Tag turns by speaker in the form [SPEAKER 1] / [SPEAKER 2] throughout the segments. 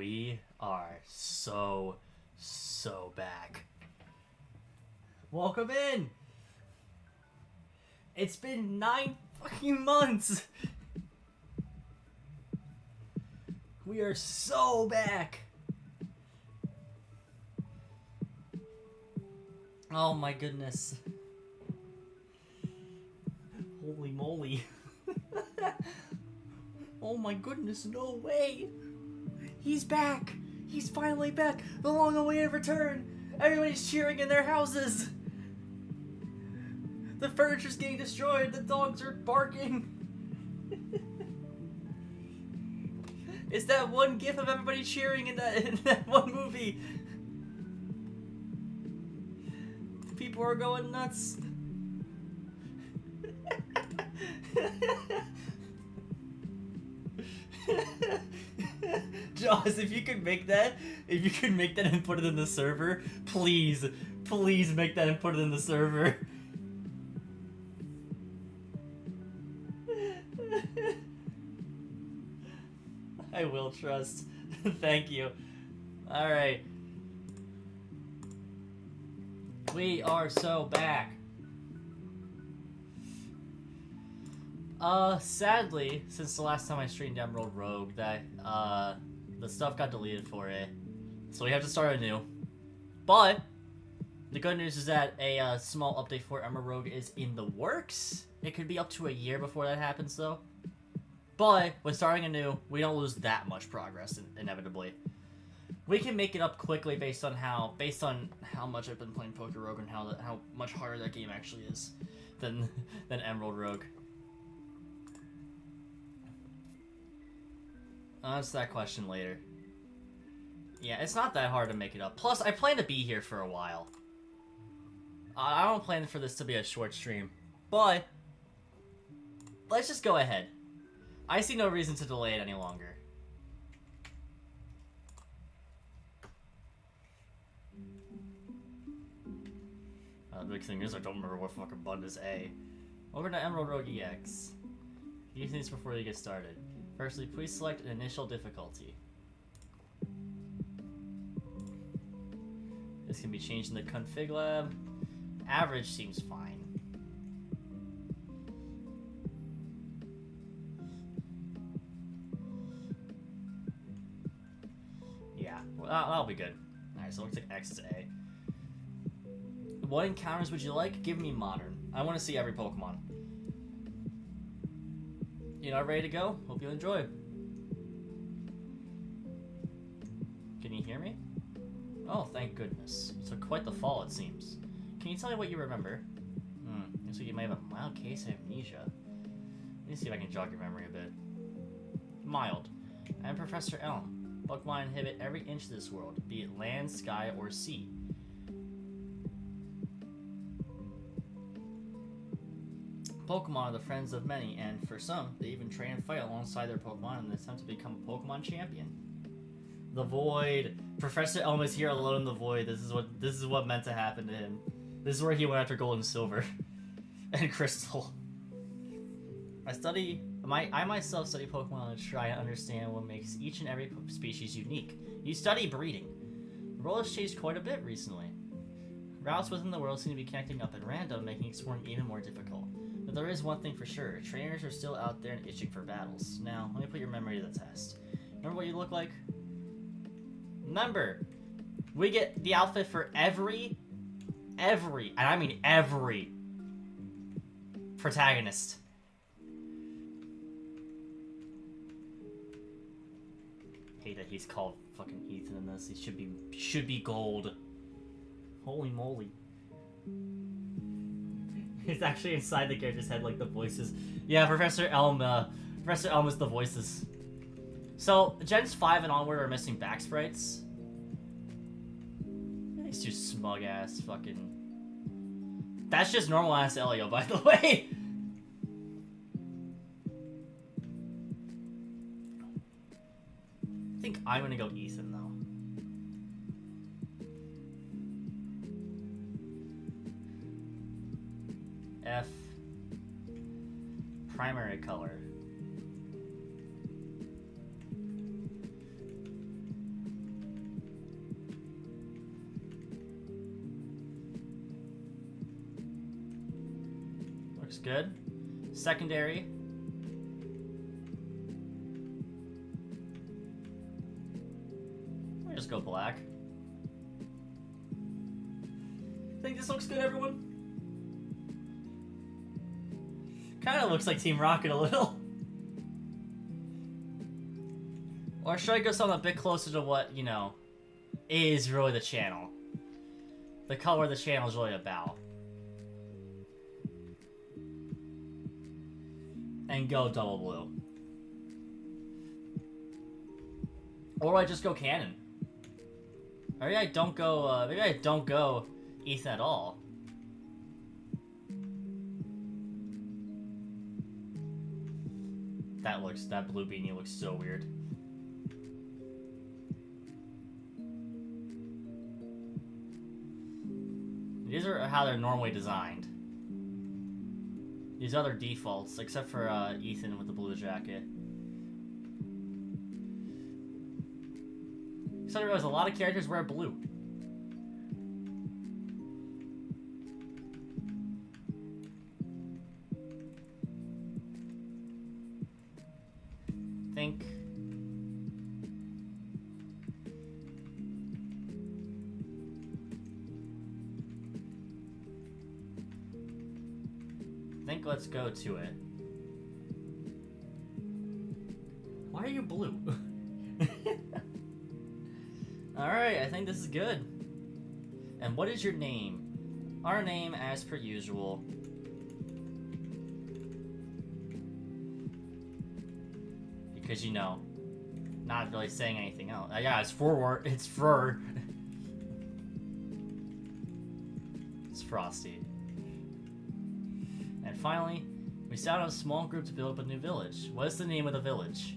[SPEAKER 1] We are so back. Welcome in! It's been 9 fucking months! We are so back! Oh my goodness. Holy moly. Oh my goodness, no way! He's back! He's finally back! The long-awaited return! Everybody's cheering in their houses! The furniture's getting destroyed! The dogs are barking! It's that one gif of everybody cheering in that one movie! People are going nuts! Jaws, if you could make that and put it in the server, please make that and put it in the server. I will trust. Thank you. Alright. We are so back. Sadly, since the last time I streamed Emerald Rogue, that, the stuff got deleted for it. So we have to start anew. But, the good news is that a, small update for Emerald Rogue is in the works. It could be up to a year before that happens, though. But, when starting anew, we don't lose that much progress, inevitably. We can make it up quickly based on how much I've been playing Poker Rogue and how much harder that game actually is than Emerald Rogue. I'll answer that question later. Yeah, it's not that hard to make it up. Plus, I plan to be here for a while. I don't plan for this to be a short stream. But, let's just go ahead. I see no reason to delay it any longer. The big thing is I don't remember what fucking button is A. Over to Emerald Rogue EX. Few things before you get started. Firstly, please select an initial difficulty. This can be changed in the config lab. Average seems fine. Yeah, well, that'll be good. Alright, so it looks like X is A. What encounters would you like? Give me modern. I want to see every Pokemon. You know, ready to go? Hope you enjoy. Can you hear me? Oh, thank goodness. It's quite the fall, it seems. Can you tell me what you remember? Looks like you might have a mild case of amnesia. Let me see if I can jog your memory a bit. Mild. I am Professor Elm. Pokemon inhabit every inch of this world, be it land, sky, or sea. Pokemon are the friends of many, and for some, they even train and fight alongside their Pokemon in an attempt to become a Pokemon champion. The Void. Professor Elm is here alone in the Void. This is what meant to happen to him. This is where he went after Gold and Silver. And Crystal. I myself study Pokemon to try and understand what makes each and every species unique. You study breeding. The world has changed quite a bit recently. Routes within the world seem to be connecting up at random, making exploring even more difficult. But there is one thing for sure. Trainers are still out there and itching for battles. Now, let me put your memory to the test. Remember what you look like? Remember, we get the outfit for every, and I mean every, protagonist. Hate that he's called fucking Ethan in this. He should be gold. Holy moly. It's actually inside the character's head, like the voices. Yeah, Professor Elm is the voices. So, Gens 5 and onward are missing back sprites. These two smug-ass fucking... That's just normal-ass Elio, by the way! I think I'm gonna go Ethan, though. F. Primary color. Looks good. Secondary. Let me just go black. Think this looks good, everyone? Kinda looks like Team Rocket a little. Or should I go something a bit closer to what, you know, is really the channel? The color the channel is really about. And go double blue. Or I just go Cannon. Or maybe I don't go Ethan at all. That blue beanie looks so weird. These are how they're normally designed. These other defaults, except for Ethan with the blue jacket. So I realize a lot of characters wear blue. Think. Let's go to it. Why are you blue? Alright, I think this is good. And what is your name? Our name, as per usual. Because, you know, not really saying anything else. Yeah, it's forward. It's fur. It's Frosty. And finally, we set out a small group to build up a new village. What is the name of the village?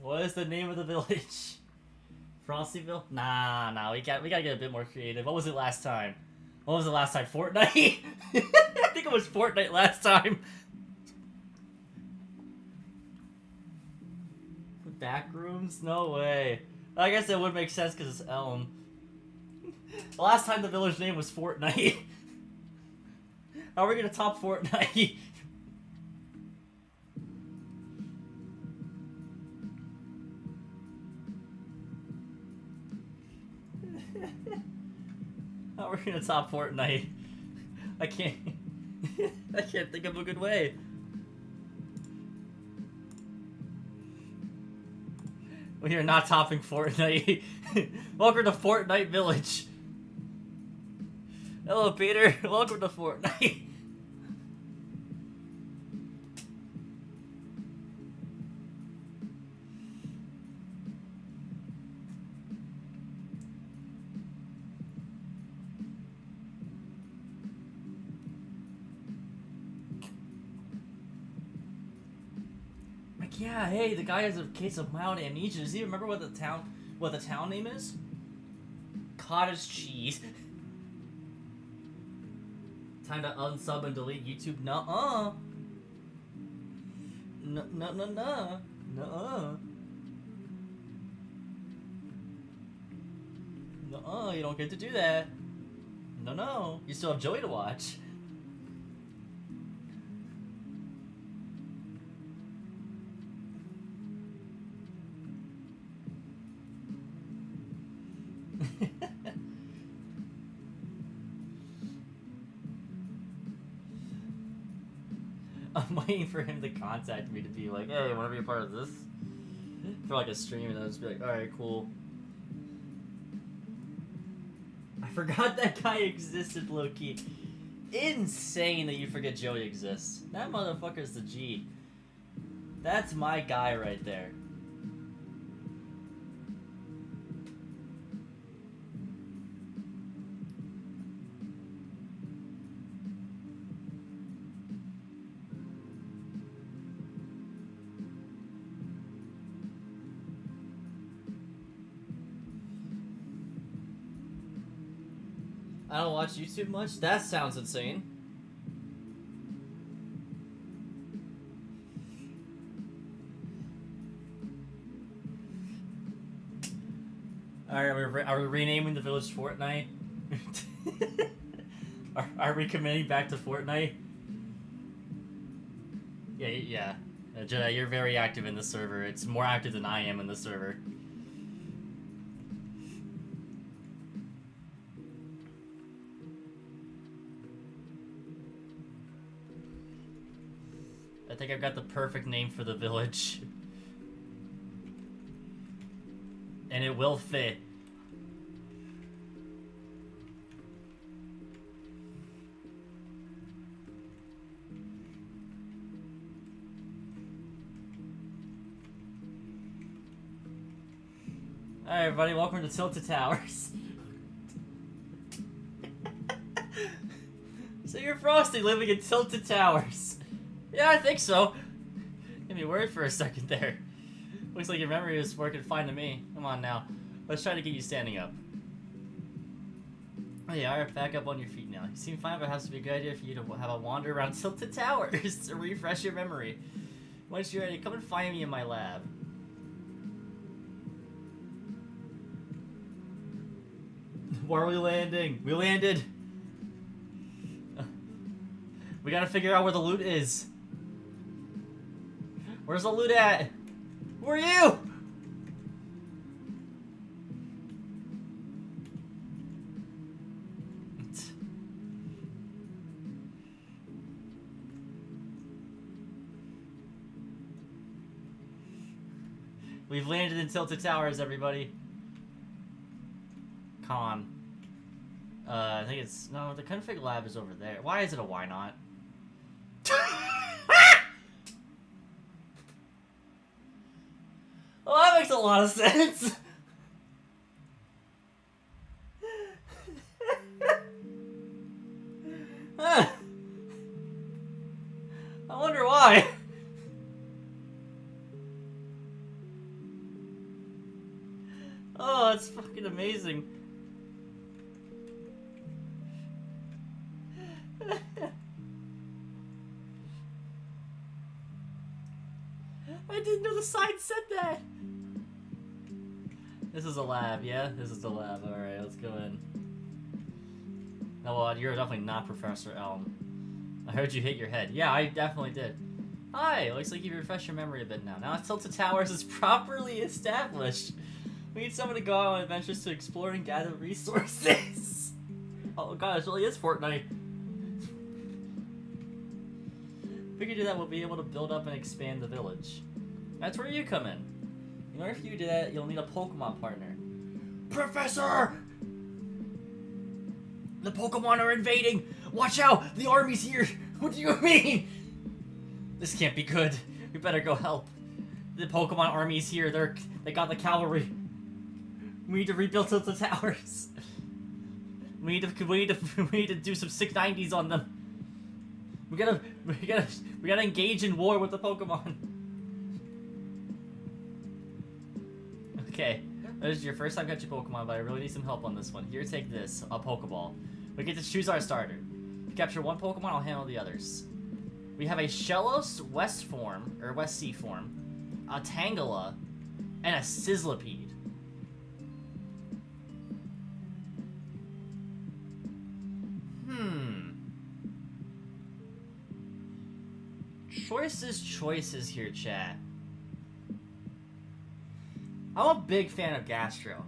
[SPEAKER 1] What is the name of the village? Frostyville? Nah, we gotta get a bit more creative. What was it last time? What was it last time? Fortnite? I think it was Fortnite last time. Back rooms? No way. I guess it would make sense because it's Elm. The last time the village name was Fortnite. How are we gonna top Fortnite? How are we gonna top Fortnite? I can't. I can't think of a good way. We are not topping Fortnite. Welcome to Fortnite Village. Hello, Peter. Welcome to Fortnite. Yeah, hey, the guy has a case of mild amnesia. Does he remember what the town name is? Cottage cheese. Time to unsub and delete YouTube. Nuh-uh. Nuh-uh. Nuh-uh, you don't get to do that. No. You still have Joey to watch. I'm waiting for him to contact me to be like, hey, wanna be a part of this? For like a stream, and I'll just be like, alright, cool. I forgot that guy existed, low-key. Insane that you forget Joey exists. That motherfucker's the G. That's my guy right there. I don't watch YouTube much? That sounds insane. Alright, are we renaming the village Fortnite? are we committing back to Fortnite? Yeah. Jedi, you're very active in the server. It's more active than I am in the server. I think I've got the perfect name for the village. And it will fit. Alright everybody, welcome to Tilted Towers. So you're Frosty living in Tilted Towers. Yeah, I think so. Give me a word for a second there. Looks like your memory is working fine to me. Come on now. Let's try to get you standing up. Oh yeah, alright, back up on your feet now. You seem fine, but it has to be a good idea for you to have a wander around Tilted Towers to refresh your memory. Once you're ready, come and find me in my lab. Where are we landing? We landed! We gotta figure out where the loot is. Where's the loot at? Who are you? We've landed in Tilted Towers, everybody. I think it's... No, the config lab is over there. Why is it a why not? Well, that makes a lot of sense. Huh. I wonder why. Oh, that's fucking amazing. I didn't know the sign said that. This is a lab, yeah? This is the lab. Alright, let's go in. No, well, you're definitely not Professor Elm. I heard you hit your head. Yeah, I definitely did. Hi, looks like you've refreshed your memory a bit now. Now Tilted Towers is properly established. We need someone to go out on adventures to explore and gather resources. Oh god, it really is Fortnite. If we can do that, we'll be able to build up and expand the village. That's where you come in. In order for you to do that, you'll need a Pokemon partner. Professor! The Pokemon are invading! Watch out! The army's here! What do you mean? This can't be good. We better go help. The Pokemon army's here. They got the cavalry. We need to rebuild the towers. We need to do some sick 90s on them. We gotta engage in war with the Pokemon. Okay, this is your first time catching Pokemon, but I really need some help on this one. Here, take this, a Pokeball. We get to choose our starter. If you capture one Pokemon, I'll handle the others. We have a Shellos West form, or West Sea form, a Tangela, and a Sizzlipede. Choices here, chat. I'm a big fan of Gastro.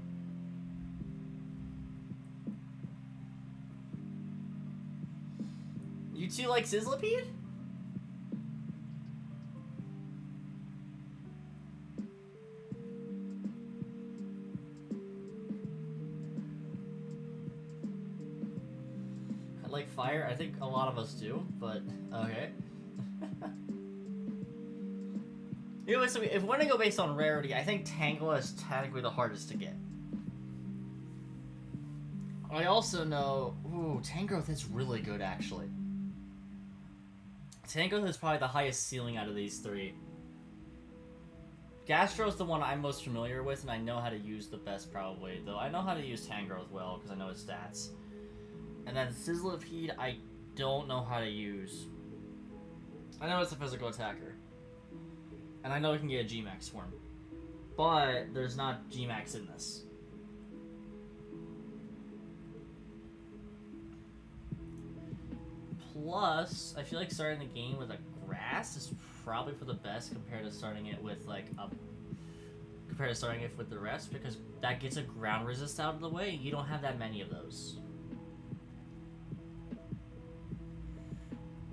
[SPEAKER 1] You two like Sizzlipede? I like fire. I think a lot of us do, but okay. You know, so if we want to go based on rarity, I think Tangela is technically the hardest to get. I also know... Ooh, Tangrowth is really good, actually. Tangrowth is probably the highest ceiling out of these three. Gastro is the one I'm most familiar with, and I know how to use the best, probably. Though I know how to use Tangrowth well, because I know its stats. And then Sizzlipede, I don't know how to use. I know it's a physical attacker. And I know we can get a G-Max form. But there's not G-Max in this. Plus, I feel like starting the game with a grass is probably for the best compared to starting it with like with the rest, because that gets a ground resist out of the way. You don't have that many of those.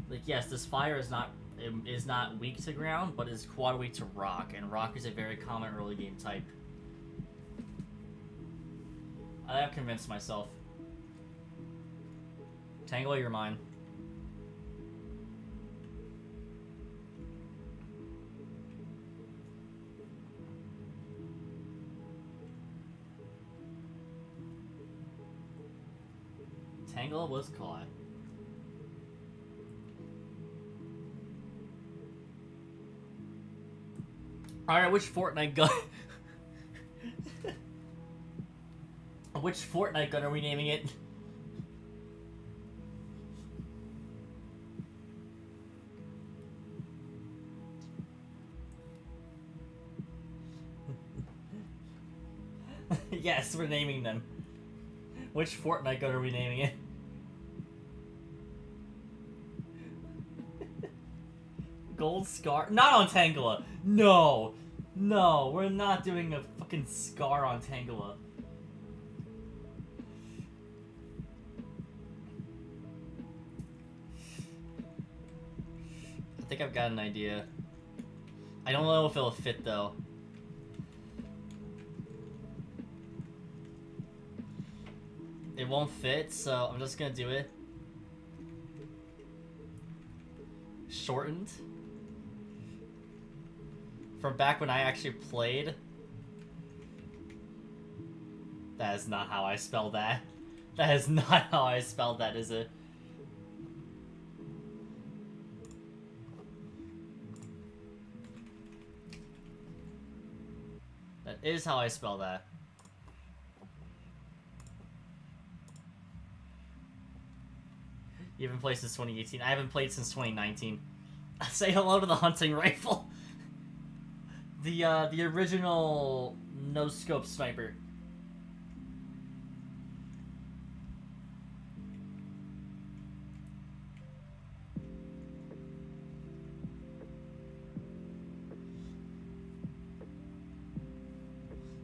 [SPEAKER 1] Like, yes, this fire is not weak to ground, but is quad weak to rock, and rock is a very common early game type. I have convinced myself. Tangle, you're mine. Tangle was caught. Alright, which Fortnite gun? Which Fortnite gun are we naming it? Yes, we're naming them. Which Fortnite gun are we naming it? Gold Scar? Not on Tangela! No! No, we're not doing a fucking Scar on Tangela. I think I've got an idea. I don't know if it'll fit, though. It won't fit, so I'm just gonna do it. Shortened. From back when I actually played. That is not how I spell that. That is not how I spelled that, is it? That is how I spell that. You haven't played since 2018. I haven't played since 2019. Say hello to the hunting rifle. The original no-scope sniper.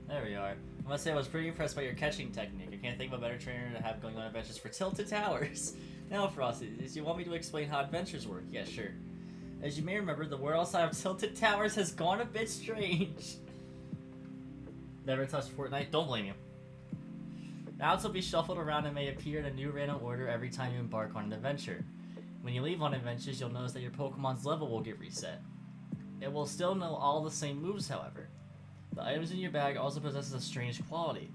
[SPEAKER 1] There we are. I must say I was pretty impressed by your catching technique. I can't think of a better trainer to have going on adventures for Tilted Towers. Now, Frosty, do you want me to explain how adventures work? Yeah, sure. As you may remember, the world outside of Tilted Towers has gone a bit strange. Never touched Fortnite? Don't blame you. Routes will be shuffled around and may appear in a new random order every time you embark on an adventure. When you leave on adventures, you'll notice that your Pokemon's level will get reset. It will still know all the same moves, however. The items in your bag also possesses a strange quality.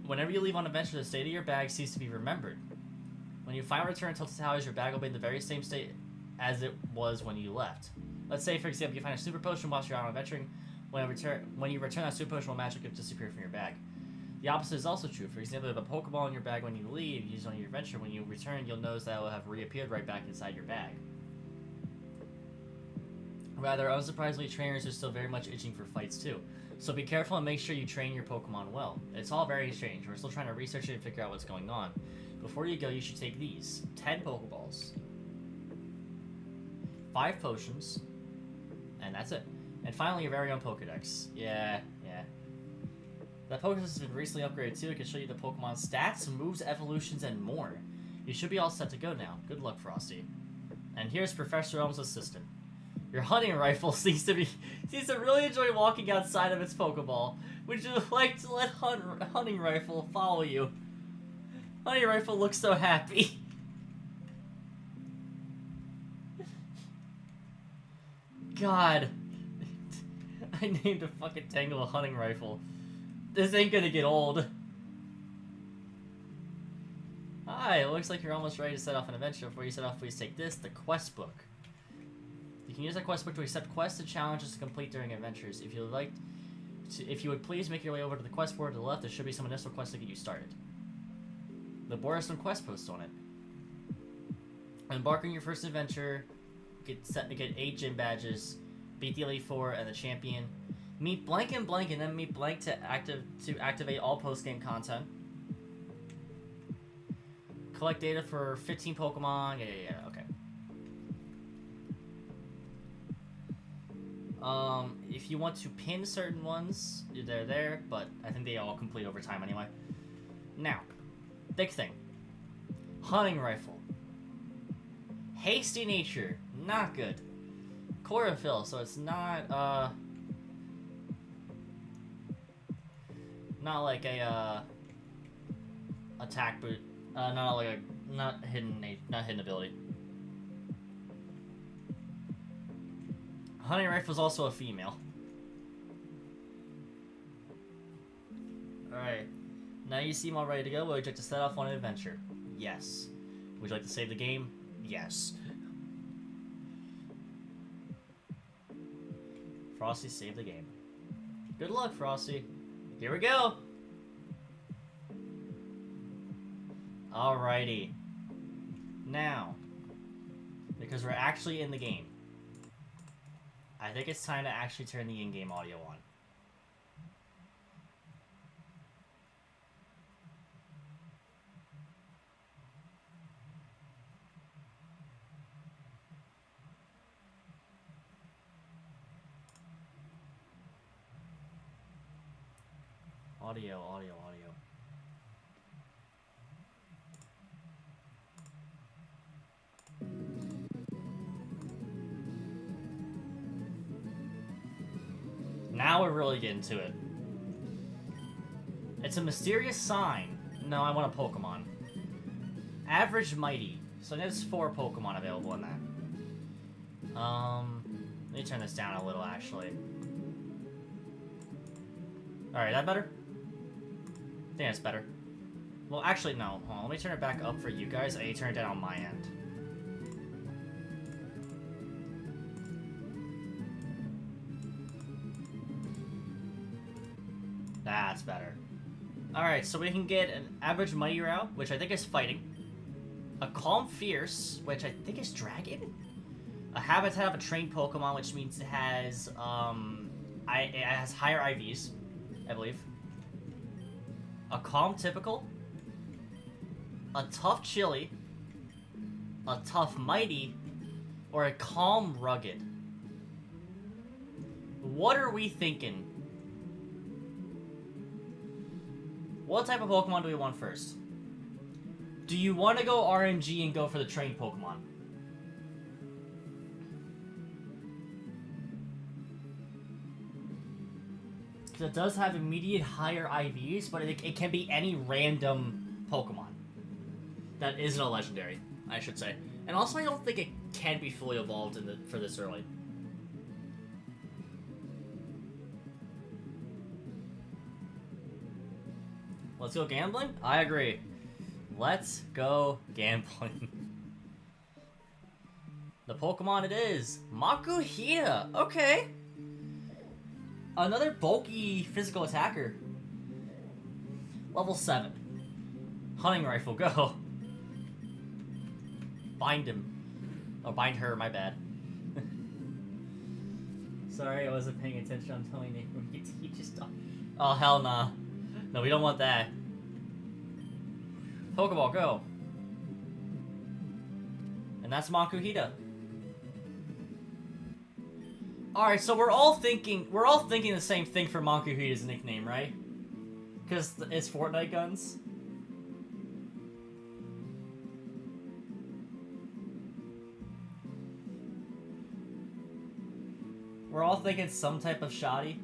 [SPEAKER 1] Whenever you leave on adventure, the state of your bag ceases to be remembered. When you finally return to Tilted Towers, your bag will be in the very same state as it was when you left. Let's say, for example, you find a super potion whilst you're out adventuring. When you return, that super potion will magically disappear from your bag. The opposite is also true. For example, if a Pokeball in your bag when you leave, used on your adventure, when you return, you'll notice that it will have reappeared right back inside your bag. Rather, unsurprisingly, trainers are still very much itching for fights too. So be careful and make sure you train your Pokemon well. It's all very strange. We're still trying to research it and figure out what's going on. Before you go, you should take these. 10 Pokeballs. 5 potions. And that's it. And finally, your very own Pokedex. Yeah. That Pokedex has been recently upgraded too. It can show you the Pokemon's stats, moves, evolutions, and more. You should be all set to go now. Good luck, Frosty. And here's Professor Elm's assistant. Your hunting rifle seems to really enjoy walking outside of its Pokeball. Would you like to let hunting rifle follow you? Hunting rifle looks so happy. God. I named a fucking Tangle a hunting rifle. This ain't gonna get old. Hi, it looks like you're almost ready to set off an adventure. Before you set off, please take this, the quest book. You can use that quest book to accept quests and challenges to complete during adventures. If you would please make your way over to the quest board to the left, there should be some initial quests to get you started. The board has some quest posts on it. Embark on your first adventure. Get 8 gym badges. Beat the Elite Four and the champion. Meet blank and blank, and then meet blank to activate all post-game content. collect data for 15 Pokemon. Yeah, okay. If you want to pin certain ones, they're there, but I think they all complete over time anyway. Now, big thing. Hunting rifle. Hasty nature, not good. Chlorophyll, so it's not like a, attack boot, not like a, not hidden ability. Hunting rifle is also a female. Alright, now you seem all ready to go. Would you like to set off on an adventure? Yes. Would you like to save the game? Yes. Frosty, save the game. Good luck, Frosty. Here we go. Alrighty. Now, because we're actually in the game, I think it's time to actually turn the in-game audio on. Audio. Now we're really getting to it. It's a mysterious sign. No, I want a Pokemon. Average Mighty. So there's 4 Pokemon available in that. Let me turn this down a little, actually. Alright, that better? I think that's better. Well, actually, no. Hold on, let me turn it back up for you guys. I need to turn it down on my end. That's better. Alright, so we can get an average Mighty route, which I think is fighting. A Calm Fierce, which I think is Dragon. A Habitat of a trained Pokemon, which means it has, it has higher IVs, I believe. A Calm Typical. A Tough Chili. A Tough Mighty. Or a Calm Rugged. What are we thinking? What type of Pokemon do we want first? Do you want to go RNG and go for the trained Pokemon? Because it does have immediate higher IVs, but it can be any random Pokemon that isn't a legendary, I should say. And also, I don't think it can be fully evolved for this early. Let's go gambling? I agree. Let's go gambling. The Pokemon it is. Makuhita! Okay. Another bulky physical attacker. Level 7. Hunting rifle, go. Bind him. Oh, bind her, my bad. Sorry, I wasn't paying attention. I'm telling you. You just... Oh, hell nah. No, we don't want that. Pokeball, go. And that's Makuhita. Alright, so we're all thinking the same thing for Makuhita's nickname, right? Because it's Fortnite guns. We're all thinking some type of shoddy.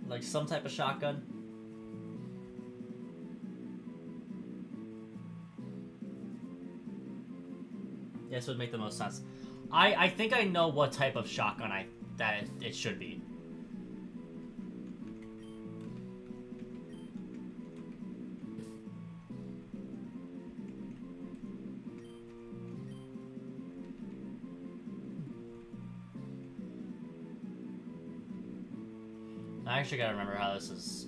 [SPEAKER 1] Like some type of shotgun. Yes, would make the most sense. I think I know what type of shotgun that it should be. I actually gotta remember how this is.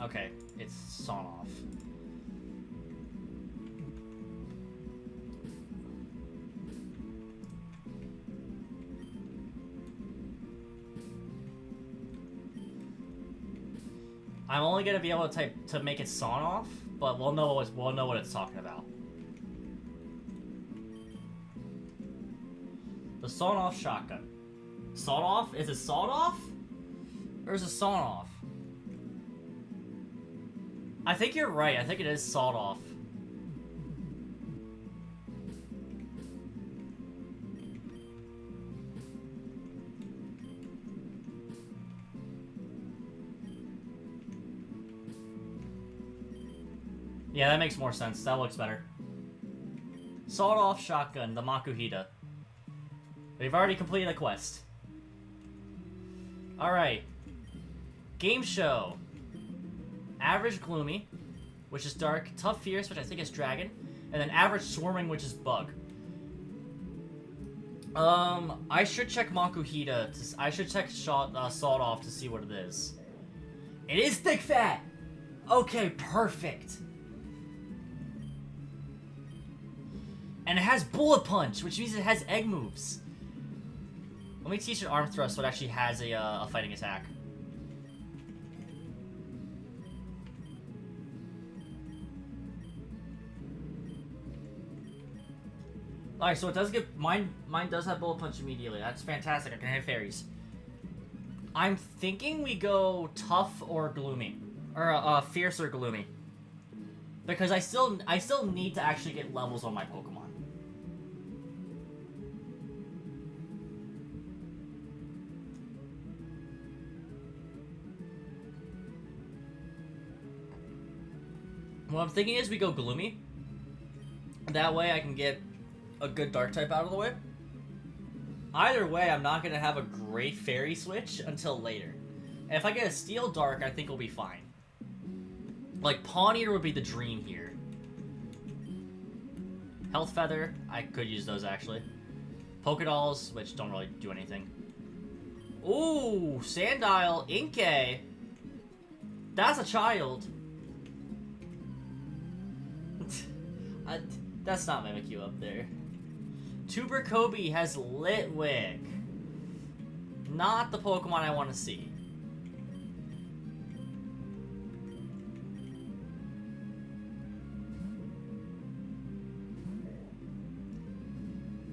[SPEAKER 1] Okay, it's sawn off. I'm only gonna be able to type to make it sawn off, but we'll know what it's talking about. The sawn off shotgun. Sawed off? Is it sawed off? Or is it sawn off? I think you're right. I think it is sawed off. Yeah, that makes more sense. That looks better. Sawed off shotgun, the Makuhita. We've already completed the quest. Alright. Game show. Average gloomy, which is dark. Tough fierce, which I think is dragon. And then average swarming, which is bug. I should check Makuhita. I should check sawed off to see what it is. It is thick fat! Okay, perfect. And it has bullet punch, which means it has egg moves. Let me teach it arm thrust so it actually has a fighting attack. Alright, so it does get... Mine does have bullet punch immediately. That's fantastic. I can hit fairies. I'm thinking we go tough or gloomy. Or, fierce or gloomy. Because I still need to actually get levels on my Pokemon. What I'm thinking is we go gloomy. That way I can get a good dark type out of the way. Either way, I'm not going to have a great fairy switch until later. And if I get a steel dark, I think we'll be fine. Like, Pawn Eater would be the dream here. Health Feather, I could use those actually. Pokedolls, which don't really do anything. Ooh, Sandile, Inkay. That's a child. That's not Mimikyu up there. Tuber Kobe has Litwick. Not the Pokemon I want to see.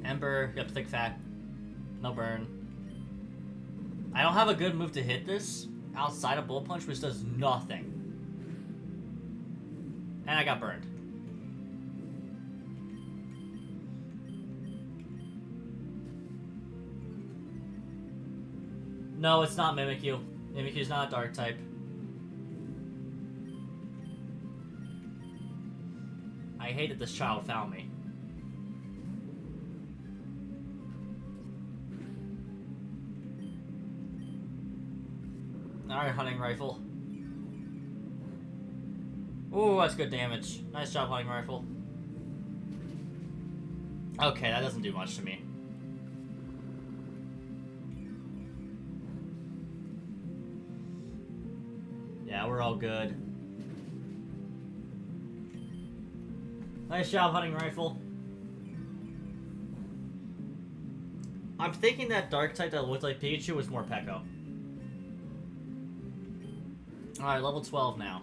[SPEAKER 1] Ember, yep, thick fat. No burn. I don't have a good move to hit this outside of Bullet Punch, which does nothing. And I got burned. No, it's not Mimikyu. Mimikyu's not a dark type. I hate that this child found me. Alright, hunting rifle. Ooh, that's good damage. Nice job, hunting rifle. Okay, that doesn't do much to me. Yeah, we're all good. Nice job, hunting rifle. I'm thinking that dark type that looked like Pikachu was more Pekko. Alright, level 12 now.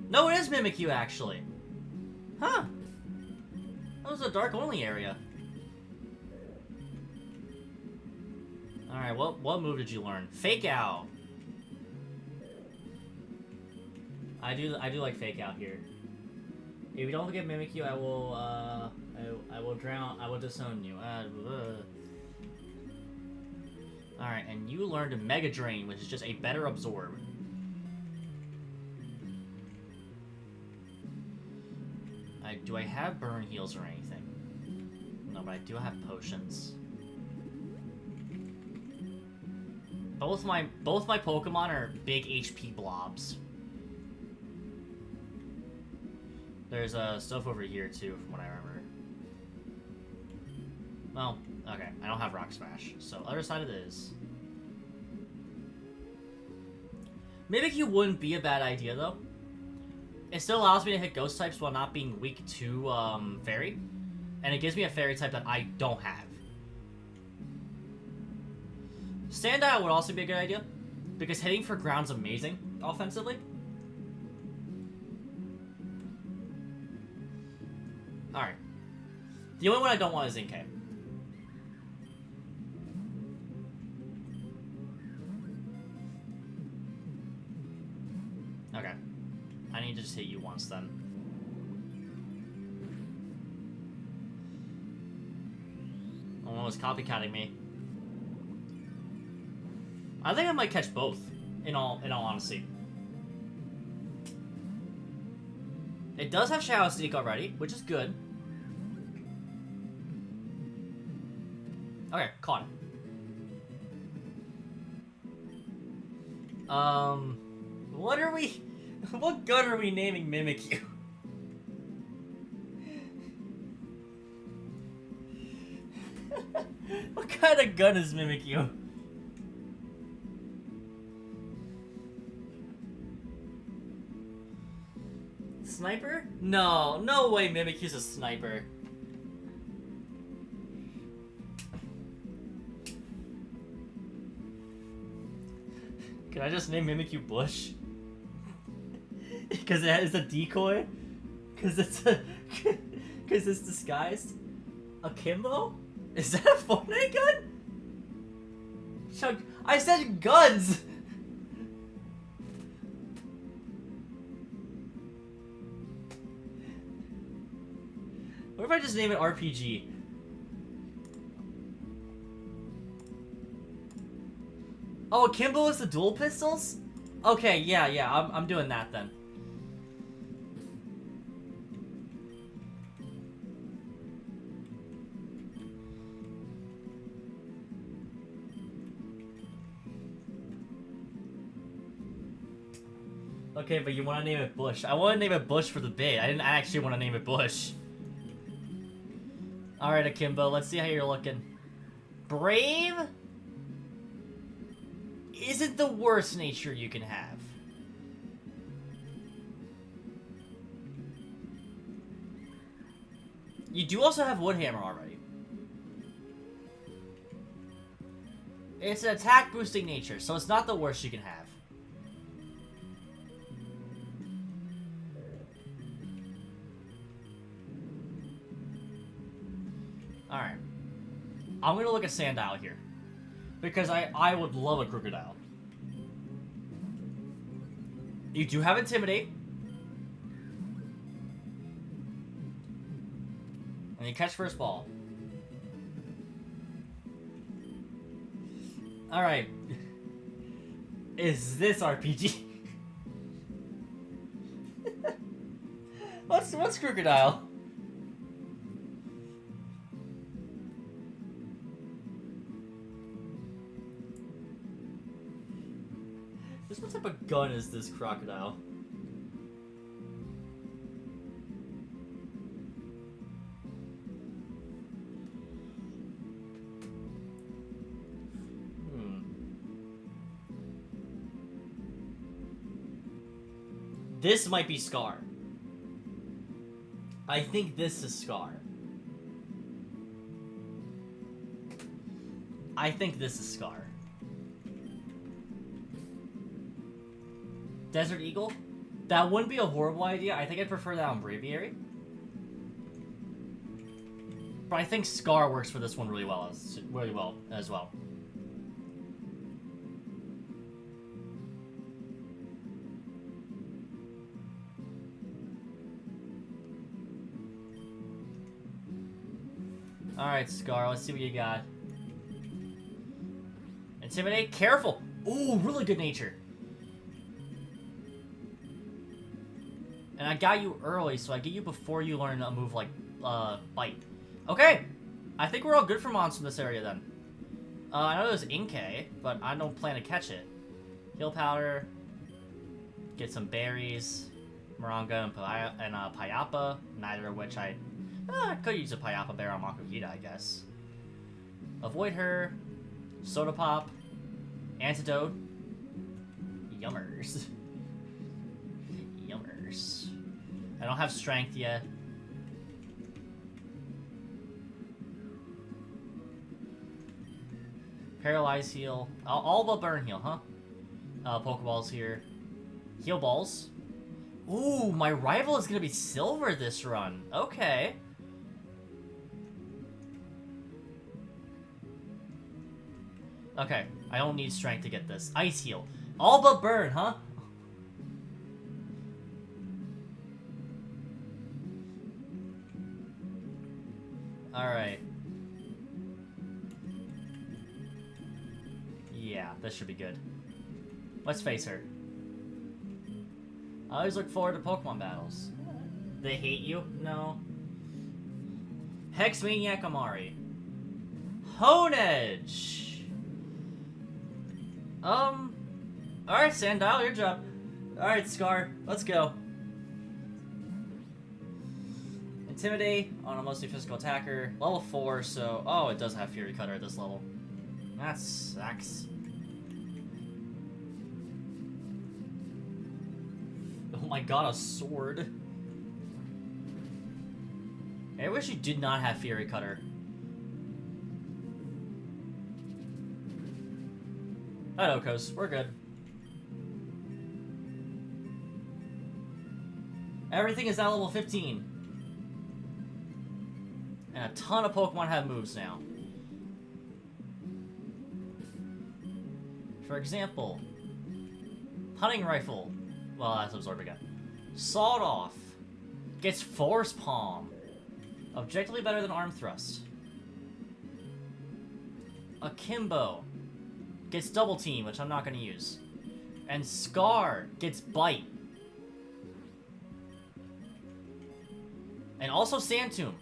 [SPEAKER 1] No, it is Mimikyu, actually. Huh. That was a dark-only area. Alright, what move did you learn? Fake Out. I do like Fake Out here. If you don't get Mimikyu, I will drown. I will disown you. Alright, and you learned a Mega Drain, which is just a better absorb. Do I have burn heals or anything? No, but I do have potions. Both my Pokemon are big HP blobs. There's stuff over here too, from what I remember. Well, okay, I don't have Rock Smash, so other side it is. Mimikyu wouldn't be a bad idea though. It still allows me to hit Ghost types while not being weak to Fairy, and it gives me a Fairy type that I don't have. Standout would also be a good idea, because hitting for ground's amazing offensively. Alright. The only one I don't want is Inkay. Okay. I need to just hit you once then. One was copycatting me. I think I might catch both, in all honesty. It does have Shadow Sneak already, which is good. Okay, caught it. What are we... What gun are we naming Mimikyu? What kind of gun is Mimikyu? Sniper? No, no way Mimikyu's a sniper. Can I just name Mimikyu Bush? Because it is a decoy? Because it's a... Because it's disguised? Akimbo? Is that a Fortnite gun? Chug... I said guns! What if I just name it RPG? Oh, Akimbo is the dual pistols? Okay, yeah, I'm doing that then. Okay, but you want to name it Bush. I want to name it Bush for the bait. I didn't actually want to name it Bush. Alright, Akimbo, let's see how you're looking. Brave isn't the worst nature you can have. You do also have Woodhammer already. It's an attack boosting nature, so it's not the worst you can have. Alright. I'm gonna look at Sandile here. Because I would love a Crocodile. You do have Intimidate. And you catch first ball. Alright. Is this RPG? What's Crocodile? What type of gun is this Crocodile? This might be Scar. I think this is Scar. I think this is Scar. Desert Eagle? That wouldn't be a horrible idea. I think I'd prefer that on Braviary. But I think Scar works for this one really well as well. Alright, Scar, let's see what you got. Intimidate, careful! Ooh, really good nature. And I got you early, so I get you before you learn a move like, Bite. Okay! I think we're all good for mons from this area then. I know there's Inkay, but I don't plan to catch it. Heal Powder. Get some berries. Moronga and Payapa, neither of which I could use a Payapa Bear on Makuhita, I guess. Avoid her. Soda Pop. Antidote. Yummers. Yummers. I don't have strength yet. Paralyze heal. All but burn heal, huh? Pokeballs here. Heal balls. Ooh, my rival is gonna be silver this run. Okay. Okay, I don't need strength to get this. Ice heal. All but burn, huh? Alright. Yeah, this should be good. Let's face her. I always look forward to Pokemon battles. They hate you? No. Hex Maniac Amari. Honedge! Alright, Sandile, your job. Alright, Scar, let's go. Intimidate on a mostly physical attacker. Level 4, so... Oh, it does have Fury Cutter at this level. That sucks. Oh my god, a sword. I wish you did not have Fury Cutter. Hello, Okos. We're good. Everything is at level 15. And a ton of Pokemon have moves now. For example, Hunting Rifle. Well, that's Absorb again. Sawed Off. Gets Force Palm. Objectively better than Arm Thrust. Akimbo. Gets Double Team, which I'm not going to use. And Scar gets Bite. And also Sand Tomb.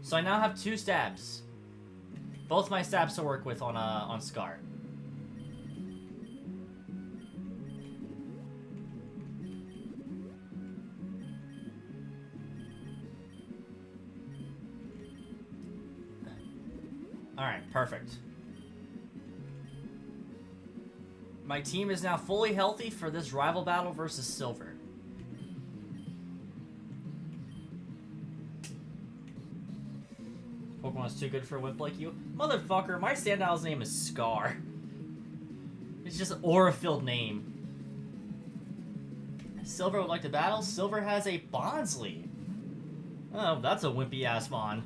[SPEAKER 1] So I now have 2 stabs. Both my stabs to work with on Scar. Alright, perfect. My team is now fully healthy for this rival battle versus Silver. Pokemon is too good for a wimp like you? Motherfucker, my Sandile's name is Scar. It's just an aura-filled name. Silver would like to battle? Silver has a Bonsly. Oh, that's a wimpy-ass Mon.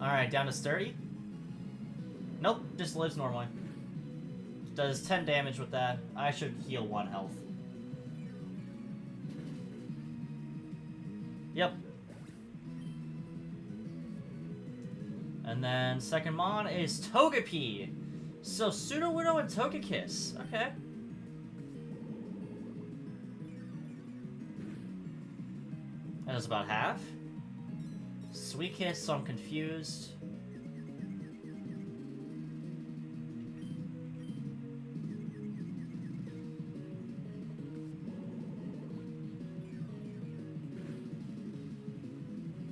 [SPEAKER 1] Alright, down to sturdy. Nope, just lives normally. Does 10 damage with that. I should heal 1 health. Yep. And then second Mon is Togepi. So Sudowoodo and Togekiss. Okay. That is about half. Suicune, so I'm confused.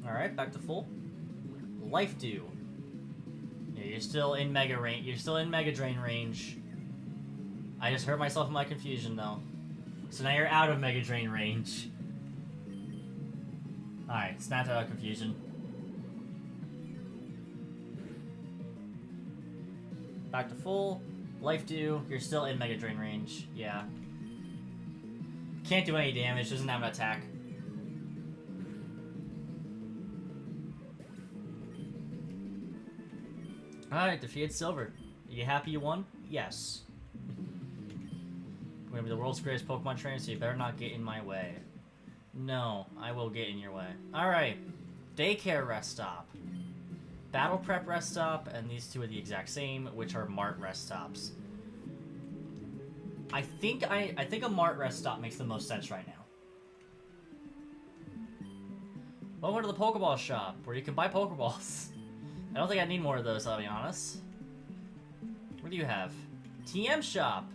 [SPEAKER 1] Alright, back to full. Life Dew. Yeah, you're still in Mega range. You're still in Mega Drain range. I just hurt myself in my confusion though. So now you're out of Mega Drain range. Alright, snapped out of confusion. Back to full. Life Dew. You're still in Mega Drain range. Yeah. Can't do any damage. Doesn't have an attack. Alright, defeated Silver. Are you happy you won? Yes. I'm gonna be the world's greatest Pokemon trainer, so you better not get in my way. No, I will get in your way. Alright. Daycare rest stop. Battle prep rest stop, and these two are the exact same, which are Mart rest stops. I think a Mart rest stop makes the most sense right now. Welcome to the Pokeball shop, where you can buy Pokeballs. I don't think I need more of those, I'll be honest. What do you have? TM shop.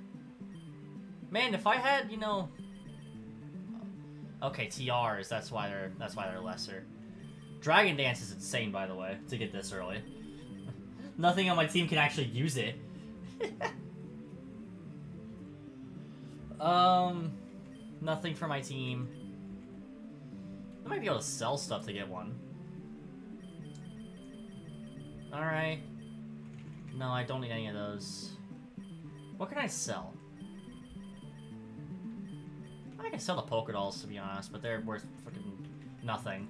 [SPEAKER 1] Man, if I had, you know... Okay, TRs, that's why they're lesser. Dragon Dance is insane, by the way, to get this early. Nothing on my team can actually use it. Nothing for my team. I might be able to sell stuff to get one. Alright. No, I don't need any of those. What can I sell? I can sell the polka dolls, to be honest, but they're worth freaking nothing.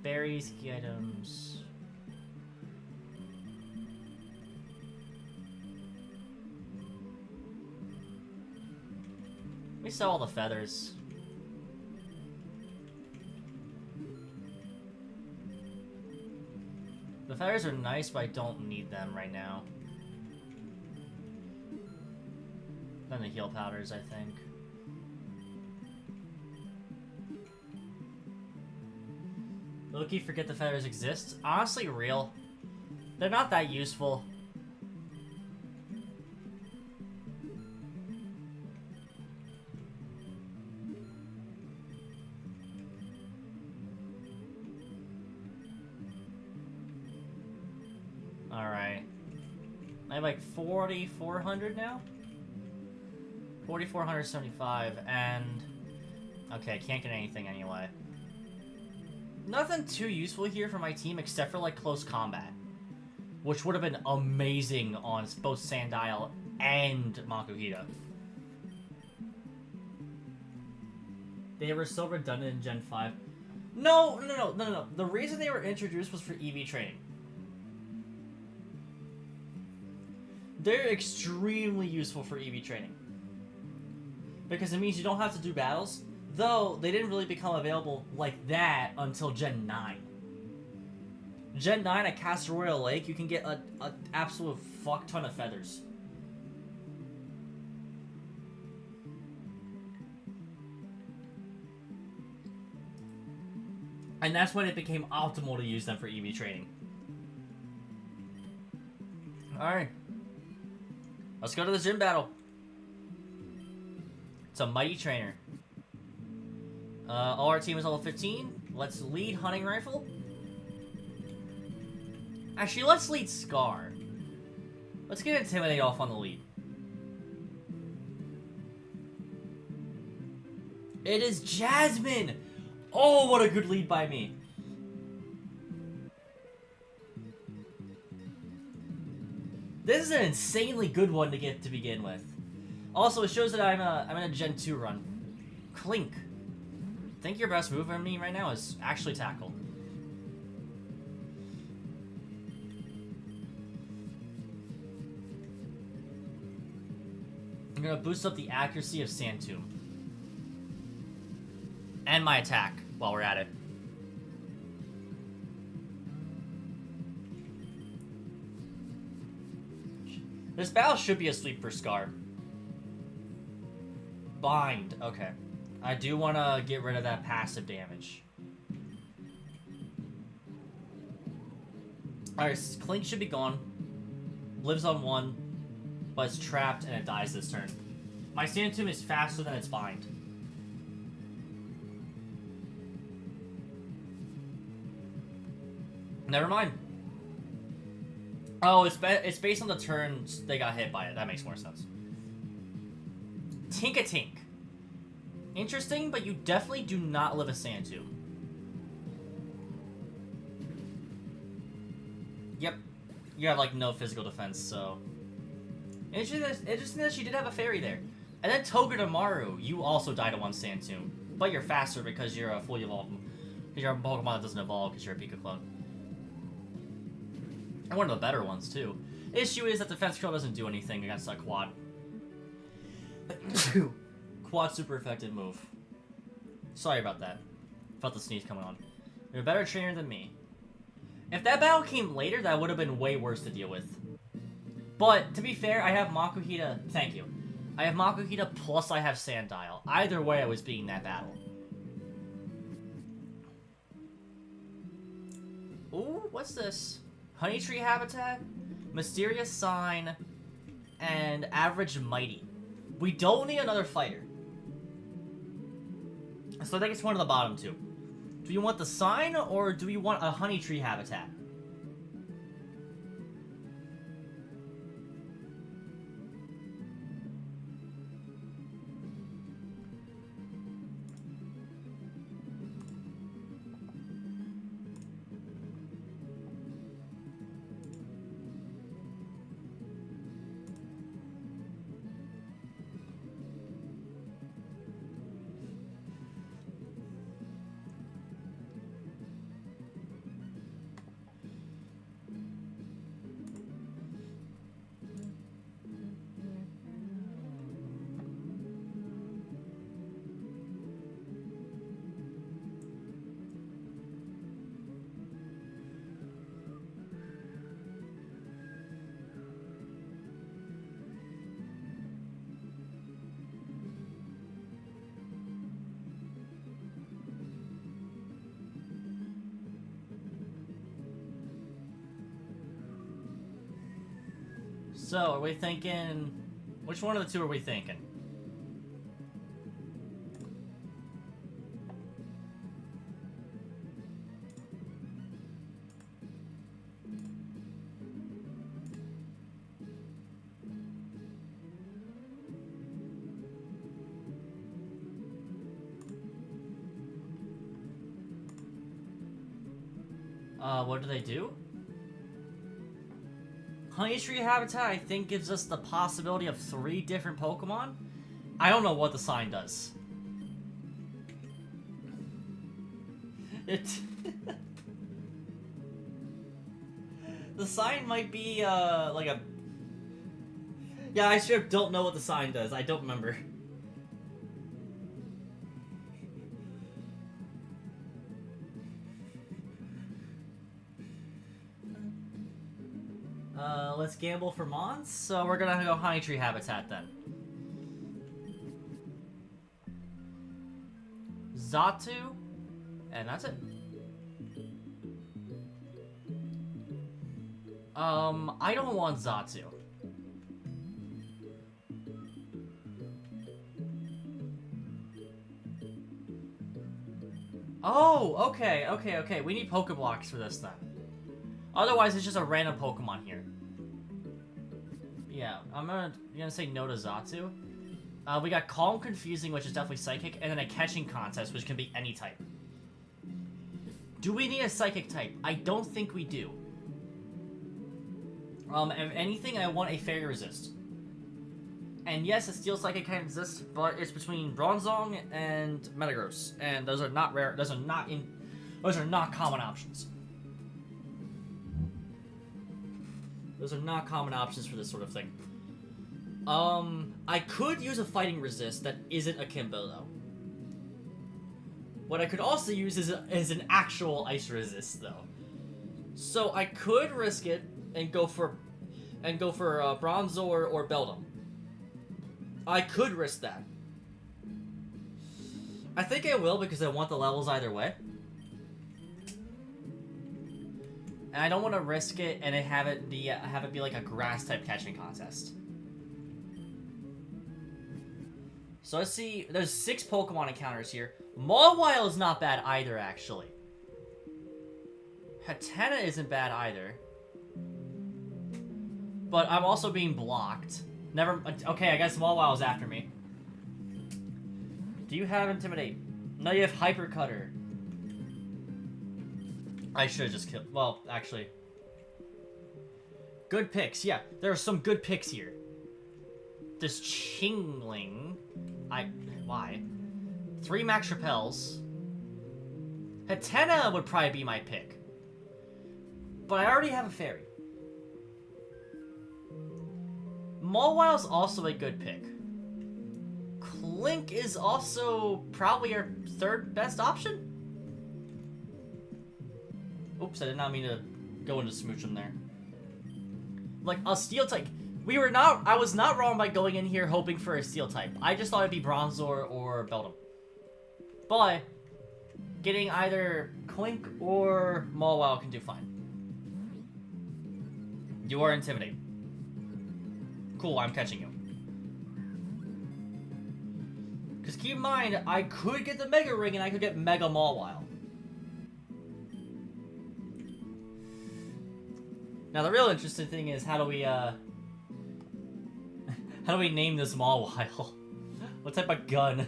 [SPEAKER 1] Berries, key items. We sell all the feathers. The feathers are nice, but I don't need them right now. Then the heal powders, I think. Loki, forget the feathers exist. Honestly, real. They're not that useful. Alright. I have like 4,400 now? 4,475, and... Okay, I can't get anything anyway. Nothing too useful here for my team except for like close combat, which would have been amazing on both Sandile and Makuhita. They were so redundant in Gen 5. No. The reason they were introduced was for EV training. They're extremely useful for EV training, because it means you don't have to do battles, though they didn't really become available like that until Gen 9. Gen 9 at Castle Royal Lake, you can get an absolute fuck ton of feathers. And that's when it became optimal to use them for EV training. Alright. Let's go to the gym battle. It's a mighty trainer. All our team is level 15. Let's lead hunting rifle. Actually, let's lead Scar. Let's get Intimidate off on the lead. It is Jasmine! Oh, what a good lead by me. This is an insanely good one to get to begin with. Also, it shows that I'm in a Gen 2 run. Clink. I think your best move on me right now is actually Tackle. I'm gonna boost up the accuracy of Sand Tomb. And my attack while we're at it. This battle should be a sweep for Scar. Bind. Okay. I do want to get rid of that passive damage. Alright, Clink should be gone. Lives on 1, but it's trapped and it dies this turn. My Sand Tomb is faster than its Bind. Never mind. Oh, it's based on the turns they got hit by it. That makes more sense. Tink-a-Tink. Interesting, but you definitely do not live a Sand Tomb. Yep. You have, like, no physical defense, so... Interesting that she did have a fairy there. And then Togedemaru, you also die to 1 Sand Tomb. But you're faster because you're a fully evolved... Because you're a Pokemon that doesn't evolve because you're a Pika clone. And one of the better ones, too. The issue is that Defense Curl doesn't do anything against a Quad. Quad super effective move. Sorry about that. Felt the sneeze coming on. You're a better trainer than me. If that battle came later, that would have been way worse to deal with. But, to be fair, I have Makuhita... Thank you. I have Makuhita plus I have Sandile. Either way, I was beating that battle. Ooh, what's this? Honey Tree Habitat, Mysterious Sign, and Average Mighty. We don't need another fighter. So I think it's one of the bottom two. Do you want the sign, or do we want a Honey Tree Habitat? So, are we thinking... Which one of the two are we thinking? What do they do? Honey Tree Habitat, I think, gives us the possibility of 3 different Pokemon. I don't know what the sign does. It... The sign might be, like a... Yeah, I sure don't know what the sign does. I don't remember. Let's gamble for Mons. So we're gonna go Honey Tree Habitat then. Xatu, and that's it. I don't want Xatu. Oh, okay. We need Pokeblocks for this then. Otherwise, it's just a random Pokemon here. Yeah, I'm gonna say no to Xatu. We got Calm Confusing, which is definitely Psychic, and then a Catching Contest, which can be any type. Do we need a Psychic type? I don't think we do. If anything, I want a Fairy Resist. And yes, a Steel Psychic can exist, but it's between Bronzong and Metagross, and those are not rare. Those are not common options. Those are not common options for this sort of thing. I could use a Fighting Resist that isn't a Kimbo, though. What I could also use is an actual Ice Resist, though. So I could risk it and go for Bronzor or Beldum. I could risk that. I think I will because I want the levels either way. And I don't want to risk it and have it be like a grass type catching contest. So let's see. There's 6 Pokemon encounters here. Mawile is not bad either, actually. Hatena isn't bad either. But I'm also being blocked. Okay, I guess Mawile is after me. Do you have Intimidate? No, you have Hyper Cutter. I should have just killed... Well, actually... Good picks, yeah. There are some good picks here. This Chingling... Why? 3 Max Repels. Hatena would probably be my pick. But I already have a Fairy. Mawile's also a good pick. Clink is also probably our 3rd best option? Oops, I did not mean to go into Smoochum there. Like, a Steel type. I was not wrong by going in here hoping for a Steel type. I just thought it'd be Bronzor or Beldum. But, getting either Clink or Mawile can do fine. You are Intimidate. Cool, I'm catching you. Because keep in mind, I could get the Mega Ring and I could get Mega Mawile. Now the real interesting thing is how do we name this Mawile? What type of gun?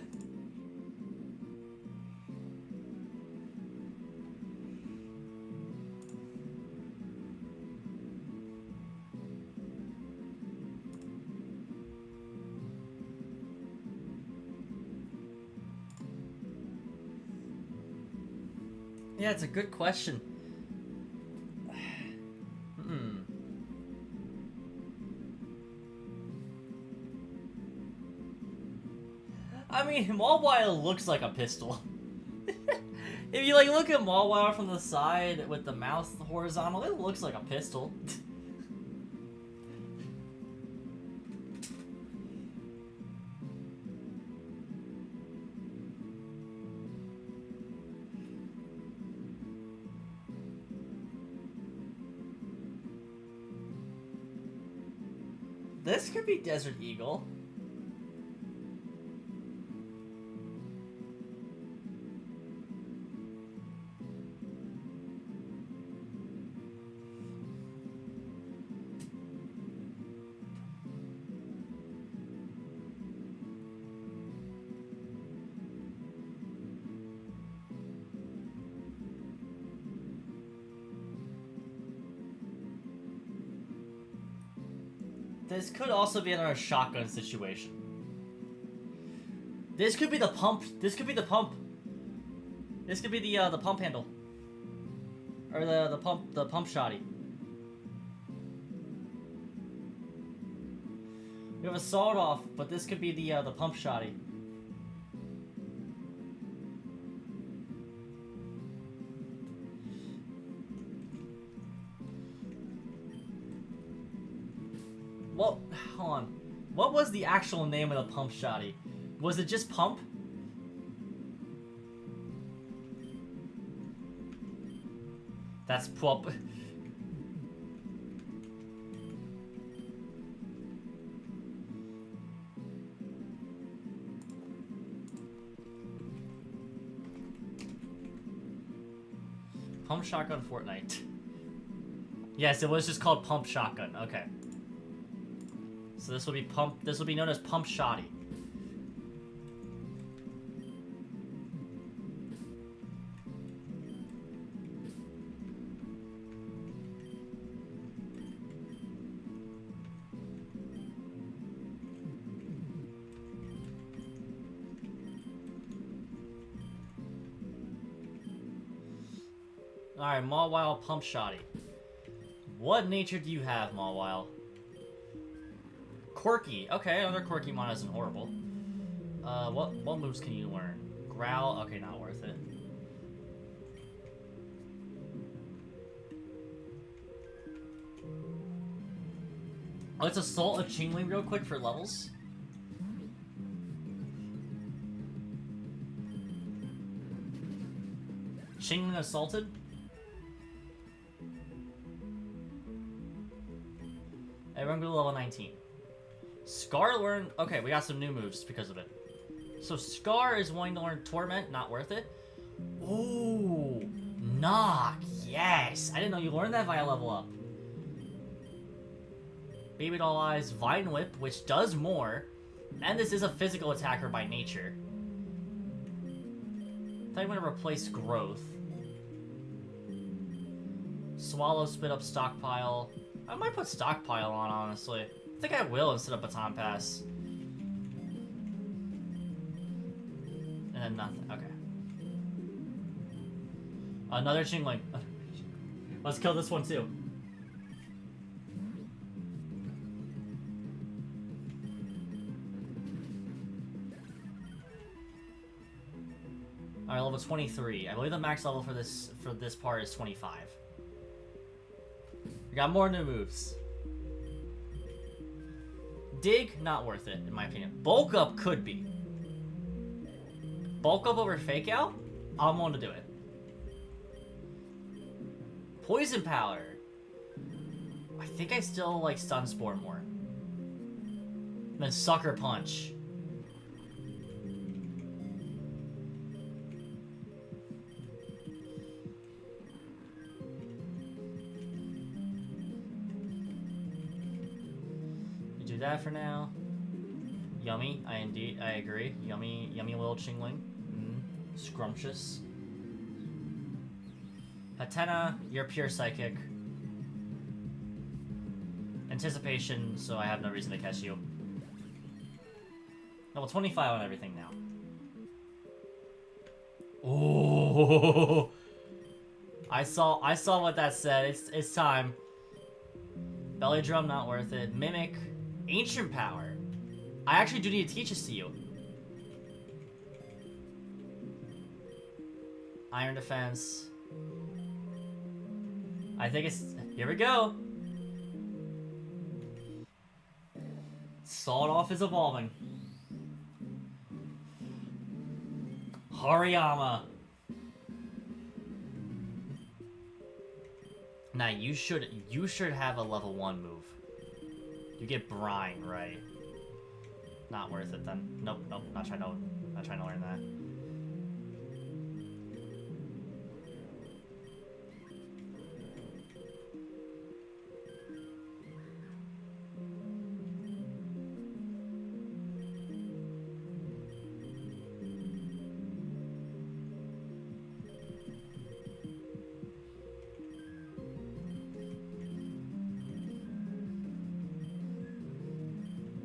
[SPEAKER 1] Yeah, it's a good question. I mean, Mawile looks like a pistol. If you, like, look at Mawile from the side with the mouth horizontal, it looks like a pistol. this could be Desert Eagle. This could also be another shotgun situation. This could be the pump. This could be the pump. This could be the pump handle, or the pump shotty. We have a sawed off, but this could be the pump shotty. What? Hold on. What was the actual name of the pump shotty? Was it just pump? That's pump. Pump shotgun Fortnite. Yes, it was just called pump shotgun. Okay. So this will be pump. This will be known as pump shotty. Alright, Mawile pump shotty. What nature do you have, Mawile? Quirky. Okay, another quirky mon isn't horrible. What moves can you learn? Growl. Okay, not worth it. Let's assault a Chingling real quick for levels. Chingling assaulted. Everyone go to level 19. Scar learned. Okay, we got some new moves because of it. So Scar is wanting to learn Torment, not worth it. Ooh, Knock. Yes, I didn't know you learned that via level up. Baby Doll Eyes, Vine Whip, which does more, and this is a physical attacker by nature. I thought you want to replace Growth. Swallow, Spit Up, Stockpile. I might put Stockpile on, honestly. I think I will instead of Baton Pass. And then nothing. Okay. Another Chingling. Let's kill this one too. Alright, level 23. I believe the max level for this part is 25. We got more new moves. Dig, not worth it, in my opinion. Bulk Up could be. Bulk Up over Fake Out? I'm willing to do it. Poison Powder. I think I still like Stun Spore more. And then Sucker Punch. That for now. Yummy, I agree. Yummy little Chingling. Scrumptious. Hatena, you're pure psychic. Anticipation, so I have no reason to catch you. Level 25 on everything now. Oh, I saw what that said. It's time. Belly Drum, not worth it. Mimic. Ancient Power. I actually do need to teach this to you. Iron Defense. I think it's... Here we go. Sawed Off is evolving. Hariyama. Now you should have a level 1 move. You get brine, right? Not worth it then. Nope, nope, not trying to learn that.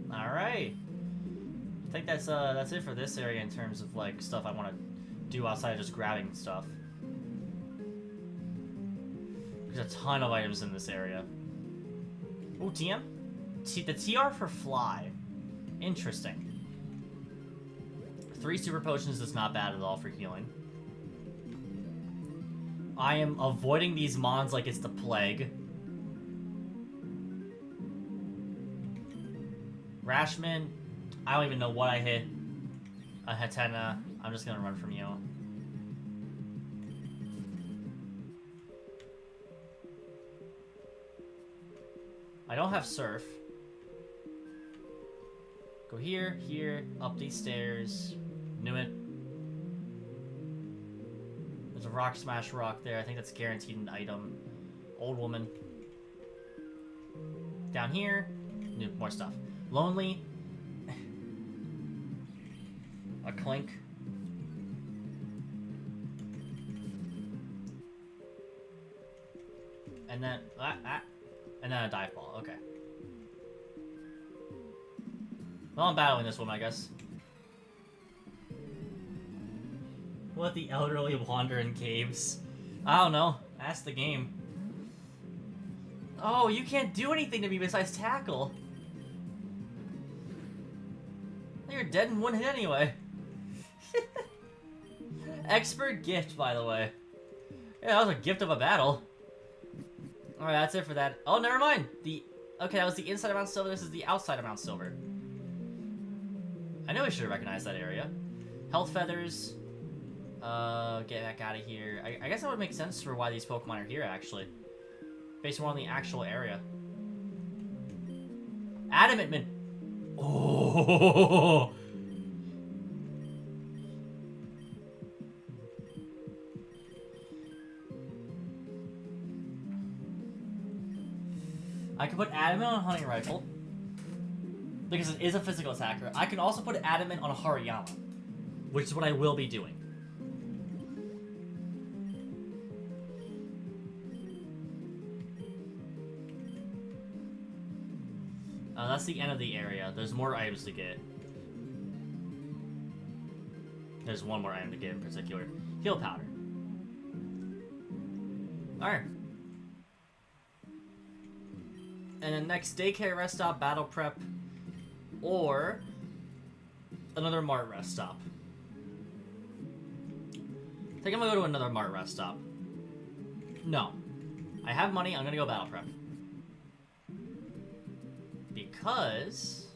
[SPEAKER 1] Alright. I think that's it for this area in terms of like stuff I want to do outside of just grabbing stuff. There's a ton of items in this area. Ooh, TM? The TR for fly. Interesting. 3 super potions is not bad at all for healing. I am avoiding these mons like it's the plague. Rashman, I don't even know what I hit. A Hatena, I'm just gonna run from you. I don't have surf. Go here, here, up these stairs. Knew it. There's a rock smash rock there. I think that's guaranteed an item. Old woman. Down here, more stuff. Lonely. A clink. And then and then a dive ball. Okay. Well, I'm battling this one, I guess. What the elderly wander in caves? I don't know. Ask the game. Oh, you can't do anything to me besides tackle. You're dead in one hit anyway. Expert gift, by the way. Yeah, that was a gift of a battle. Alright, that's it for that. Oh, never mind. Okay, that was the inside of Mount Silver. This is the outside of Mount Silver. I know I should have recognized that area. Health feathers. Get back out of here. I guess that would make sense for why these Pokemon are here, actually. Based more on the actual area. Adamantman. Oh. I can put Adamant on a hunting rifle because it is a physical attacker. I can also put Adamant on a Hariyama, which is what I will be doing. That's the end of the area. There's more items to get. There's one more item to get in particular. Heal powder. Alright. And then next, daycare rest stop, battle prep, or another mart rest stop. I think I'm gonna go to another mart rest stop. No. I have money, I'm gonna go battle prep. Because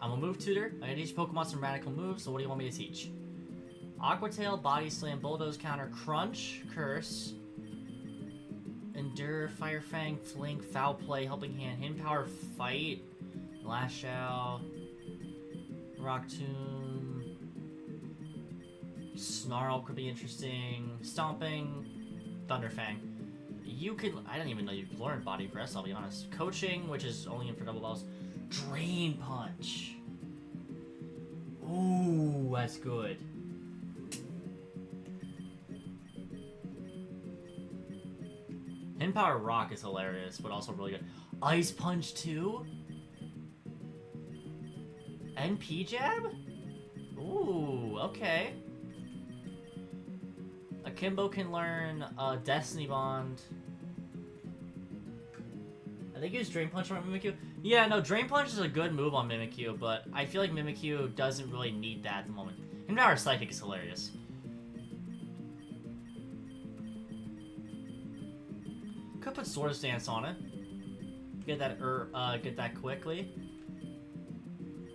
[SPEAKER 1] I'm a move tutor. I can teach Pokemon some radical moves, so what do you want me to teach? Aqua Tail, Body Slam, Bulldoze Counter, Crunch, Curse, Endure, Fire Fang, Flink, Foul Play, Helping Hand, Hidden Power, Fight, Lash Out, Rock Tomb, Snarl could be interesting, Stomping, Thunder Fang. You could, I didn't even know you could learn Body Press, I'll be honest. Coaching, which is only in for double balls. Drain Punch. Ooh, that's good. Hidden Power Rock is hilarious, but also really good. Ice Punch 2? NP Jab? Ooh, okay. Akimbo can learn Destiny Bond. I think use Drain Punch on Mimikyu. Yeah, no, Drain Punch is a good move on Mimikyu, but I feel like Mimikyu doesn't really need that at the moment. Hidden Power Psychic is hilarious. Could put Swords Dance on it. Get that quickly.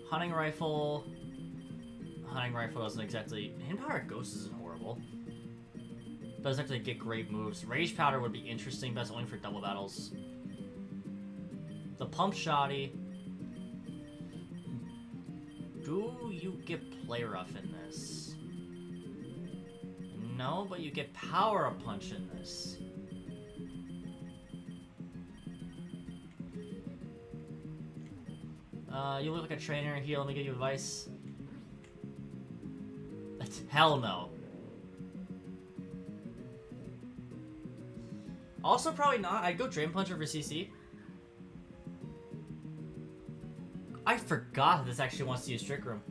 [SPEAKER 1] Hunting Rifle. Hunting Rifle doesn't exactly. Hidden Power Ghost isn't horrible. Doesn't actually get great moves. Rage Powder would be interesting, but that's only for double battles. The Pump Shoddy. Do you get Play Rough in this? No, but you get Power Up Punch in this. You look like a trainer here, let me give you advice. Hell no. Also, probably not. I'd go Drain Punch over CC. I forgot that this actually wants to use Trick Room.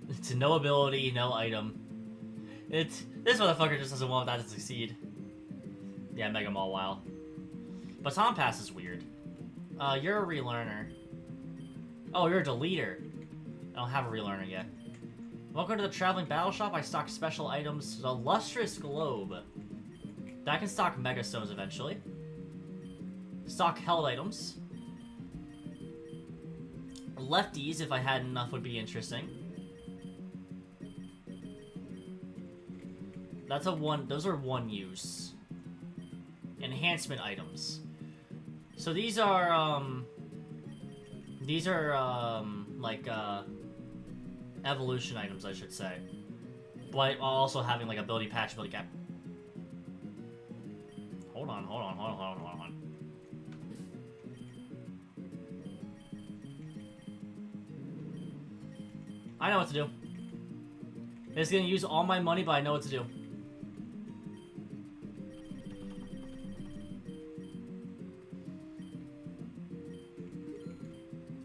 [SPEAKER 1] It's no ability, no item. This motherfucker just doesn't want that to succeed. Yeah, Mega Mall, wow. Baton Pass is weird. You're a relearner. Oh, you're a deleter. I don't have a relearner yet. Welcome to the Traveling Battle Shop. I stock special items. The Lustrous Globe. That can stock Mega Stones eventually. Stock held items. Lefties, if I had enough, would be interesting. That's a one. Those are one use. Enhancement items. So these are like evolution items, I should say. But also having like ability patch, ability cap. Hold on. I know what to do. It's gonna use all my money, but I know what to do.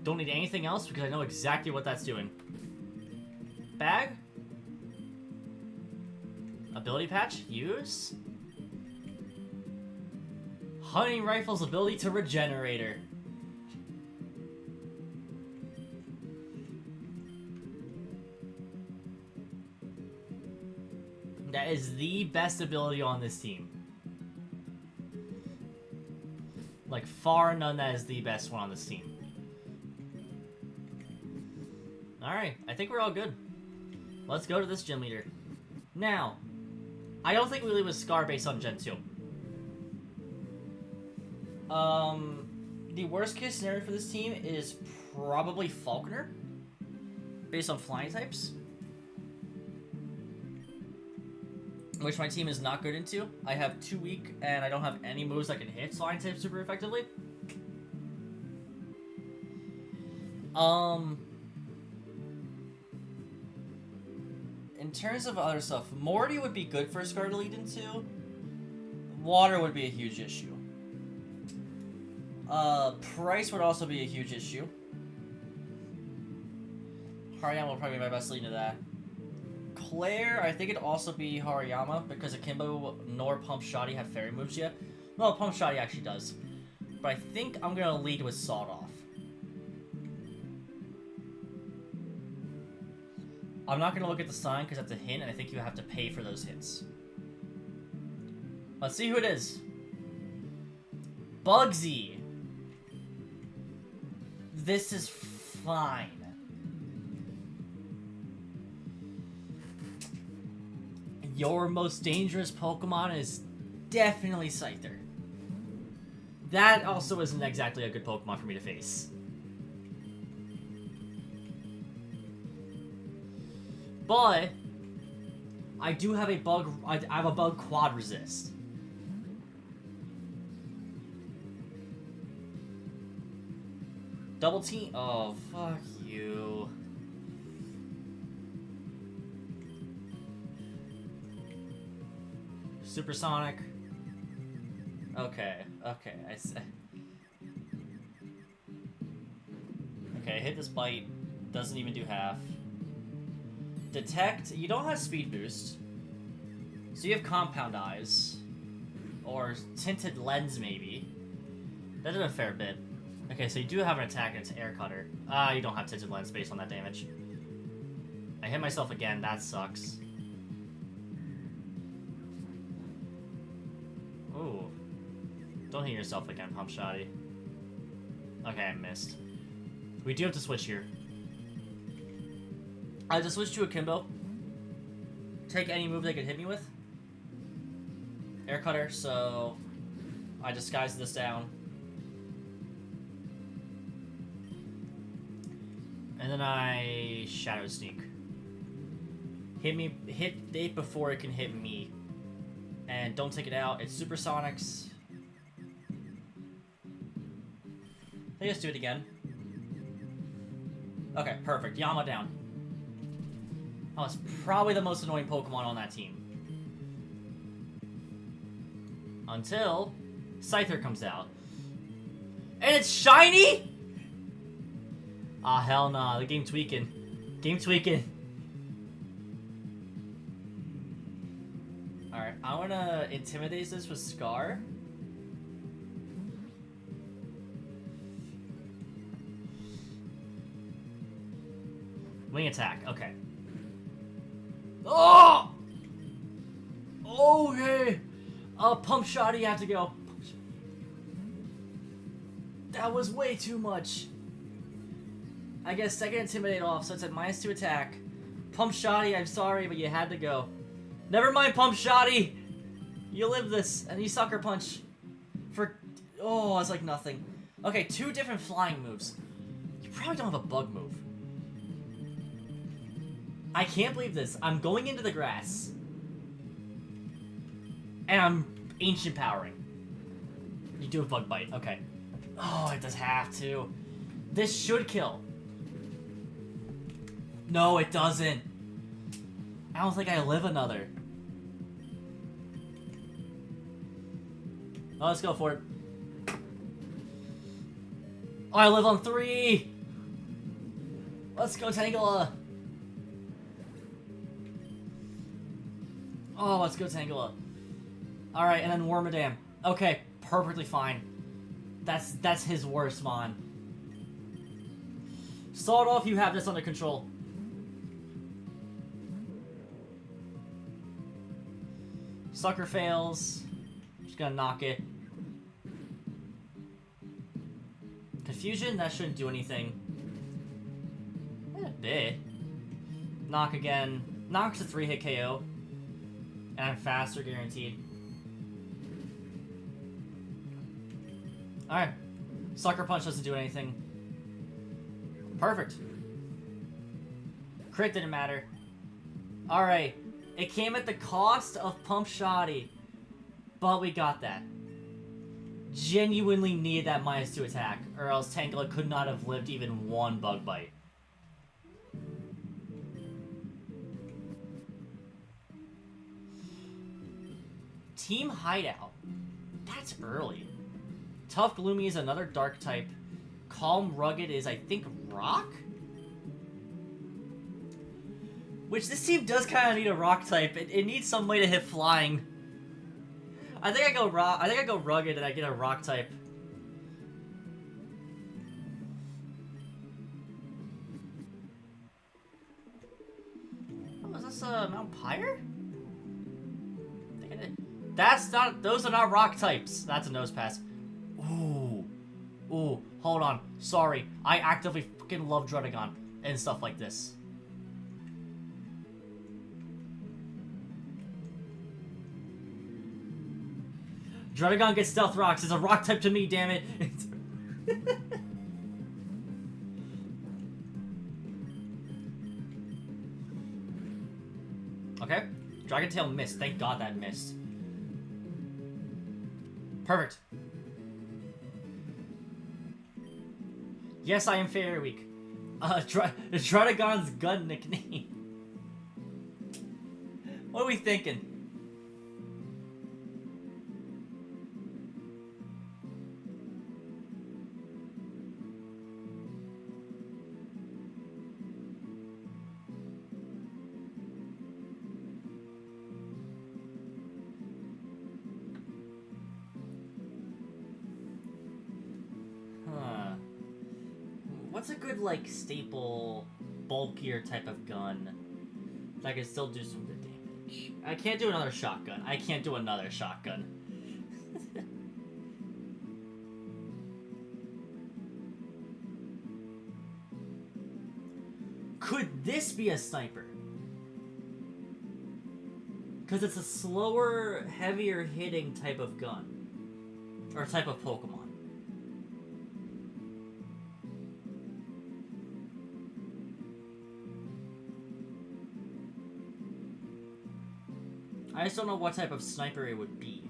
[SPEAKER 1] Don't need anything else because I know exactly what that's doing. Bag? Ability patch? Use? Hunting Rifle's ability to Regenerator. That is the best ability on this team. Like, far none that is the best one on this team. Alright, I think we're all good. Let's go to this gym leader. Now, I don't think we leave with Scar based on Gen 2. The worst case scenario for this team is probably Falconer, based on flying types. Which my team is not good into. I have 2 weak, and I don't have any moves that can hit flying types super effectively. In terms of other stuff, Morty would be good for Scar to lead into. Water would be a huge issue. Price would also be a huge issue. Hariyama will probably be my best lead into that. Claire, I think it'd also be Hariyama, because Akimbo nor Pump Shoddy have fairy moves yet. Well, Pump Shoddy actually does. But I think I'm gonna lead with Sawed Off. I'm not gonna look at the sign because that's a hint, and I think you have to pay for those hits. Let's see who it is. Bugsy. This is fine. Your most dangerous Pokemon is definitely Scyther. That also isn't exactly a good Pokemon for me to face. But I do have a bug. I have a bug quad resist. Double team. Oh, fuck you. Supersonic. Okay. I said. Okay, hit this bite. Doesn't even do half. Detect. You don't have speed boost. So you have compound eyes. Or tinted lens, maybe. That did a fair bit. Okay, so you do have an attack and it's air cutter. You don't have tinted lens based on that damage. I hit myself again. That sucks. Ooh. Don't hit yourself again, Pump Shoddy. Okay, I missed. We do have to switch here. I have to switch to Akimbo. Take any move they could hit me with. Air cutter, so I disguise this down. And then I Shadow Sneak. Hit it before it can hit me. And don't take it out. It's Supersonics. Let's just do it again. Okay, perfect. Yama down. Oh, it's probably the most annoying Pokemon on that team. Until Scyther comes out. And it's shiny?! Ah, hell nah. The game tweaking. Game tweaking. Alright, I wanna intimidate this with Scar. Wing attack, okay. Oh! Okay! Pump shot, you have to go. That was way too much. I guess second intimidate off, so it's at -2 attack. Pump Shoddy, I'm sorry, but you had to go. Never mind, Pump Shoddy! You live this, and you Sucker Punch. For... Oh, it's like nothing. Okay, 2 different flying moves. You probably don't have a bug move. I can't believe this. I'm going into the grass. And I'm Ancient Powering. You do a Bug Bite, okay. Oh, it does have to. This should kill. No, it doesn't. I don't think I live another. Oh, let's go for it. Oh, I live on 3! Let's go, Tangela! Oh, let's go, Tangela. Alright, and then Wormadam. Okay, perfectly fine. That's his worst Mon. Sawed Off, you have this under control. Sucker fails. Just gonna knock it. Confusion, that shouldn't do anything. A bit. Knock again. Knock's a 3-hit KO. And I'm faster, guaranteed. Alright. Sucker Punch doesn't do anything. Perfect. Crit didn't matter. Alright. It came at the cost of Pump Shoddy. But we got that. Genuinely needed that -2 attack, or else Tangela could not have lived even 1 Bug Bite. Team Hideout. That's early. Tough Gloomy is another Dark type. Calm Rugged is, I think, Rock? Which this team does kind of need a Rock type. It needs some way to hit Flying. I think I go Rugged and I get a Rock type. Oh, is this Mount Pyre? That's not. Those are not Rock types. That's a Nose Pass. Ooh, ooh. Hold on. Sorry, I actively fucking love Druddigon and stuff like this. Druddigon gets Stealth Rocks. It's a Rock type to me, damn it. Okay. Dragon Tail missed. Thank God that missed. Perfect. Yes, I am Fairy Weak. Druddigon's gun nickname. What are we thinking? What's a good, like, staple, bulkier type of gun that can still do some good damage? I can't do another shotgun. I can't do another shotgun. Could this be a sniper? Because it's a slower, heavier hitting type of gun. Or type of Pokemon. I just don't know what type of sniper it would be.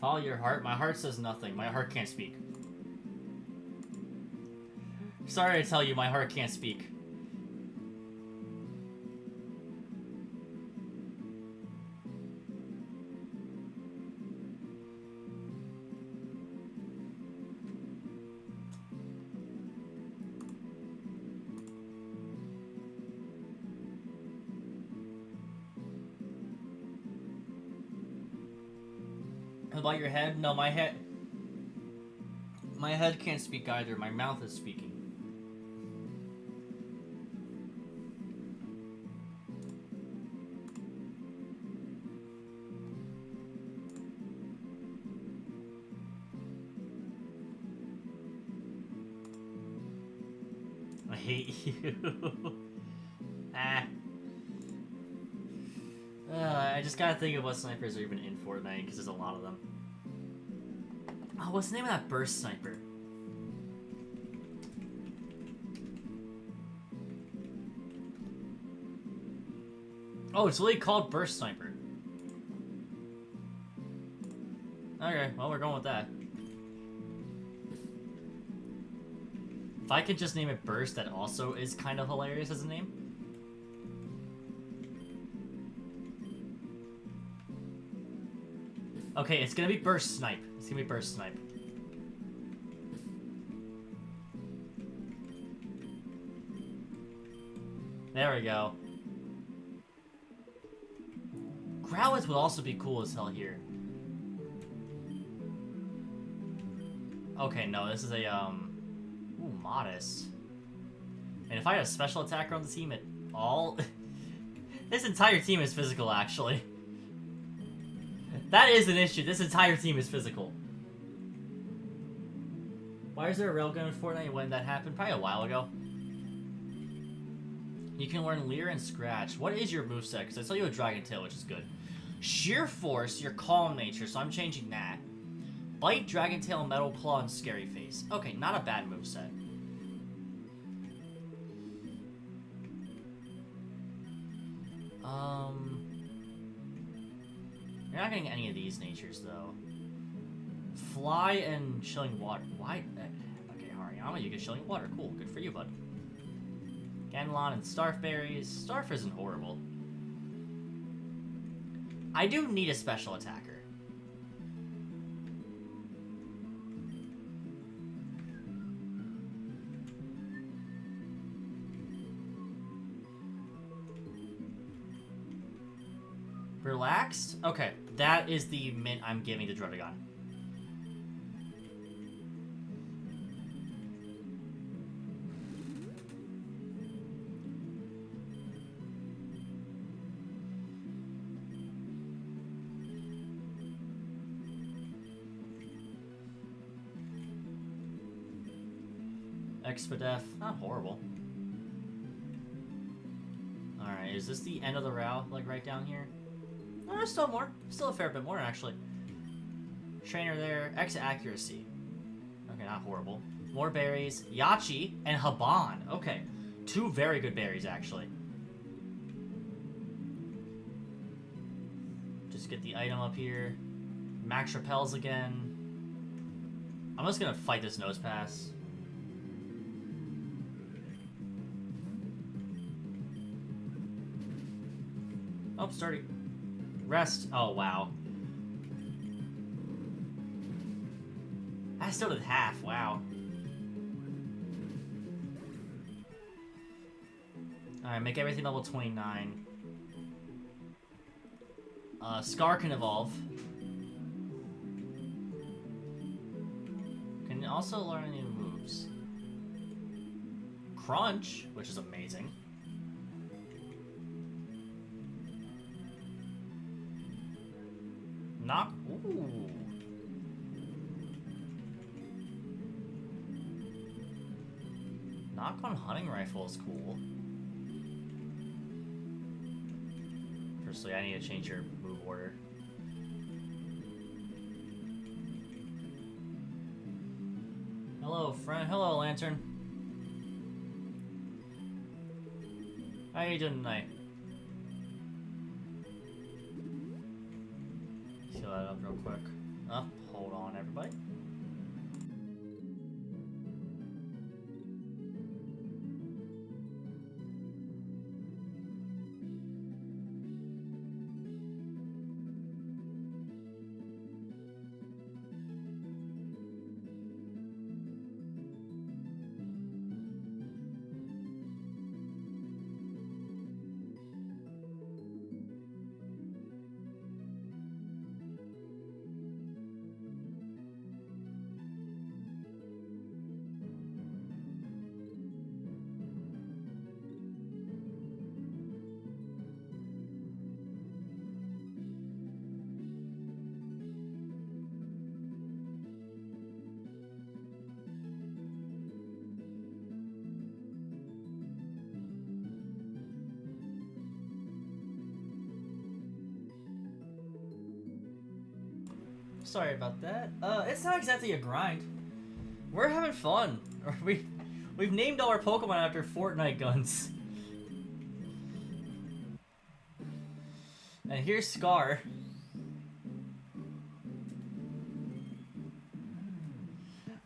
[SPEAKER 1] Follow your heart? My heart says nothing. My heart can't speak. Sorry to tell you, my heart can't speak. About your head? No, my head can't speak either. My mouth is speaking. I hate you. I just gotta think of what snipers are even in Fortnite, because there's a lot of them. Oh, what's the name of that burst sniper? Oh, it's literally called burst sniper. Okay, well, we're going with that. If I could just name it burst, that also is kind of hilarious as a name. Okay, it's gonna be burst snipe. It's gonna be burst snipe. There we go. Growlithe would also be cool as hell here. Okay, no, this is a, ooh, modest. And if I had a special attacker on the team at all... This entire team is physical, actually. That is an issue. This entire team is physical. Why is there a railgun in Fortnite? When that happened? Probably a while ago. You can learn Leer and Scratch. What is your moveset? Because I saw you a Dragon Tail, which is good. Sheer Force, your calm nature, so I'm changing that. Bite, Dragon Tail, Metal Claw, and Scary Face. Okay, not a bad moveset. You're not getting any of these natures, though. Fly and Chilling Water. Why? Okay, Hariyama, you get Chilling Water. Cool, good for you, bud. Ganlon and Starf Berries. Starf isn't horrible. I do need a special attacker. Relaxed? Okay, that is the mint I'm giving to Druddigon. Expedef, not horrible. Alright, is this the end of the route, like right down here? No, there's still more. Still a fair bit more, actually. Trainer there. X accuracy. Okay, not horrible. More berries. Yachi and Haban. Okay. Two very good berries, actually. Just get the item up here. Max repels again. I'm just gonna fight this nose pass. Oh, sturdy. Rest. Oh, wow. I still did half. Wow. Alright, make everything level 29. Scar can evolve. Can also learn new moves. Crunch, which is amazing. Knock. Ooh. Knock on hunting rifle is cool. Firstly, I need to change your move order. Hello, friend. Hello, Lantern. How are you doing tonight? Heal that up real quick. Oh, hold on, everybody. Sorry about that. It's not exactly a grind. We're having fun. We've named all our Pokemon after Fortnite guns. And here's Scar.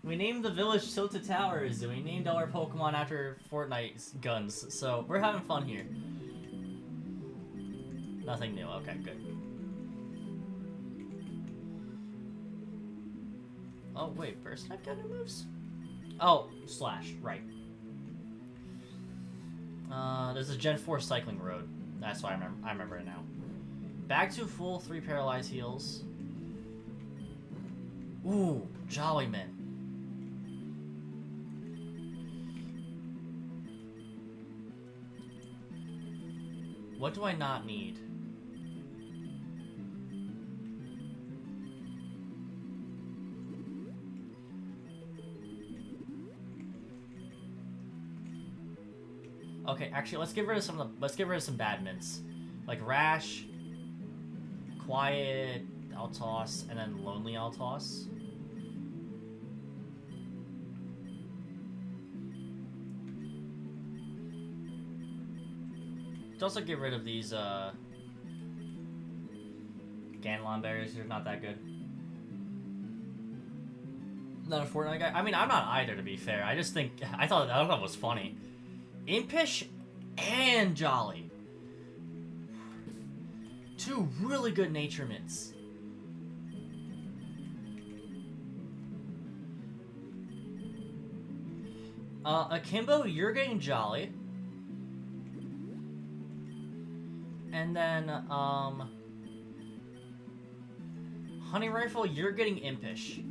[SPEAKER 1] We named the village Tilted Towers, and we named all our Pokemon after Fortnite guns. So we're having fun here. Nothing new. Okay, good. Oh wait, burst type got new moves? Oh, Slash, right. There's a Gen 4 cycling road. That's why I remember it now. Back to full 3 paralyzed heals. Ooh, Jollyman. What do I not need? Okay, actually, let's get rid of some bad mints, like Rash, Quiet, Altos, and then Lonely Altos. Let's also get rid of these Ganlon berries. They're not that good. Not a Fortnite guy. I mean, I'm not either, to be fair. I thought that was funny. Impish and Jolly. 2 really good nature mints. Akimbo, you're getting Jolly. And then, Honey Rifle, you're getting Impish.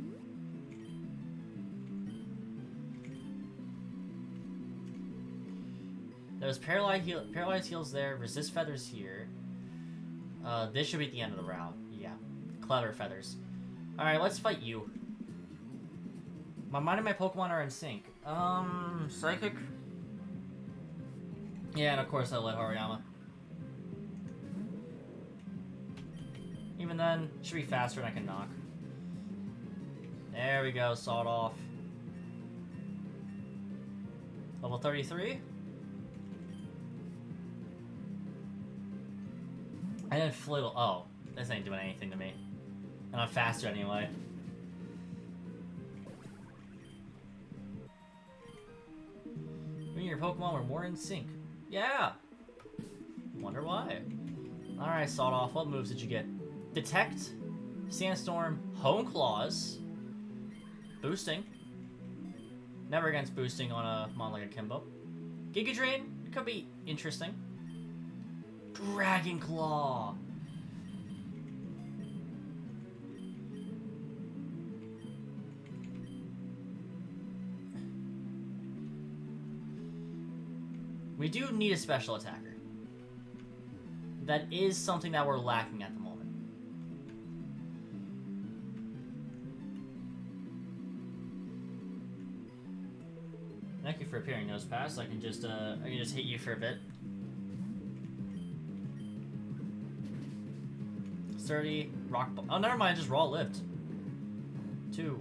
[SPEAKER 1] There's Paralyzed Heals there, Resist Feathers here. This should be at the end of the route. Yeah. Clever Feathers. Alright, let's fight you. My mind and my Pokemon are in sync. Psychic? Yeah, and of course I let Hariyama. Even then, it should be faster than I can knock. There we go, sawed off. Level 33? I didn't Flittle. Oh, this ain't doing anything to me. And I'm faster anyway. You and your Pokemon were more in sync. Yeah! Wonder why. Alright, sawed off. What moves did you get? Detect, Sandstorm, Hone Claws, Boosting. Never against boosting on a mon like Akimbo. Giga Drain could be interesting. Dragon Claw. We do need a special attacker. That is something that we're lacking at the moment. Thank you for appearing, Nosepass. I can just hit you for a bit. 30. Rock. Oh, never mind. Just raw lived. 2.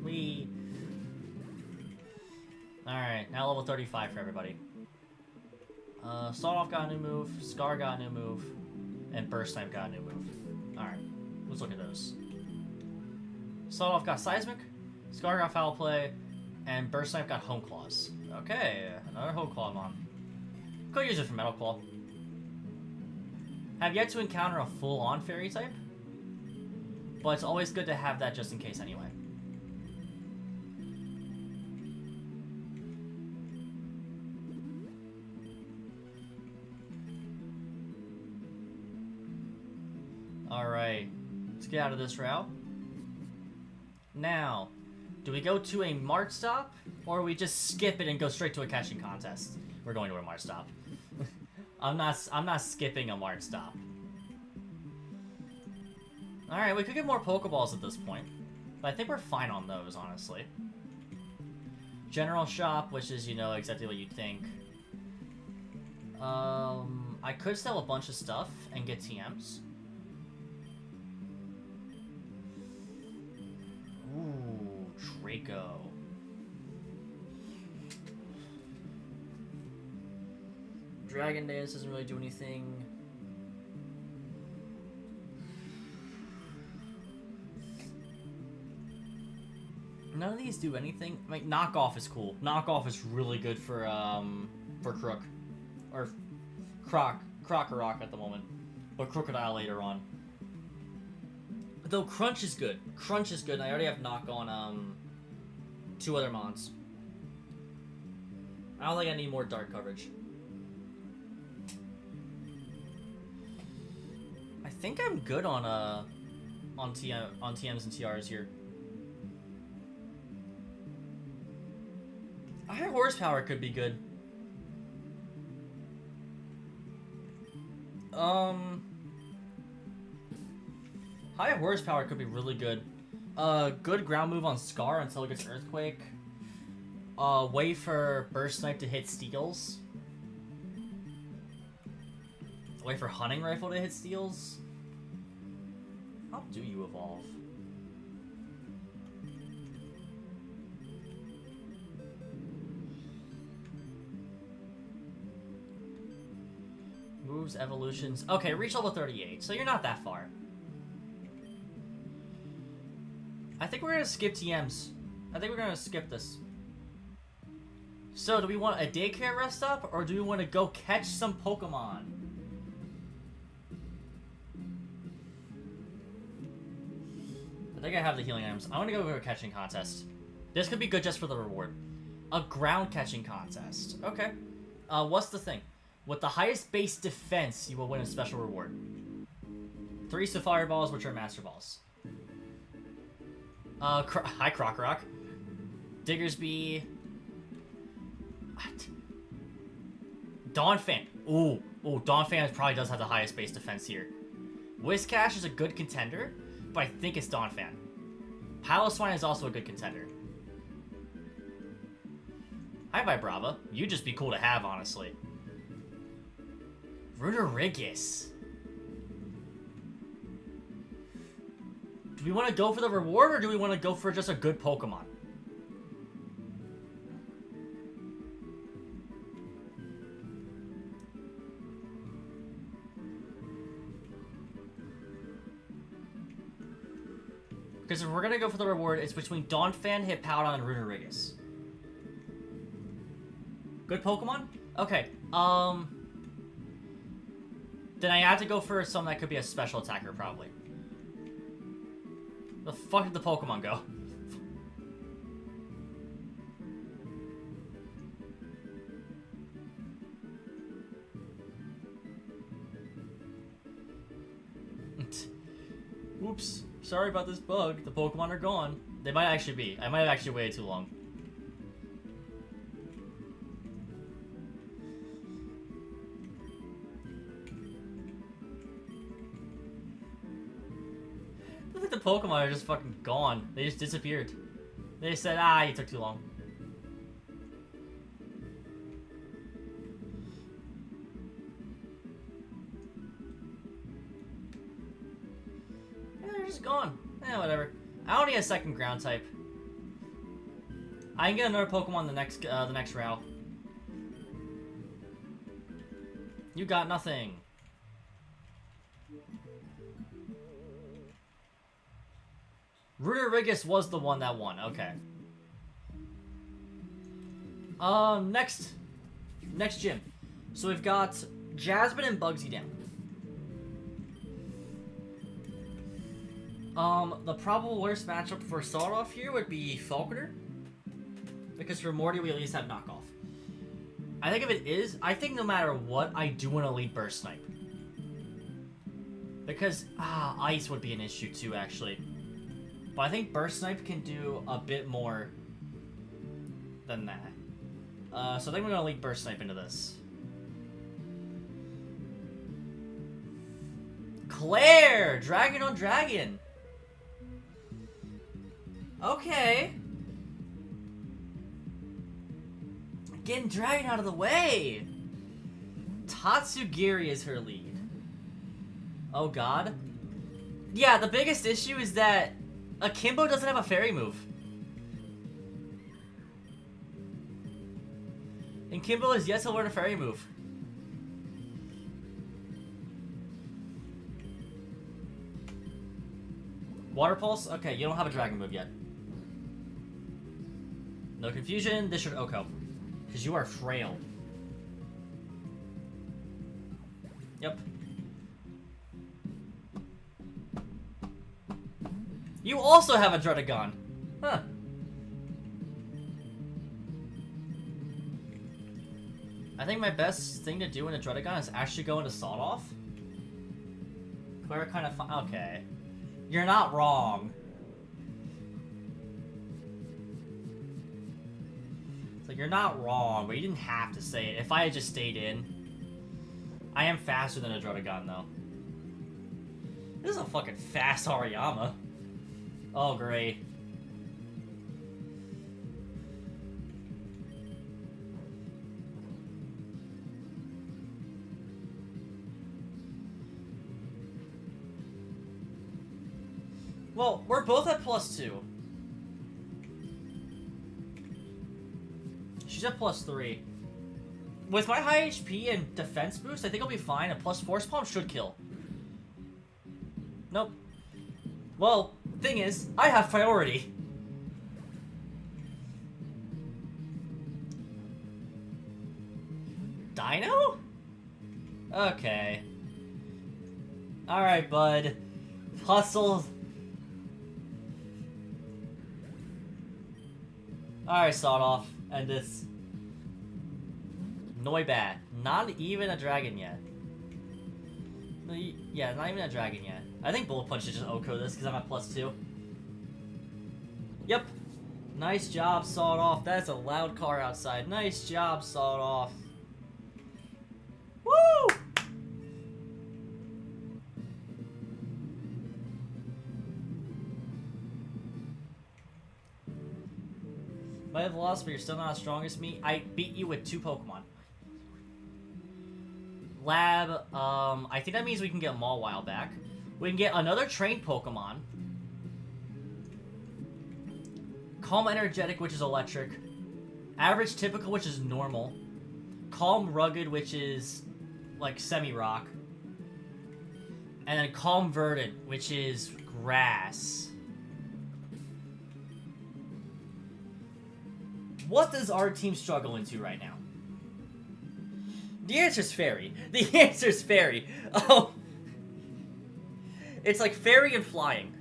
[SPEAKER 1] We. Alright, now level 35 for everybody. Sawed Off got a new move, Scar got a new move, and Burst Snipe got a new move. Alright, let's look at those. Sawed Off got Seismic, Scar got Foul Play, and Burst Snipe got Home Claws. Okay, another Home Claw mon. Could use it for Metal Claw. Have yet to encounter a full-on Fairy type, but it's always good to have that just in case anyway. Alright, let's get out of this route. Now, do we go to a Mart stop, or we just skip it and go straight to a catching contest? We're going to a Mart stop. I'm not skipping a Mart stop. Alright, we could get more Pokeballs at this point, but I think we're fine on those, honestly. General shop, which is, you know, exactly what you'd think. I could sell a bunch of stuff and get TMs. Ooh, Draco. Dragon Dance doesn't really do anything. None of these do anything. Like, Knockoff is cool. Knockoff is really good for Crook. Or Crocorock at the moment. But Crocodile later on. Though Crunch is good. Crunch is good, and I already have Knock on 2 other mons. I don't think I need more dark coverage. I think I'm good on TMs and TRs here. High horsepower could be good. High horsepower could be really good. Good ground move on Scar until it gets Earthquake. Wait for Burst Snipe to hit Steals. Wait for Hunting Rifle to hit Steals. How do you evolve? Moves, evolutions. Okay, reach level 38, so you're not that far. I think we're gonna skip TMs. I think we're gonna skip this. So, do we want a daycare rest stop, or do we want to go catch some Pokemon? I think I have the healing items. I want to go to a catching contest. This could be good just for the reward. A ground catching contest. Okay. What's the thing? With the highest base defense, you will win a special reward. 3 Sapphire Balls, which are Master Balls. Hi, Crocorock. Diggersby. What? Donphan. Ooh, Donphan probably does have the highest base defense here. Whiscash is a good contender, but I think it's Donphan. Piloswine is also a good contender. Hi, Vibrava. You'd just be cool to have, honestly. Runerigus. Do we want to go for the reward, or do we want to go for just a good Pokemon? Because if we're going to go for the reward, it's between Donphan, Hippowdon, and Runerigus. Good Pokemon? Okay, then I have to go for something that could be a special attacker, probably. The fuck did the Pokemon go? Oops. Sorry about this bug. The Pokemon are gone. They might actually be. I might have actually waited too long. I think the Pokemon are just fucking gone. They just disappeared. They said, ah, you took too long. gone. Eh, whatever. I don't need a second ground type. I can get another Pokemon the next route. You got nothing. Ruderigus was the one that won. Okay. Next gym. So we've got Jasmine and Bugsy down. The probable worst matchup for start off here would be Falconer. Because for Morty, we at least have knockoff. I think if it is, I think no matter what, I do want to lead Burst Snipe. Because, Ice would be an issue too, actually. But I think Burst Snipe can do a bit more than that. So I think we're going to lead Burst Snipe into this. Claire! Dragon on Dragon! Okay. Getting Dragon out of the way! Tatsugiri is her lead. Oh god. Yeah, the biggest issue is that Akimbo doesn't have a fairy move. And Kimbo is yet to learn a fairy move. Water Pulse? Okay, you don't have a dragon move yet. No confusion, this should Oko. Because you are frail. Yep. You also have a Dredagon. Huh. I think my best thing to do in a Dredagon is actually go into Sawed Off. Claire kind of okay. You're not wrong. It's like, you're not wrong, but you didn't have to say it. If I had just stayed in. I am faster than a Dredagon, though. This is a fucking fast Hariyama. Oh, great. Well, we're both at +2. She's at +3. With my high HP and defense boost, I think I'll be fine. A plus Force Palm should kill. Nope. Well, thing is, I have priority. Dino? Okay. Alright, bud. Hustle. Alright, Sawed Off. End this. Noibat. Not even a dragon yet. Yeah, not even a dragon yet. I think Bullet Punch should just Oko this because I'm at +2. Yep. Nice job, Sawed Off. That's a loud car outside. Nice job, Sawed Off. Woo! Might have lost, but you're still not as strong as me. I beat you with 2 Pokemon. Lab, I think that means we can get Mawile back. We can get another trained Pokemon. Calm Energetic, which is electric. Average Typical, which is normal. Calm Rugged, which is like semi-rock. And then Calm Verdant, which is grass. What does our team struggle into right now? The answer's Fairy. The answer's Fairy. Oh. It's like Fairy and Flying.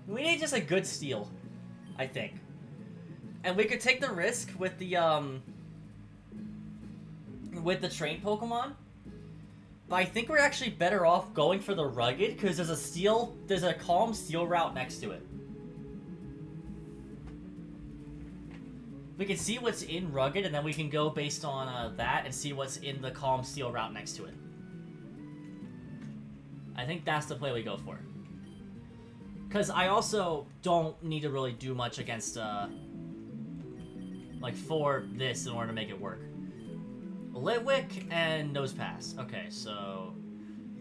[SPEAKER 1] We need just a good steal, I think. And we could take the risk with the trained Pokemon. But I think we're actually better off going for the Rugged, because there's a Calm Steel route next to it. We can see what's in Rugged, and then we can go based on that and see what's in the Calm Steel route next to it. I think that's the play we go for. Because I also don't need to really do much against, like, for this in order to make it work. Litwick and Nosepass. Okay, so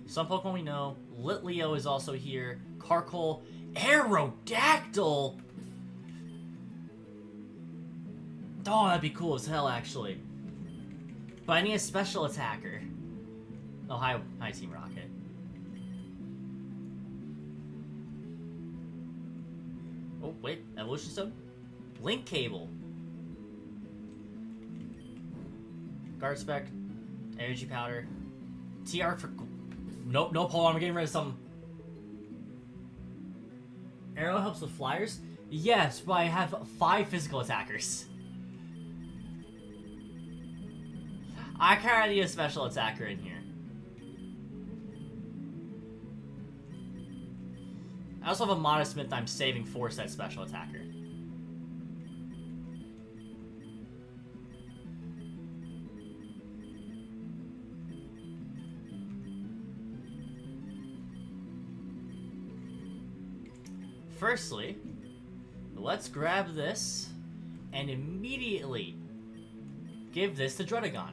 [SPEAKER 1] some Pokemon we know. Litleo is also here. Carkol. Aerodactyl! Oh, that'd be cool as hell, actually. But I need a special attacker. Oh, hi Team Rocket. Oh, wait. Evolution Stone? Link Cable. Guard Spec. Energy Powder. TR for... Nope, hold on. I'm getting rid of something. Arrow helps with flyers? Yes, but I have 5 physical attackers. I kinda need a special attacker in here. I also have a Modest Smith I'm saving for said special attacker. Firstly, let's grab this and immediately give this to Dredagon.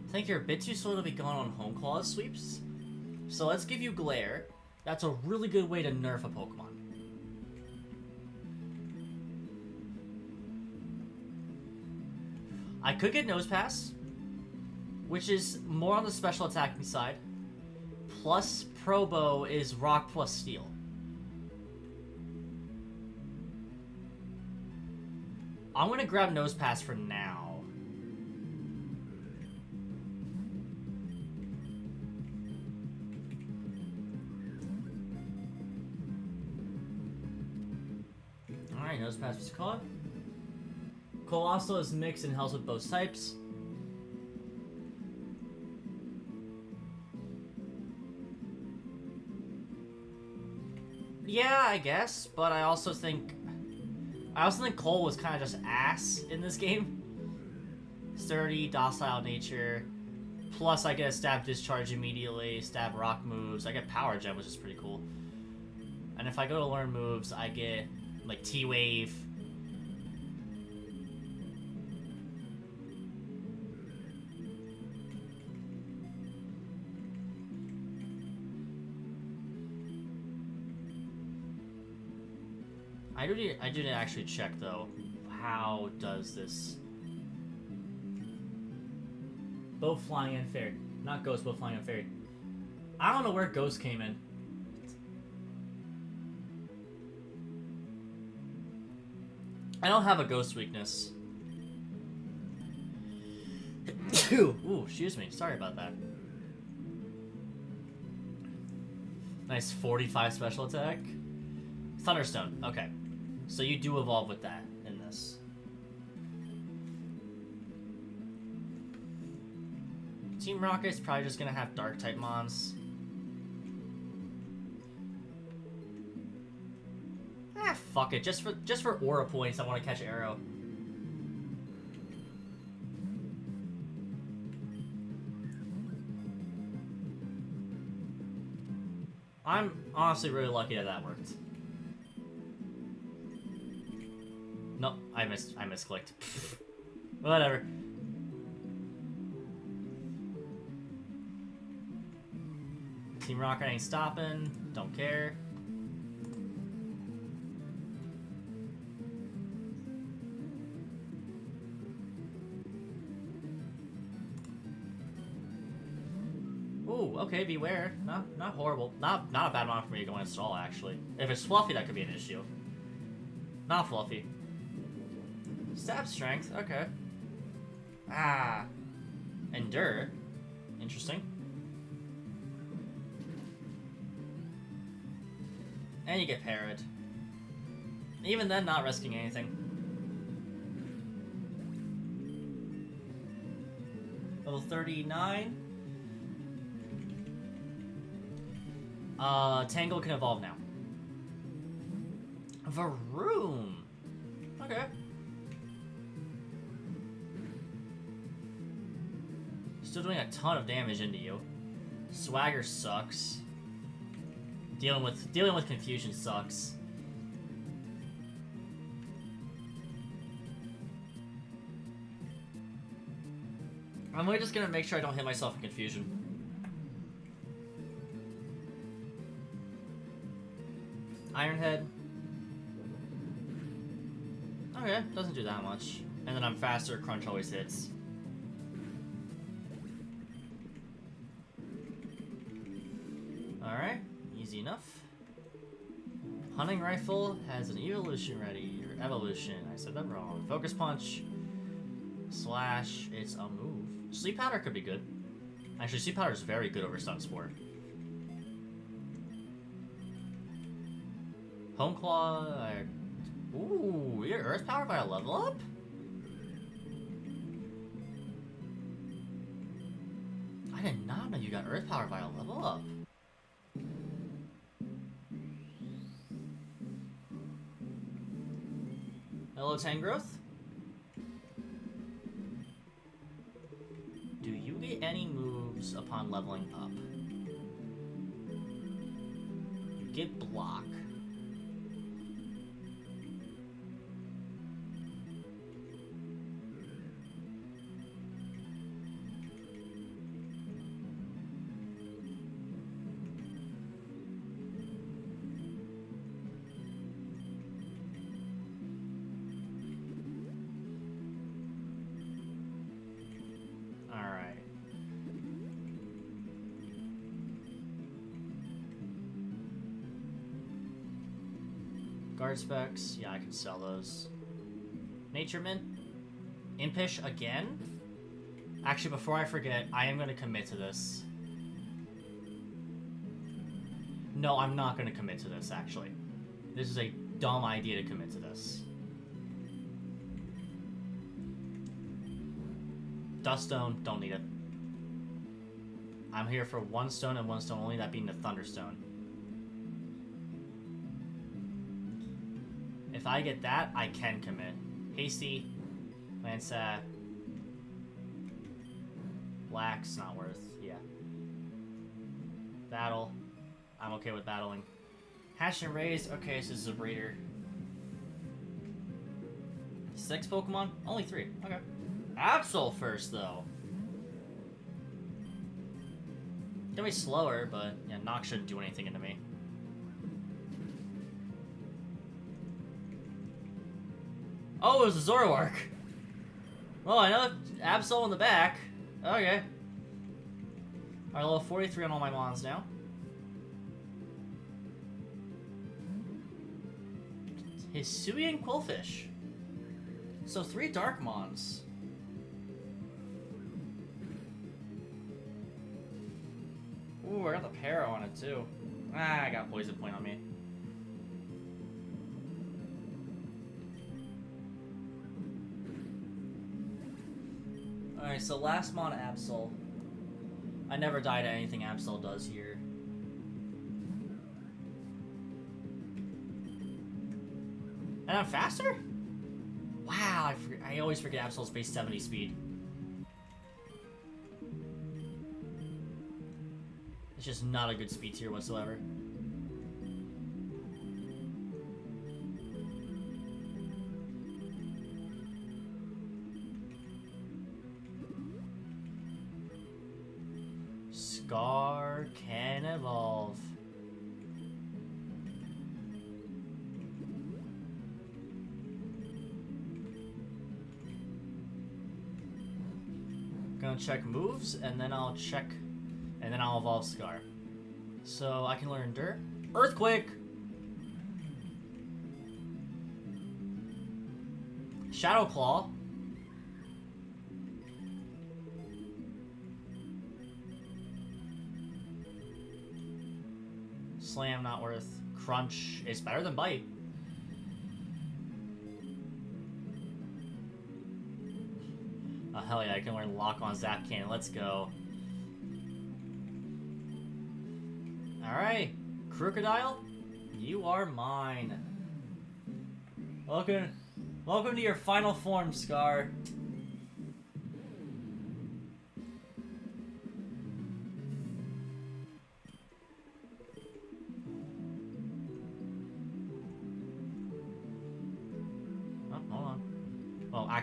[SPEAKER 1] I think you're a bit too slow to be gone on Home Claws sweeps, so let's give you Glare. That's a really good way to nerf a Pokemon. I could get Nosepass, which is more on the special attacking side. Plus Probo is Rock plus Steel. I'm gonna grab Nosepass for now. Alright, Nosepass was caught. Colossal is mixed and helps with both types. Yeah, I guess, but I also think Cole was kind of just ass in this game. Sturdy, docile nature. Plus, I get a stab discharge immediately, stab rock moves. I get power gem, which is pretty cool. And if I go to learn moves, I get like T-Wave. I do need to actually check though. How does this? Both flying and fairy, not ghost, both flying and fairy. I don't know where ghost came in. I don't have a ghost weakness. Ooh, excuse me. Sorry about that. Nice 45 special attack. Thunderstone. Okay. So you do evolve with that in this. Team Rocket's probably just gonna have dark type mons. Ah, fuck it. Just for aura points, I want to catch Arrow. I'm honestly really lucky that worked. No, I misclicked. Whatever. Team Rocket ain't stopping. Don't care. Ooh, okay, beware. Not horrible. Not a bad one for me to go install, actually. If it's Fluffy, that could be an issue. Not Fluffy. Stab strength, okay. Ah. Endure. Interesting. And you get parried. Even then, not risking anything. Level 39. Tangle can evolve now. Varoom. Okay. Still doing a ton of damage into you. Swagger sucks. Dealing with confusion sucks. I'm really just gonna make sure I don't hit myself in confusion. Ironhead. Okay, doesn't do that much. And then I'm faster, Crunch always hits. Alright, easy enough. Hunting Rifle has an evolution ready, or evolution, I said that wrong. Focus Punch, Slash, it's a move. Sleep Powder could be good. Actually, Sleep Powder is very good over Stun Spore. Home Claw, ooh, you're Earth Power by a level up? I did not know you got Earth Power by a level up. Hello, Tangrowth. Do you get any moves upon leveling up? You get Block. Guard specs, yeah, I can sell those. Natureman? Impish again? Actually, before I forget, I am going to commit to this. No, I'm not going to commit to this, actually. This is a dumb idea to commit to this. Duststone, don't need it. I'm here for one stone and one stone only, that being the Thunderstone. If I get that, I can commit. Hasty, Landsat, Black's not worth, yeah. Battle, I'm okay with battling. Hatch and Raise, okay, so this is a breeder. 6 Pokemon? Only 3, okay. Absol first, though. Gonna be slower, but yeah, Nox shouldn't do anything into me. Oh, it was a Zoroark. Well, I know Absol in the back. Okay. Alright, level 43 on all my Mons now. Hisuian Quillfish. So 3 Dark Mons. Ooh, I got the Para on it too. Ah, I got Poison Point on me. Alright, so last Mon Absol. I never die to anything Absol does here. And I'm faster? Wow, I always forget Absol's base 70 speed. It's just not a good speed tier whatsoever. Scar can evolve. Gonna check moves, and then I'll check, and then I'll evolve Scar. So I can learn Dirt. Earthquake! Shadow Claw. Slam, not worth. Crunch is better than Bite. Oh, hell yeah, I can learn Lock on Zap Cannon. Let's go. Alright, Crocodile, you are mine. Welcome to your final form, Scar.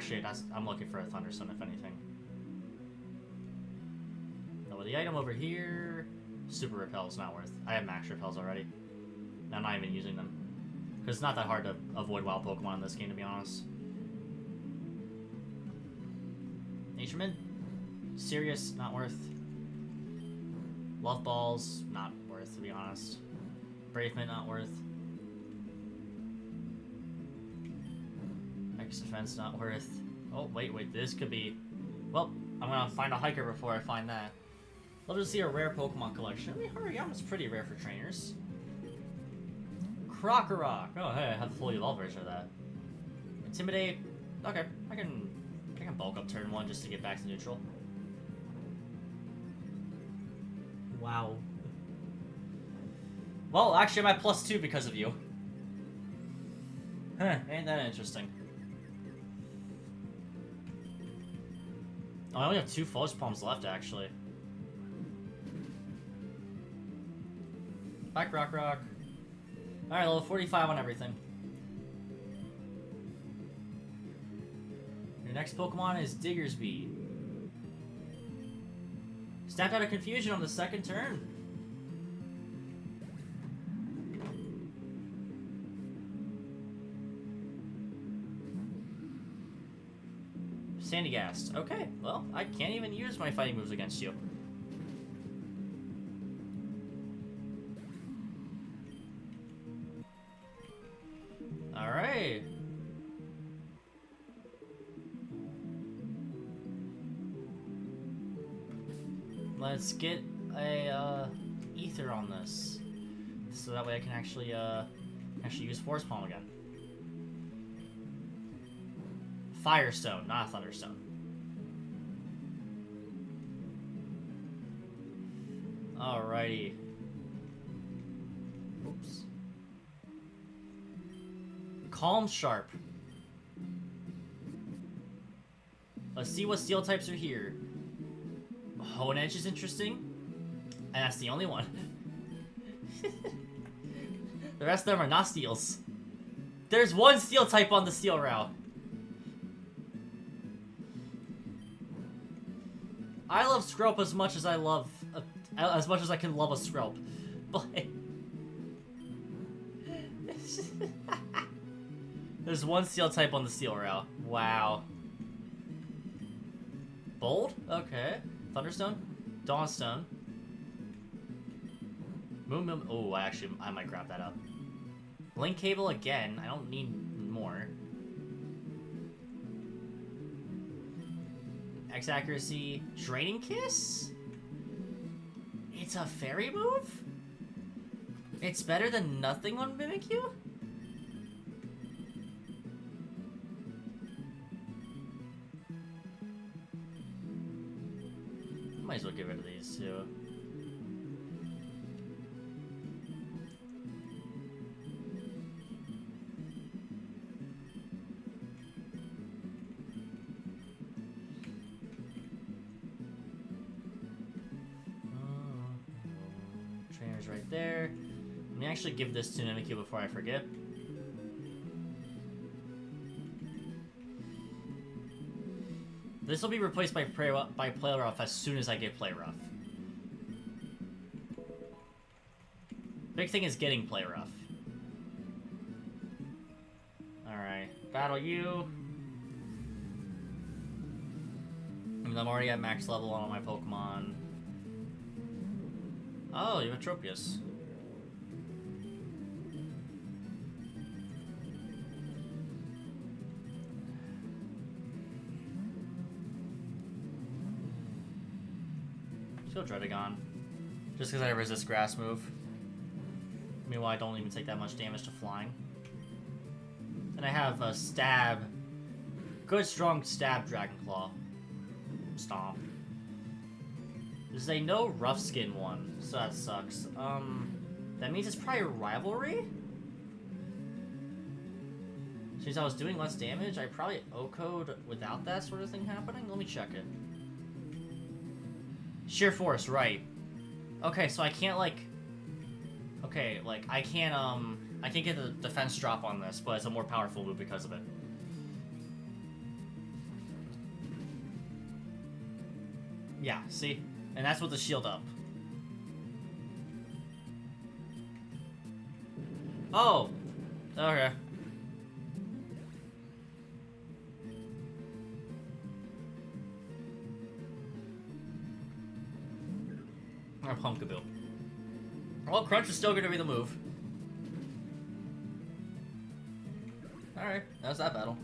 [SPEAKER 1] actually, I'm looking for a Thunderstone, if anything. Oh, the item over here... Super Repel's not worth. I have max repels already. I'm not even using them. Because it's not that hard to avoid wild Pokemon in this game, to be honest. Natureman? Serious, not worth. Love Balls, not worth, to be honest. Bravement, not worth. X Defense, not worth. Oh, wait, this could be... Well, I'm gonna find a hiker before I find that. Love to see a rare Pokemon collection. I mean, Hariyama's pretty rare for trainers. Krokorok. Oh, hey, I have the fully evolved version of that. Intimidate. Okay, I can bulk up turn 1 just to get back to neutral. Wow. Well, actually, I'm at +2 because of you. Huh, ain't that interesting. Oh, I only have 2 Fudge Palms left, actually. Back Rock. Alright, level 45 on everything. Your next Pokemon is Diggersby. Snapped out of confusion on the second turn. Sandygast. Okay, well, I can't even use my fighting moves against you. Alright. Let's get a ether on this, so that way I can actually use Force Palm again. Firestone, not a Thunderstone. Alrighty. Oops. Calm Sharp. Let's see what steel types are here. Hone Edge is interesting, and that's the only one. The rest of them are not steels. There's one steel type on the steel route. I love Skrelp as much as I can love a Skrelp, but there's one steel type on the steel route. Wow. Bold? Okay. Thunderstone? Dawnstone. Moon. Oh, I might grab that up. Link Cable again. I don't need more. X Accuracy. Draining Kiss? It's a fairy move? It's better than nothing on Mimikyu? Might as well get rid of these two. Trainer's right there. Let me actually give this to Mimikyu before I forget. This will be replaced by Play Rough as soon as I get Play Rough. Big thing is getting Play Rough. Alright, battle you. I mean, I'm already at max level on all my Pokemon. Oh, you have Tropius. Still Dredagon. Just because I resist Grass move. Meanwhile, I don't even take that much damage to flying. And I have a Stab. Good, strong Stab Dragon Claw. Stomp. This is a no Rough Skin one, so that sucks. That means it's probably a Rivalry? Since I was doing less damage, I probably O-code without that sort of thing happening? Let me check it. Sheer Force, right. Okay, so I can't, like... Okay, like, I can't get the defense drop on this, but it's a more powerful move because of it. Yeah, see? And that's with the shield up. Oh! Okay. Or Pumpkaboo. Well, Crunch is still gonna be the move. Alright, that was that battle.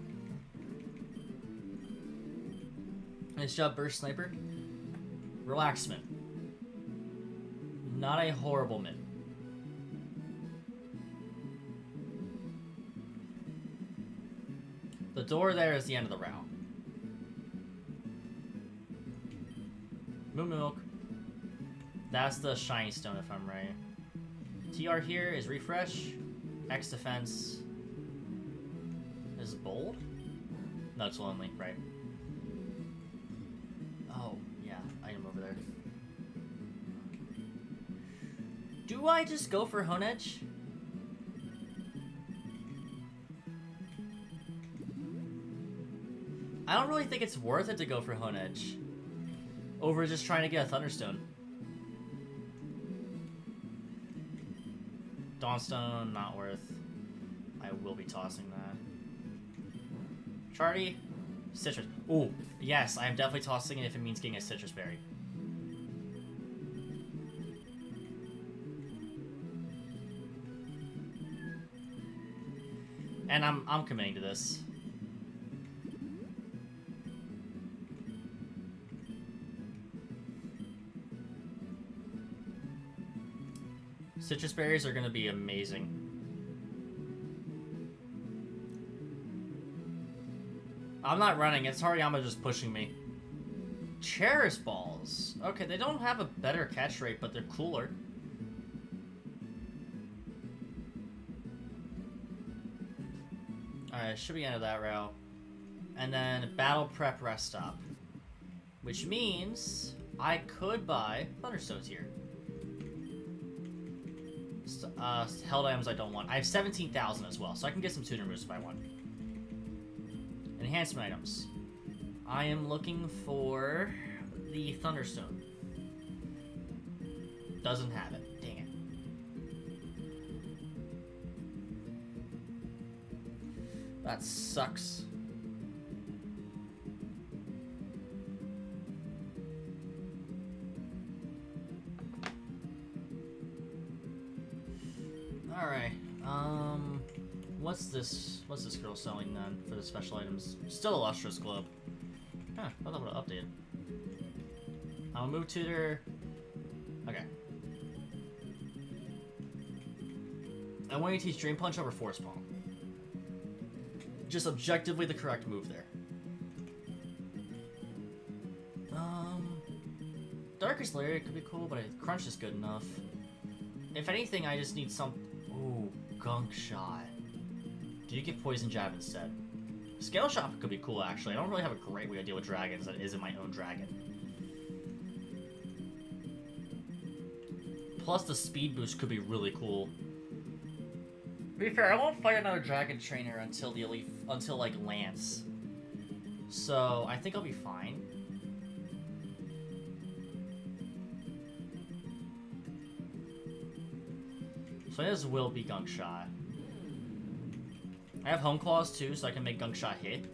[SPEAKER 1] Nice job, Burst Sniper. Relaxment. Not a horrible min. The door there is the end of the route. Moon Milk. That's the shiny stone if I'm right. TR here is refresh. X defense is bold? No, it's lonely, right. Oh, yeah, item over there. Do I just go for Honedge? I don't really think it's worth it to go for Honedge over just trying to get a Thunderstone. Dawnstone, not worth. I will be tossing that. Charty, Citrus. Ooh, yes, I am definitely tossing it if it means getting a Citrus Berry. And I'm committing to this. Citrus berries are gonna be amazing. I'm not running, it's Hariyama just pushing me. Cherish balls. Okay, they don't have a better catch rate, but they're cooler. Alright, should be end of that route. And then battle prep rest stop. Which means I could buy Thunderstones here. Held items I don't want. I have 17,000 as well, so I can get some tuner moves if I want. Enhancement items. I am looking for the Thunderstone. Doesn't have it. Dang it. That sucks. Alright, what's this girl selling then for the special items? Still a Lustrous Globe. Huh, I thought that would have updated. I'll move tutor. Okay. I want you to teach Dream Punch over Force Palm. Just objectively the correct move there. Darkest Lariat could be cool, but Crunch is good enough. If anything, I just need some... Ooh, Gunk Shot. Do you get Poison Jab instead? Scale Shot could be cool, actually. I don't really have a great way to deal with dragons that isn't my own dragon. Plus, the speed boost could be really cool. To be fair, I won't fight another dragon trainer until the elite, until like Lance. So I think I'll be fine. So this will be Gunk Shot. I have Home Claws too, so I can make Gunk Shot hit.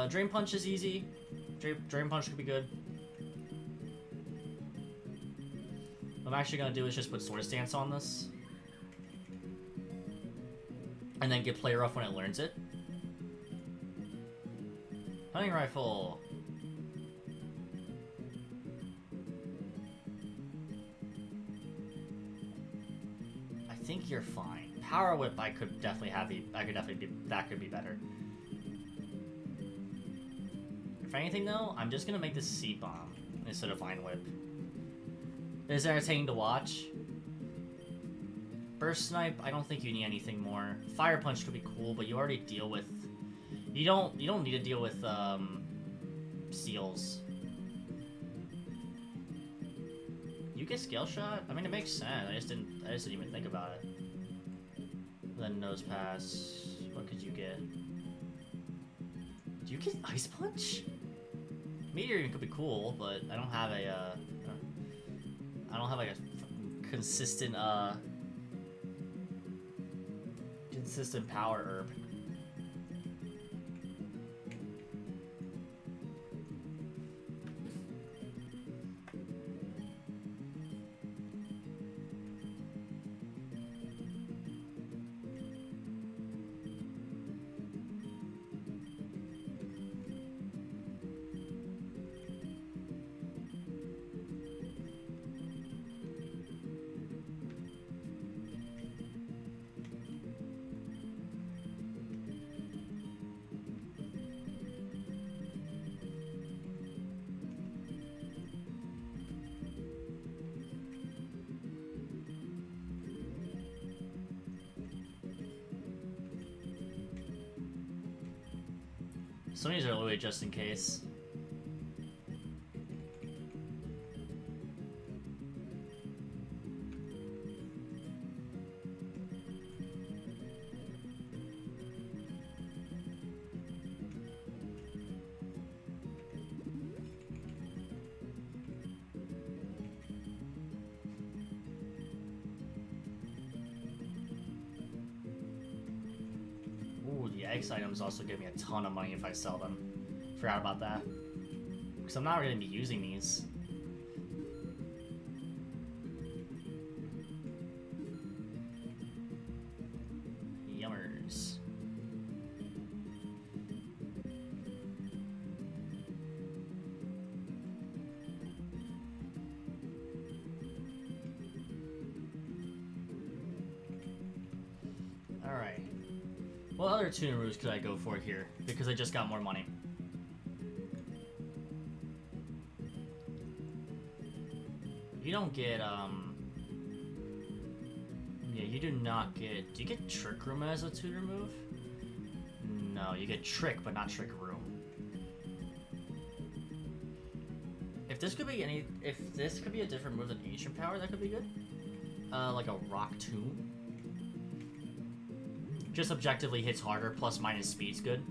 [SPEAKER 1] Drain Punch is easy. Drain Punch could be good. What I'm actually gonna do is just put Swords Dance on this. And then get Player Rough when it learns it. Hunting Rifle. I think you're fine. Power Whip I could definitely have that could be better. If anything though, I'm just gonna make this Seed Bomb instead of Vine Whip. It is entertaining to watch. Burst Snipe, I don't think you need anything more. Fire Punch could be cool, but you already deal with... You don't need to deal with, Seals. You get Scale Shot? I mean, it makes sense. I just didn't even think about it. Then Nose Pass. What could you get? Do you get Ice Punch? Meteor could be cool, but I don't have a, like a consistent, consistent power herb. Some of these are literally just in case. Ooh, the X items also give me a ton of money if I sell them. Forgot about that. Because I'm not going to be using these. Yummers. Alright. What other tunaroos could I go for here? Because I just got more money. You don't get, yeah, you do not get... Do you get Trick Room as a tutor move? No, you get Trick, but not Trick Room. If this could be any... If this could be a different move than Ancient Power, that could be good. Like a Rock Tomb. Just objectively hits harder, plus minus speed's good.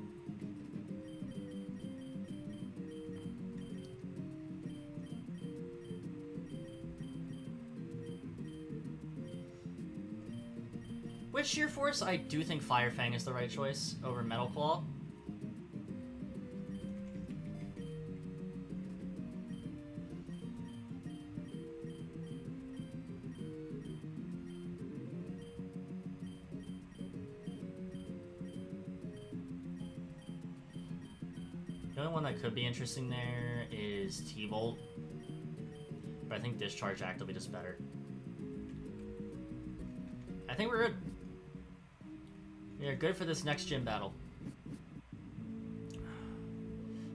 [SPEAKER 1] With Sheer Force, I do think Fire Fang is the right choice over Metal Claw. The only one that could be interesting there is T-Bolt, but I think Discharge actively does better. I think we're good. We are good for this next gym battle.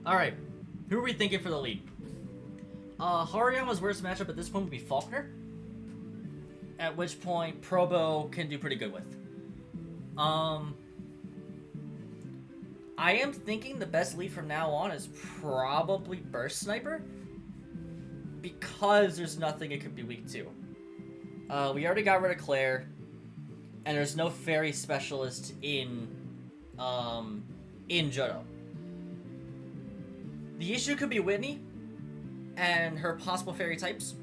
[SPEAKER 1] Alright, who are we thinking for the lead? Hariyama's worst matchup at this point would be Faulkner, at which point Probo can do pretty good with. I am thinking the best lead from now on is probably Burst Sniper, because there's nothing it could be weak to. We already got rid of Claire, and there's no Fairy Specialist in Johto. The issue could be Whitney and her possible Fairy types,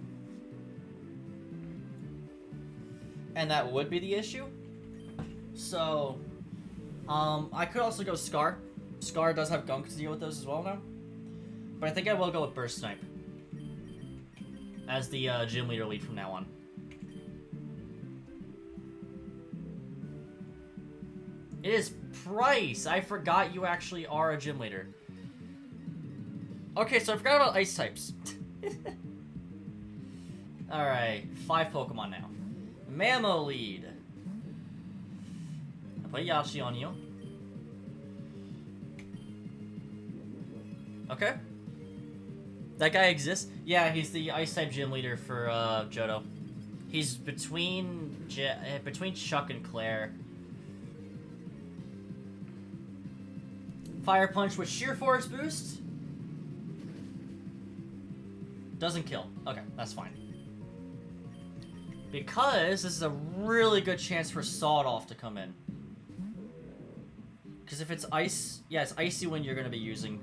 [SPEAKER 1] and that would be the issue. So, I could also go Scar. Scar does have Gunk to deal with those as well now. But I think I will go with Burst Snipe as the gym leader lead from now on. It is Price! I forgot you actually are a gym leader. Okay, so I forgot about ice types. Alright, 5 Pokemon now. Mammo lead. I play Yachi on you. Okay. That guy exists? Yeah, he's the ice type gym leader for Johto. He's between Chuck and Claire. Fire Punch with Sheer Force boost. Doesn't kill. Okay, that's fine. Because this is a really good chance for Sawed Off to come in. Because if it's ice, yeah, it's Icy Wind you're going to be using.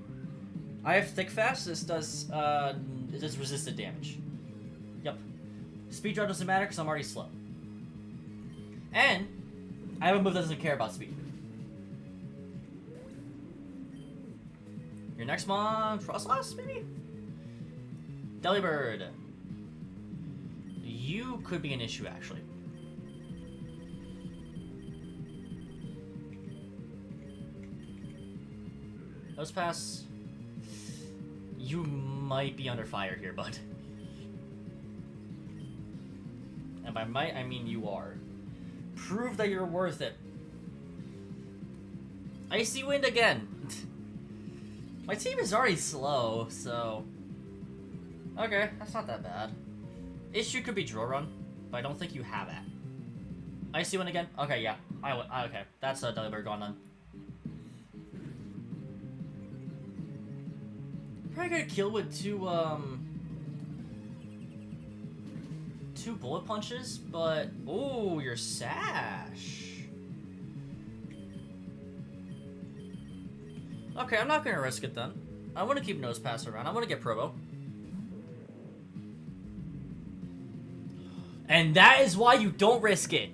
[SPEAKER 1] I have Thick Fast. This does, it does resisted damage. Yep. Speed draw doesn't matter because I'm already slow. And I have a move that doesn't care about speed. Your next mon, Frostlass, maybe? Delibird. You could be an issue, actually. Those pass. You might be under fire here, bud. And by might, I mean you are. Prove that you're worth it. Icy Wind again. My team is already slow, so... Okay, that's not that bad. Issue could be Draw Run, but I don't think you have that. Icy Wind again? Okay, yeah. Okay, that's a Delibird gone then. Probably gonna kill with two bullet punches, but... Ooh, your Sash. Okay, I'm not gonna risk it then. I want to keep Nose Pass around. I want to get Probo. And that is why you don't risk it.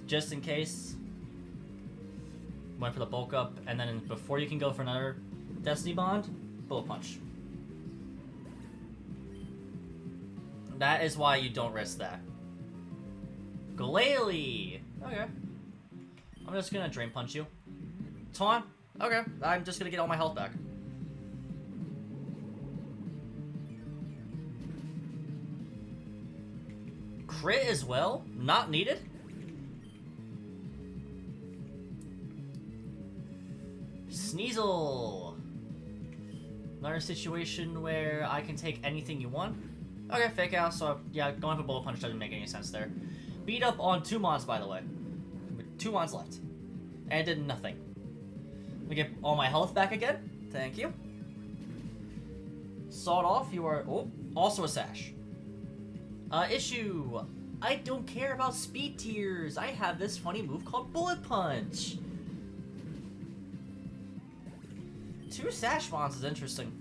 [SPEAKER 1] Just in case. Went for the bulk up, and then before you can go for another Destiny Bond, Bullet Punch. That is why you don't risk that. Glalie! Okay. I'm just gonna Drain Punch you. Taunt? Okay. I'm just gonna get all my health back. Crit as well? Not needed? Sneasel! Another situation where I can take anything you want. Okay, Fake Out, so yeah, going for Bullet Punch doesn't make any sense there. Beat up on 2 mons, by the way. With 2 mons left. And it did nothing. Let me get all my health back again. Thank you. Sawed Off, you are... Oh, also a Sash. Issue. I don't care about speed tiers. I have this funny move called Bullet Punch. 2 Sash mons is interesting.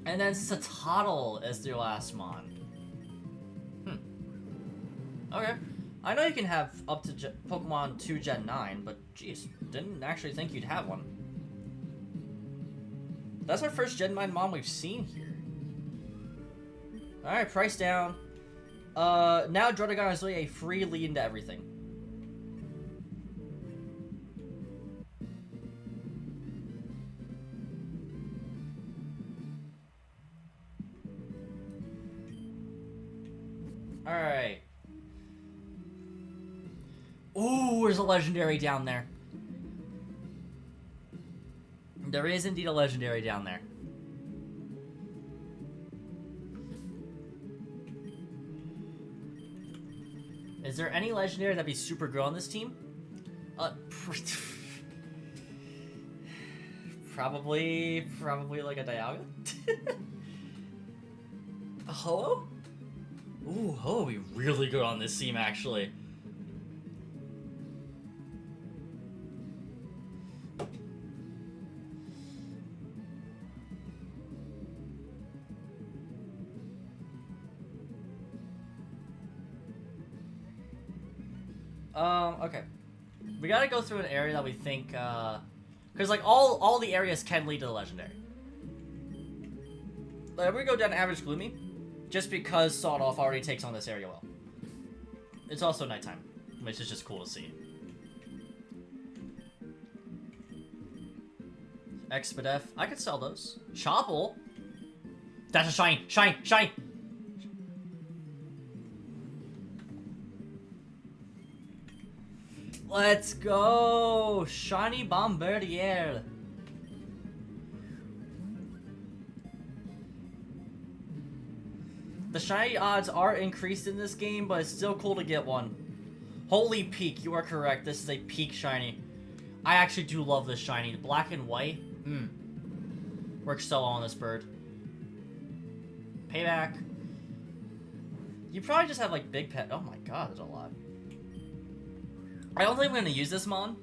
[SPEAKER 1] And then Satotl is the last mon. Okay. I know you can have up to Pokemon 2 Gen 9, but jeez, didn't actually think you'd have one. That's our first Gen 9 mon we've seen here. Alright, price down. Now Drotagon is really a free lead into everything. Alright. Ooh, there's a legendary down there. There is indeed a legendary down there. Is there any legendary that'd be super good on this team? Probably like a Dialga. A Ho-Oh? Ooh, Ho-Oh would be really good on this team, actually. Okay. We gotta go through an area that we think, because, like, all the areas can lead to the legendary. Like, we go down to average Gloomy, just because Sawed Off already takes on this area well. It's also nighttime, which is just cool to see. Expedef. I could sell those. Chopple. That's a shiny! Shiny! Shiny! Let's go! Shiny Bombardier. The shiny odds are increased in this game, but it's still cool to get one. Holy Peak, you are correct. This is a peak shiny. I actually do love this shiny. Black and white. Works so well on this bird. Payback. You probably just have like big pet. Oh my god, there's a lot. I don't think I'm gonna use this mon.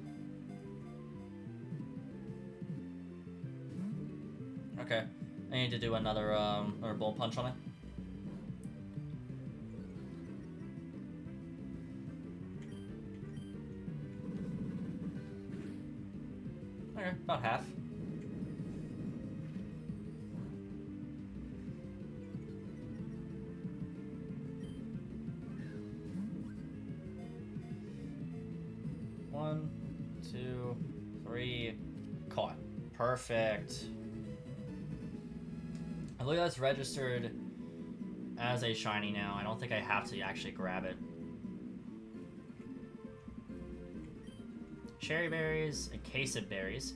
[SPEAKER 1] Okay. I need to do another bullet punch on it. Okay, about half. One, two, three, caught. Perfect. I look, that's registered as a shiny now. I don't think I have to actually grab it. Cherry berries, a case of berries,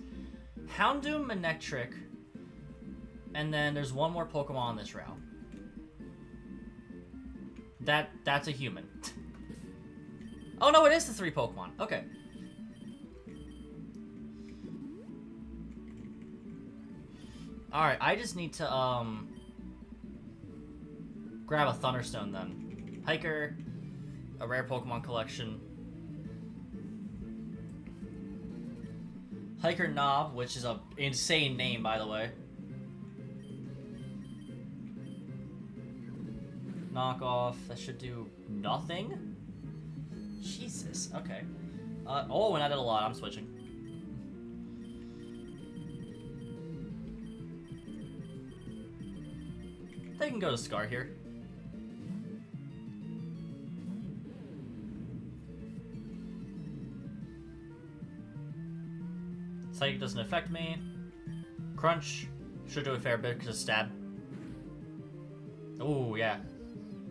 [SPEAKER 1] Houndoom, Manectric, and then there's one more Pokemon on this route. That's a human. Oh no, it is the 3 Pokemon. Okay. Alright, I just need to, grab a Thunderstone then. Hiker, a rare Pokemon collection. Hiker Knob, which is a insane name, by the way. Knockoff, that should do nothing? Jesus, okay. Oh, and I did a lot, I'm switching. They can go to Scar here. Psychic doesn't affect me. Crunch should do a fair bit because of stab. Oh yeah.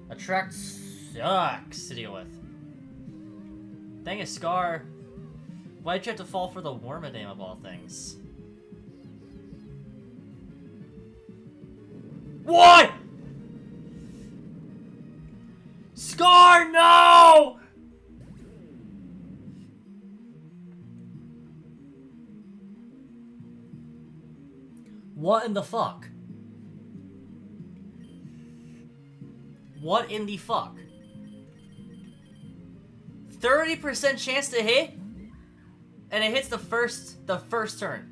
[SPEAKER 1] Attract sucks to deal with. Dang it, Scar. Why'd you have to fall for the Wormadam of all things? What? Scar, no! What in the fuck? What in the fuck? 30% chance to hit? And it hits the first turn.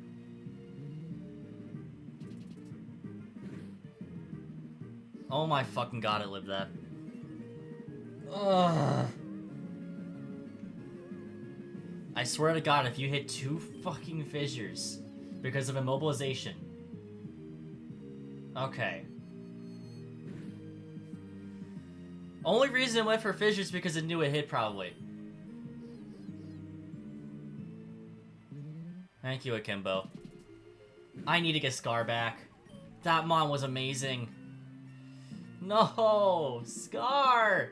[SPEAKER 1] Oh my fucking god, I lived that. Ugh. I swear to god, if you hit 2 fucking fissures because of immobilization. Okay. Only reason it went for fissures is because it knew it hit, probably. Thank you, Akimbo. I need to get Scar back. That mon was amazing. No! Scar!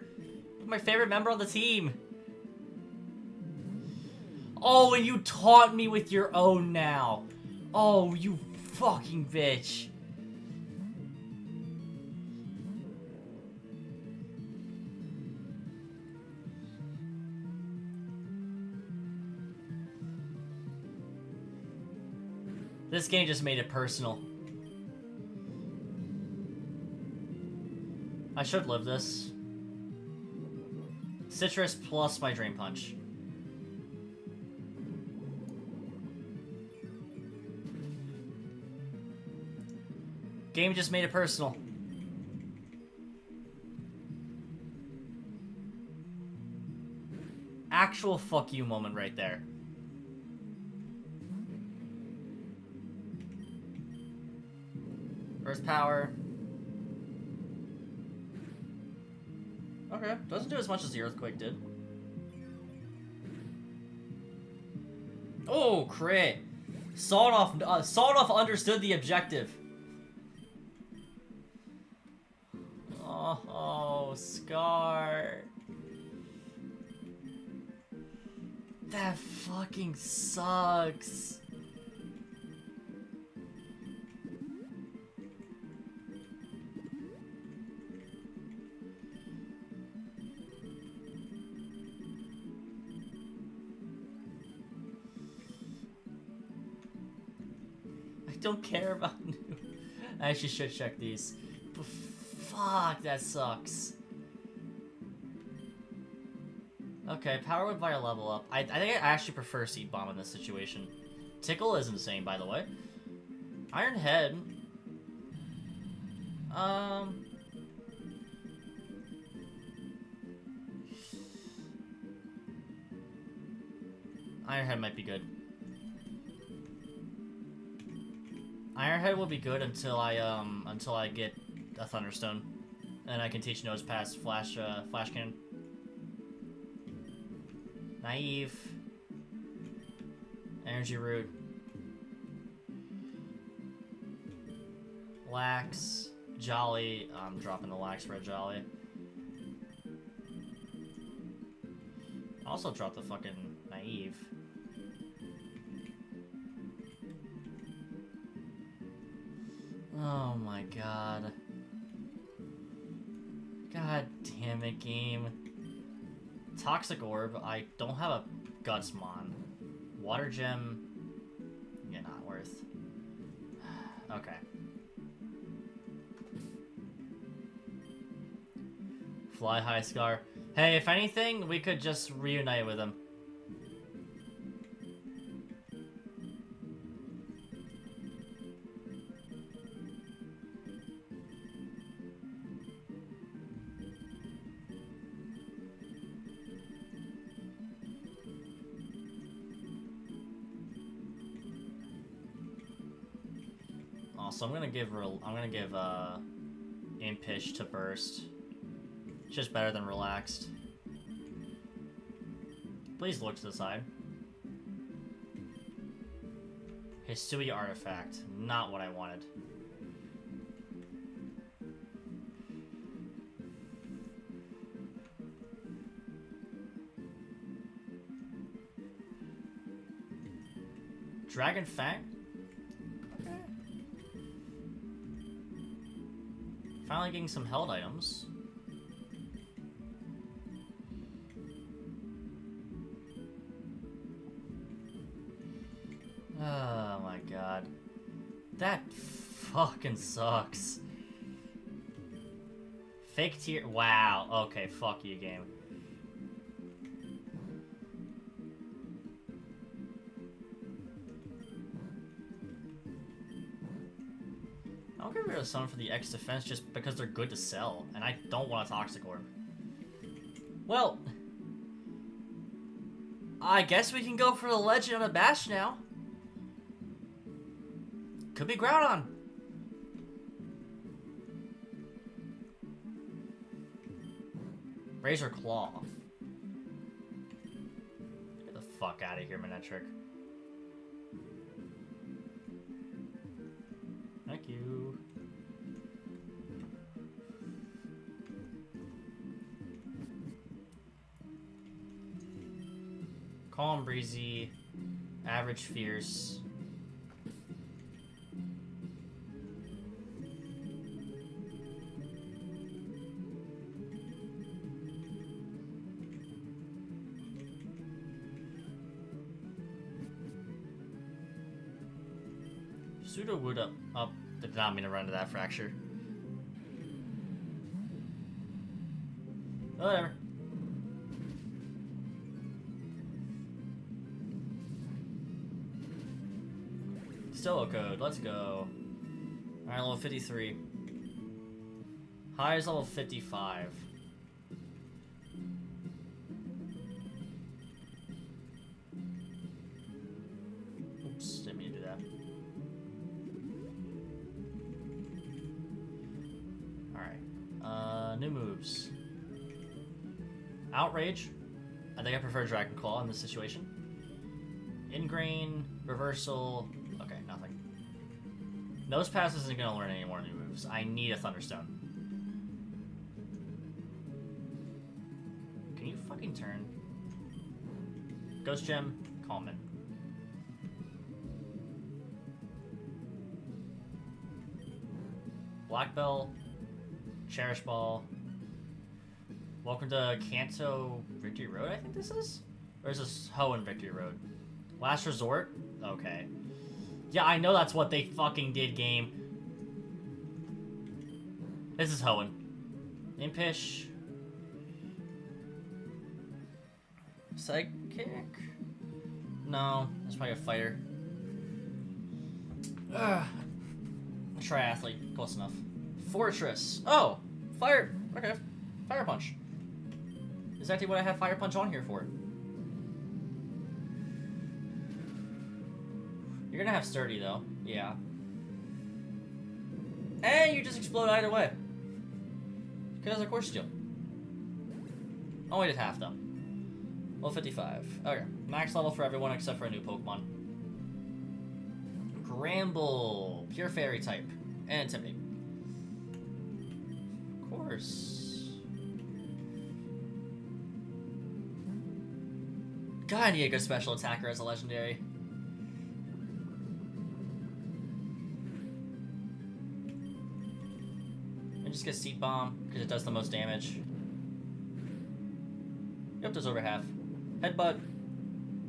[SPEAKER 1] My favorite member on the team. Oh, and you taunt me with your own now. Oh, you fucking bitch. This game just made it personal. I should live this. Citrus plus my Drain Punch. Game just made it personal. Actual fuck you moment right there. First power. Okay, doesn't do as much as the Earthquake did. Oh, crit! Sawed off understood the objective. Oh, Scar. That fucking sucks. I don't care about New. I actually should check these. But fuck, that sucks. Okay, power whip via level up. I think I actually prefer Seed Bomb in this situation. Tickle is insane, by the way. Iron Head. Iron Head might be good. Iron Head will be good until I get a Thunderstone, and I can teach Nose Pass Flash Cannon. Naive. Energy Root. Lax. Jolly. I'm dropping the Lax Red Jolly. Also drop the fucking Naive. Oh my god. God damn it, game. Toxic Orb, I don't have a Gutsmon. Water Gem, yeah, not worth. Okay. Fly High Scar. Hey, if anything, we could just reunite with him. So I'm gonna give Impish to Burst. It's just better than Relaxed. Please look to the side. Hisui Artifact. Not what I wanted. Dragon Fang? Okay. Finally getting some held items. Oh my god. That fucking sucks. Fake tier. Wow. Okay, fuck you, game. I'll get rid of some for the X defense just because they're good to sell, and I don't want a Toxic Orb. Well, I guess we can go for the Legend on a Bash now. Could be Groudon. Razor Claw. Get the fuck out of here, Manectric. Thank you. Calm, Breezy, Average, Fierce. Pseudo Wood up. Did not mean to run to that Fracture. Whatever. Still a code. Let's go. Alright, level 53. High is level 55. Oops, didn't mean to do that. New moves. Outrage. I think I prefer Dragon Claw in this situation. Ingrain, Reversal. Okay, nothing. Nose Pass isn't gonna learn any more new moves. I need a Thunderstone. Can you fucking turn? Ghost Gem, Common. Black Bell. Cherish Ball. Welcome to Kanto Victory Road, I think this is? Or is this Hoenn Victory Road? Last Resort? Okay. Yeah, I know that's what they fucking did, game. This is Hoenn. Impish. Sidekick? No, that's probably a fighter. Ugh. Triathlete, close enough. Fortress. Oh, fire. Okay, fire punch. Exactly what I have fire punch on here for. You're gonna have sturdy though. Yeah. And you just explode either way. Because of course you do. Only did half though. Level 55. Okay. Max level for everyone except for a new Pokemon. Gramble. Pure fairy type. And Intimidate. Of course. God, I need a good special attacker as a legendary. And just get Seed Bomb, because it does the most damage. Yep, does over half. Headbutt.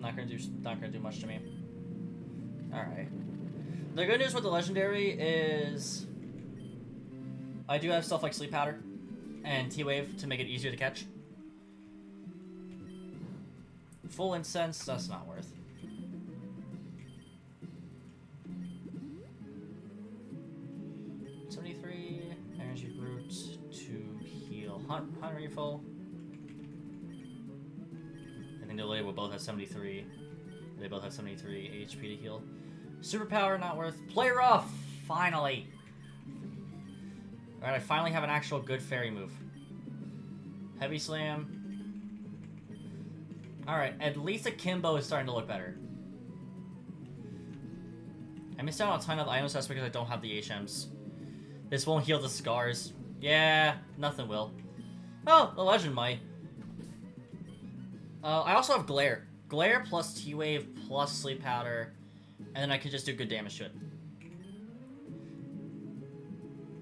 [SPEAKER 1] Not gonna do much to me. Alright. The good news with the legendary is I do have stuff like Sleep Powder and T-Wave to make it easier to catch. Full Incense, that's not worth. Energy Root to heal. Hunt Refill. I think they will both have 73. They both have 73 HP to heal. Superpower, not worth. Play rough! Finally! Alright, I finally have an actual good fairy move. Heavy Slam. Alright, at least Akimbo is starting to look better. I missed out on a ton of items that's because I don't have the HMs. This won't heal the scars. Yeah, nothing will. Oh, the legend might. I also have Glare. Glare plus T-Wave plus Sleep Powder, and then I can just do good damage to it.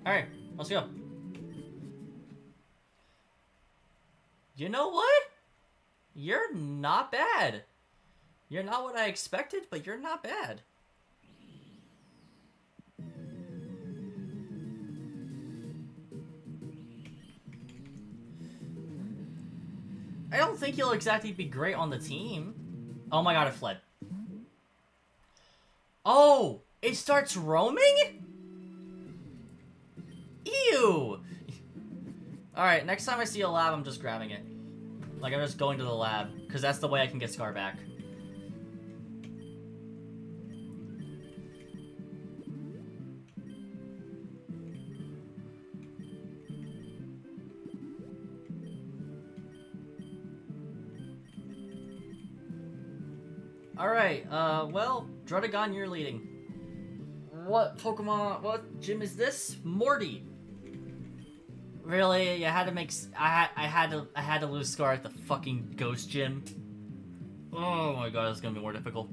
[SPEAKER 1] Alright, let's go. You know what? You're not bad. You're not what I expected, but you're not bad. I don't think you'll exactly be great on the team. Oh my god, it fled. Oh, it starts roaming? Ew. Alright, next time I see a lab, I'm just grabbing it. Like, I'm just going to the lab, because that's the way I can get Scar back. Alright, well, Drudagon, you're leading. What Pokemon, what gym is this? Morty. Really? You had to make, I had to lose Scar at the fucking Ghost Gym. Oh my god, it's gonna be more difficult.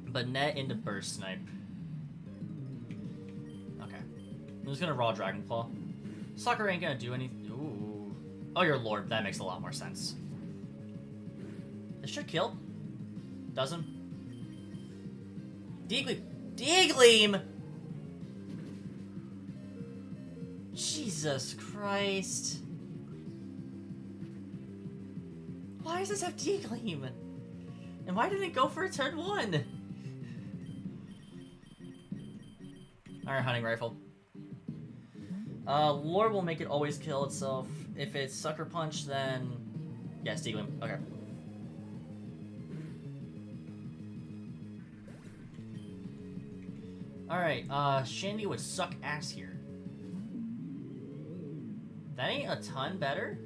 [SPEAKER 1] But net into Burst Snipe. Okay. I'm just gonna Raw Dragon Claw. Sucker ain't gonna do anything. Ooh. Oh, your Lord, that makes a lot more sense. This should kill. Doesn't. Deegleam. Deegleam! Jesus Christ. Why does this have Deegleam? And why didn't it go for a turn 1? Alright, Hunting Rifle. Lore will make it always kill itself. If it's Sucker Punch, then... yes, Deegleam. Okay. Alright, Shandy would suck ass here. That ain't a ton better.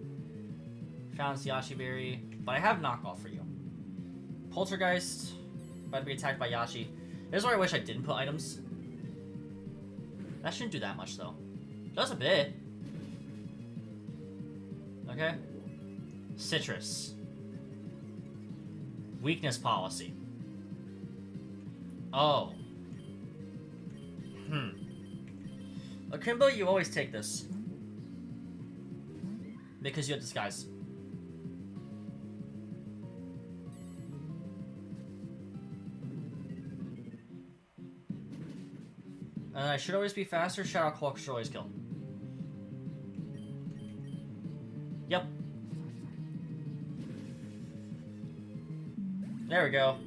[SPEAKER 1] Found Yashi Berry, but I have knockoff for you. Poltergeist, about to be attacked by Yashi. This is where I wish I didn't put items. That shouldn't do that much though. Does a bit. Okay. Citrus. Weakness policy. Oh. Akimbo, you always take this. Because you have Disguise. And I should always be faster. Shadow Cloak should always kill. Yep. There we go.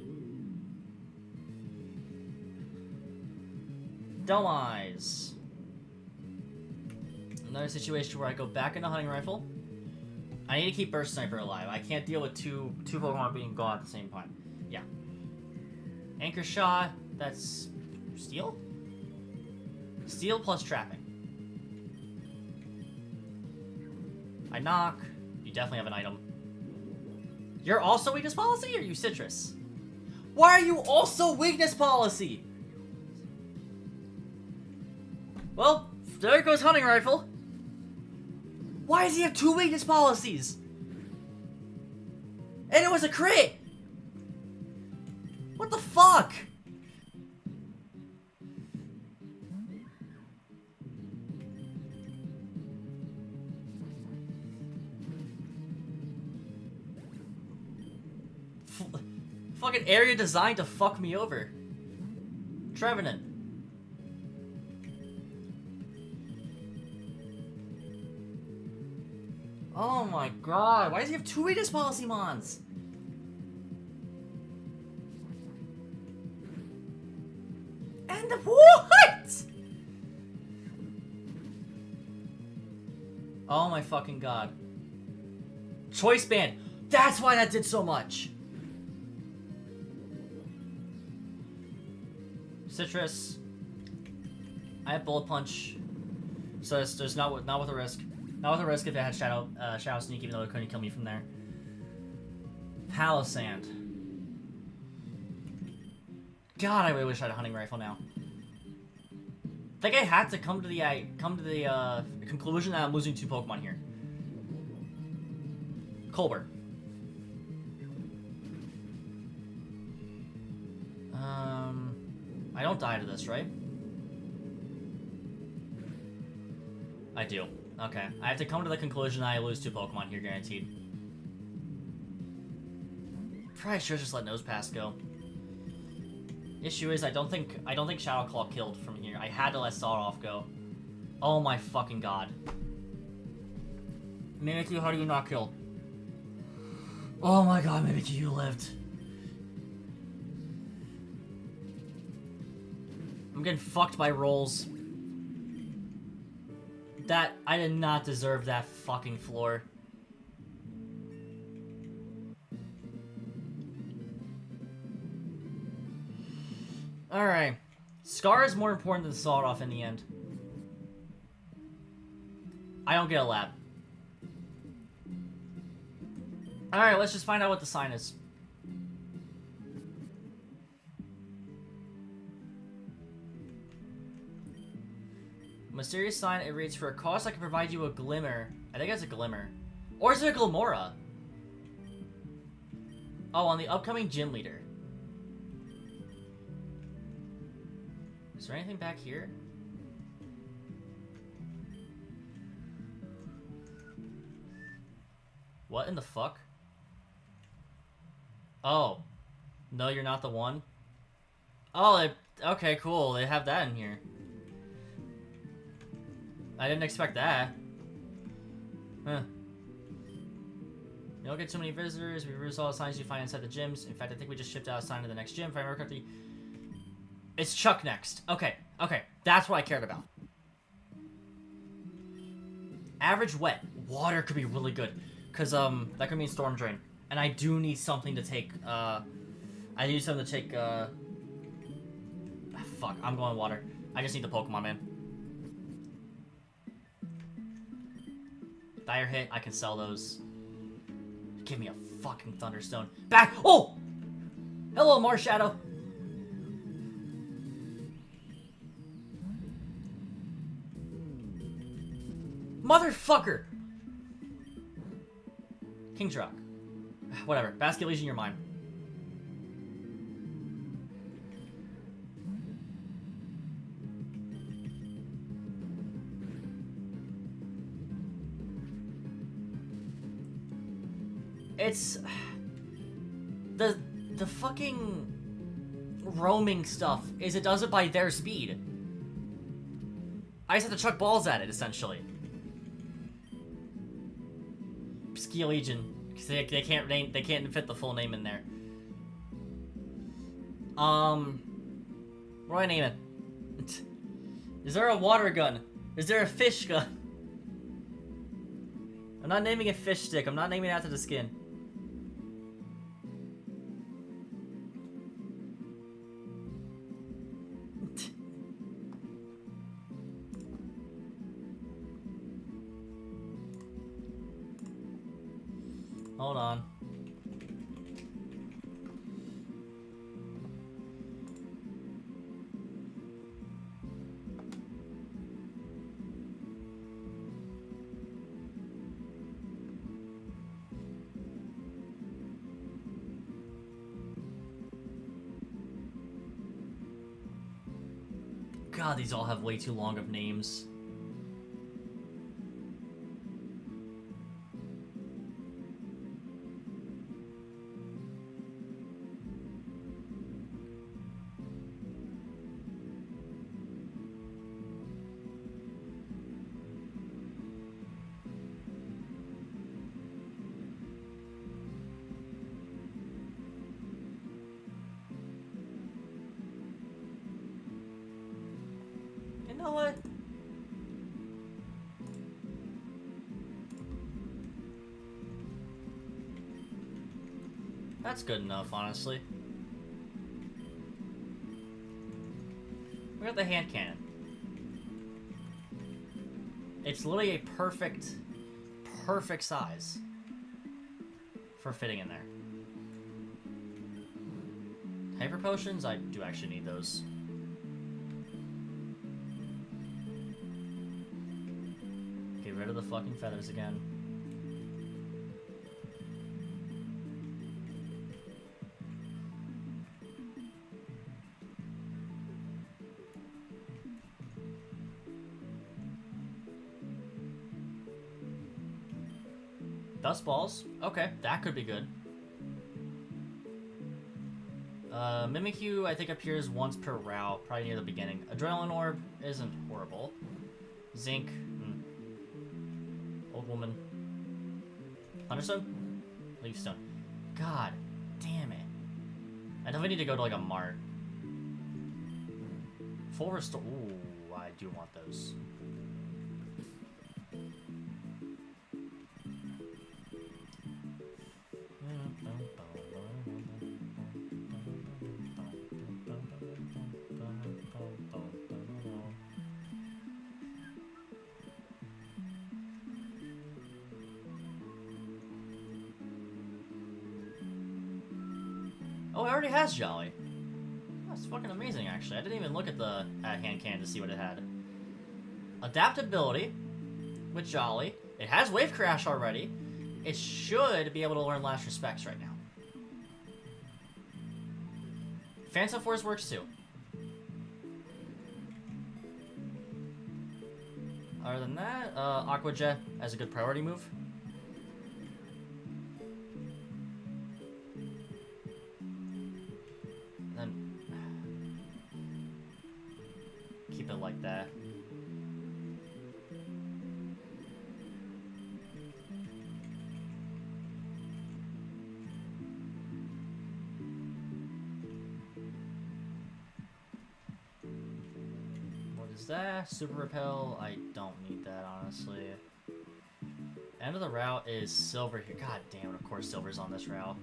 [SPEAKER 1] Dome Eyes. Another situation where I go back into Hunting Rifle. I need to keep Burst Sniper alive. I can't deal with two Pokemon being gone at the same time. Yeah. Anchor Shot. That's Steel? Steel plus Trapping. I knock. You definitely have an item. You're also Weakness Policy, or are you Citrus? Why are you also Weakness Policy? Well, there goes Hunting Rifle. Why does he have 2 Weakness Policies? And it was a crit! What the fuck? Fucking area designed to fuck me over. Trevenant. Oh my god, why does he have 2 Weakness Policy mons? And the what? Oh my fucking god. Choice Band. That's why that did so much. Citrus. I have Bullet Punch. So there's not with a risk. Not with a risk if it had Shadow Sneak, even though it couldn't kill me from there. Palisand. God, I really wish I had a Hunting Rifle now. I think I had to come to the conclusion that I'm losing 2 Pokemon here. Colbert. I don't die to this, right? I do. Okay. I have to come to the conclusion that I lose 2 Pokemon here, guaranteed. Probably should have just let Nosepass go. Issue is, I don't think Shadow Claw killed from here. I had to let Sawed-Off go. Oh my fucking god. Mimikyu, how do you not kill? Oh my god, Mimikyu, you lived. I'm getting fucked by rolls. I did not deserve that fucking floor. Alright. Scar is more important than Sawed-Off in the end. I don't get a lab. Alright, let's just find out what the sign is. Mysterious sign, it reads, for a cost I can provide you a glimmer. I think that's a glimmer. Or is it a Glimora? Oh, on the upcoming gym leader. Is there anything back here? What in the fuck? Oh. No, you're not the one? Oh, okay, cool. They have that in here. I didn't expect that. Huh. You don't get too many visitors. We reduce all the signs you find inside the gyms. In fact, I think we just shipped out a sign to the next gym. If I remember correctly. It's Chuck next. Okay, okay. That's what I cared about. Average wet. Water could be really good. Because, that could mean Storm Drain. And I do need something to take, I need something to take, fuck, I'm going water. I just need the Pokemon, man. Dire Hit, I can sell those. Give me a fucking Thunderstone. Back! Oh! Hello, Marshadow. Motherfucker! King's Rock. Whatever. Basket Legion, your mind. It's the fucking roaming stuff is it does it by their speed. I just have to chuck balls at it, essentially. Ski Legion. Because they can't fit the full name in there. What do I name it? Is there a water gun? Is there a fish gun? I'm not naming it fish stick. I'm not naming it after the skin. Hold on. God, these all have way too long of names. You know what? That's good enough, honestly. We got the hand cannon. It's literally a perfect size for fitting in there. Hyper potions? I do actually need those. Get rid of the fucking feathers again. Dust balls. Okay, that could be good. Mimikyu, I think, appears once per route, probably near the beginning. Adrenaline Orb isn't horrible. Zinc. Old Woman. Thunderstone? Leafstone. God damn it. I definitely need to go to, like, a mart. Full restore. Ooh, I do want those. Oh, it already has Jolly. That's fucking amazing, actually. I didn't even look at the hand cannon to see what it had. Adaptability with Jolly. It has Wave Crash already. It should be able to learn Last Respects right now. Phantom Force works too. Other than that, Aqua Jet as a good priority move. Then keep it like that. What is that? Super Repel? I don't need that, honestly. End of the route is Silver here. God damn it, of course Silver's on this route.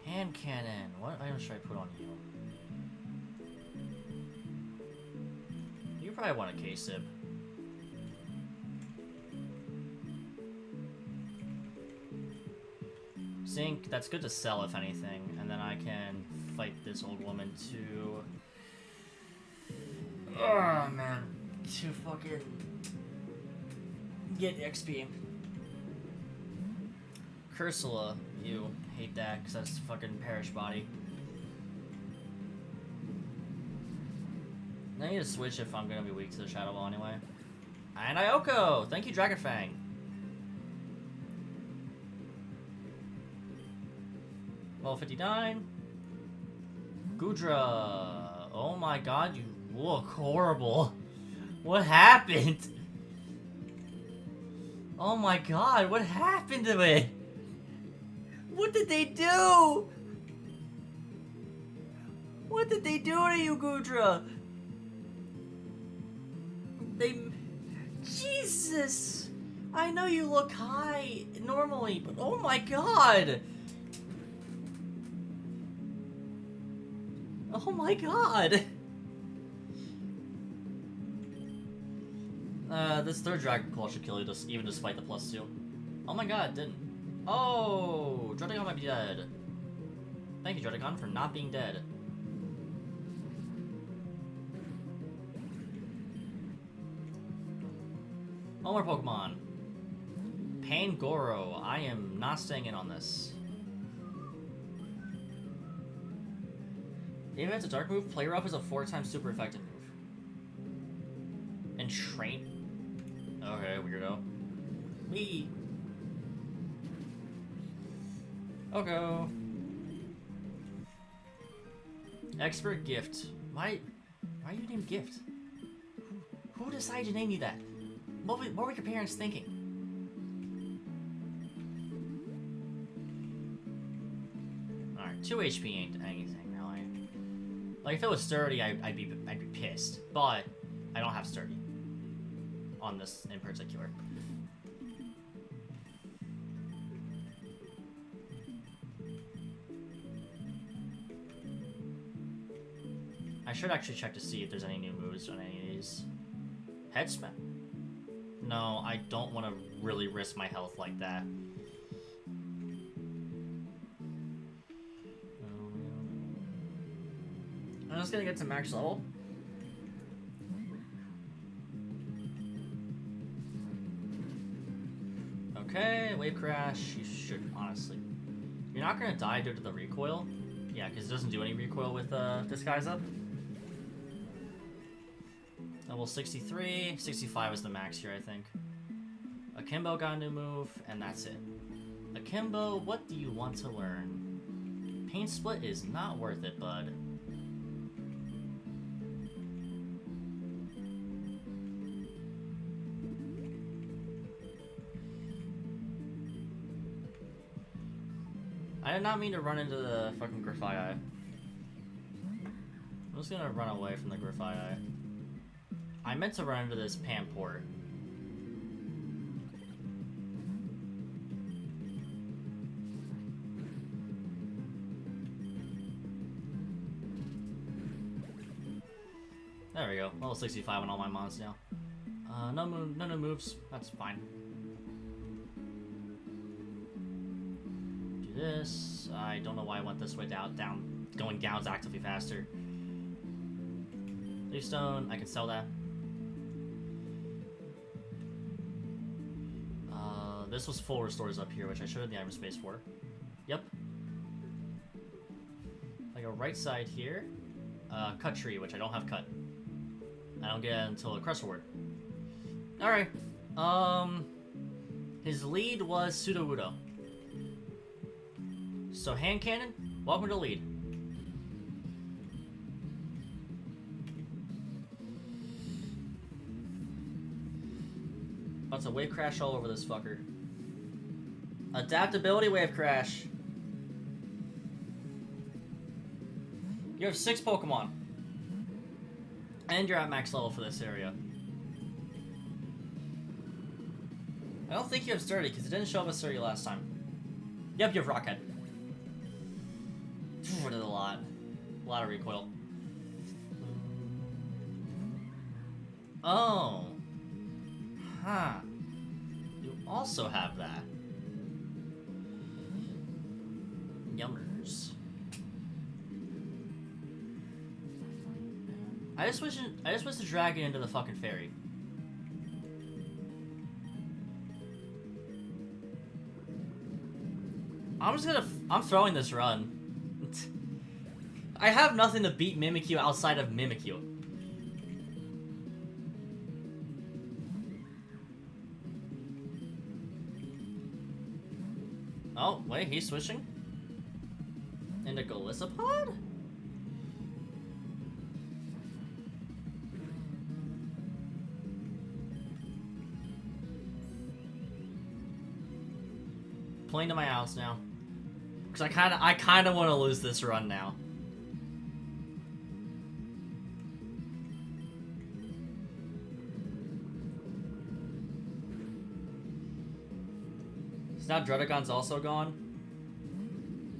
[SPEAKER 1] Hand cannon. What item should I put on you? You probably want a K-Sib. Zinc, that's good to sell if anything, and then I can fight this old woman too. Oh man. to fucking get XP. Cursula, you hate that because that's fucking Perish Body. I need to switch if I'm gonna be weak to the Shadow Ball anyway. And Ioko! Thank you, Dragonfang. Level 59. Gudra. Oh my god, you look horrible. What happened? Oh my god, what happened to it? What did they do? What did they do to you, Gudra? Jesus! I know you look high normally, but oh my god! Oh my god! This third Dragon Claw should kill you, even despite the +2. Oh my god, it didn't. Oh! Dreadicon might be dead. Thank you, Dreadicon, for not being dead. One more Pokemon. Pangoro. I am not staying in on this. Even if it's a dark move, Play Rough is a 4x super effective move. And Train. Okay, weirdo. Me. Okay. Expert Gift. Why are you named Gift? Who decided to name you that? What were your parents thinking? Alright, 2 HP ain't anything, really. Like, if it was sturdy, I'd be pissed. But I don't have sturdy on this in particular. I should actually check to see if there's any new moves on any of these. Headspin. No, I don't want to really risk my health like that. I'm just gonna get to max level. Okay, Wave Crash. You should, honestly. You're not gonna die due to the recoil. Yeah, because it doesn't do any recoil with Disguise up. Level 63, 65 is the max here, I think. Akimbo got a new move, and that's it. Akimbo, what do you want to learn? Pain Split is not worth it, bud. I did not mean to run into the fucking Grafaiai. I'm just gonna run away from the Grafaiai. I meant to run into this Pamport. There we go. Level 65 on all my mons now. No new moves. That's fine. Do this. I don't know why I went this way down. Going down is actively faster. Leaf Stone. I can sell that. This was full restores up here, which I should have the item space for. Yep. I go right side here. Cut Tree, which I don't have cut. I don't get it until a Crest Reward. Alright. His lead was Sudowoodo. So Hand Cannon, welcome to lead. About to Wave Crash all over this fucker. Adaptability Wave Crash. You have 6 Pokemon. And you're at max level for this area. I don't think you have Sturdy, because it didn't show up as Sturdy last time. Yep, you have Rockhead. Did a lot. A lot of recoil. Oh. Huh. You also have that. Yummers. I just wish the dragon into the fucking fairy. I'm throwing this run. I have nothing to beat Mimikyu outside of Mimikyu. Oh, wait, he's switching? Into Golisopod? Playing to my house now. Because I kinda want to lose this run now. So now Drudagon's also gone.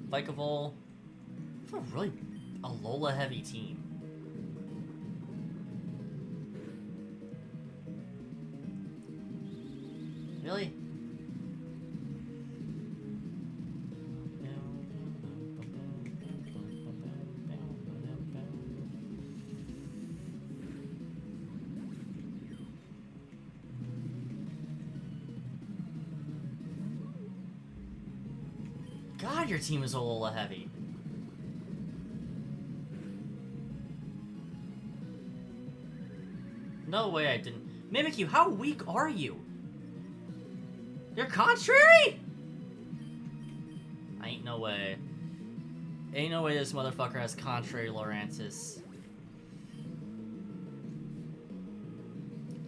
[SPEAKER 1] Vikavolt. I feel really a Lola heavy team. Really? God, your team is Alola heavy. No way I didn't. Mimikyu, how weak are you? You're contrary? Ain't no way. Ain't no way this motherfucker has contrary Lurantis.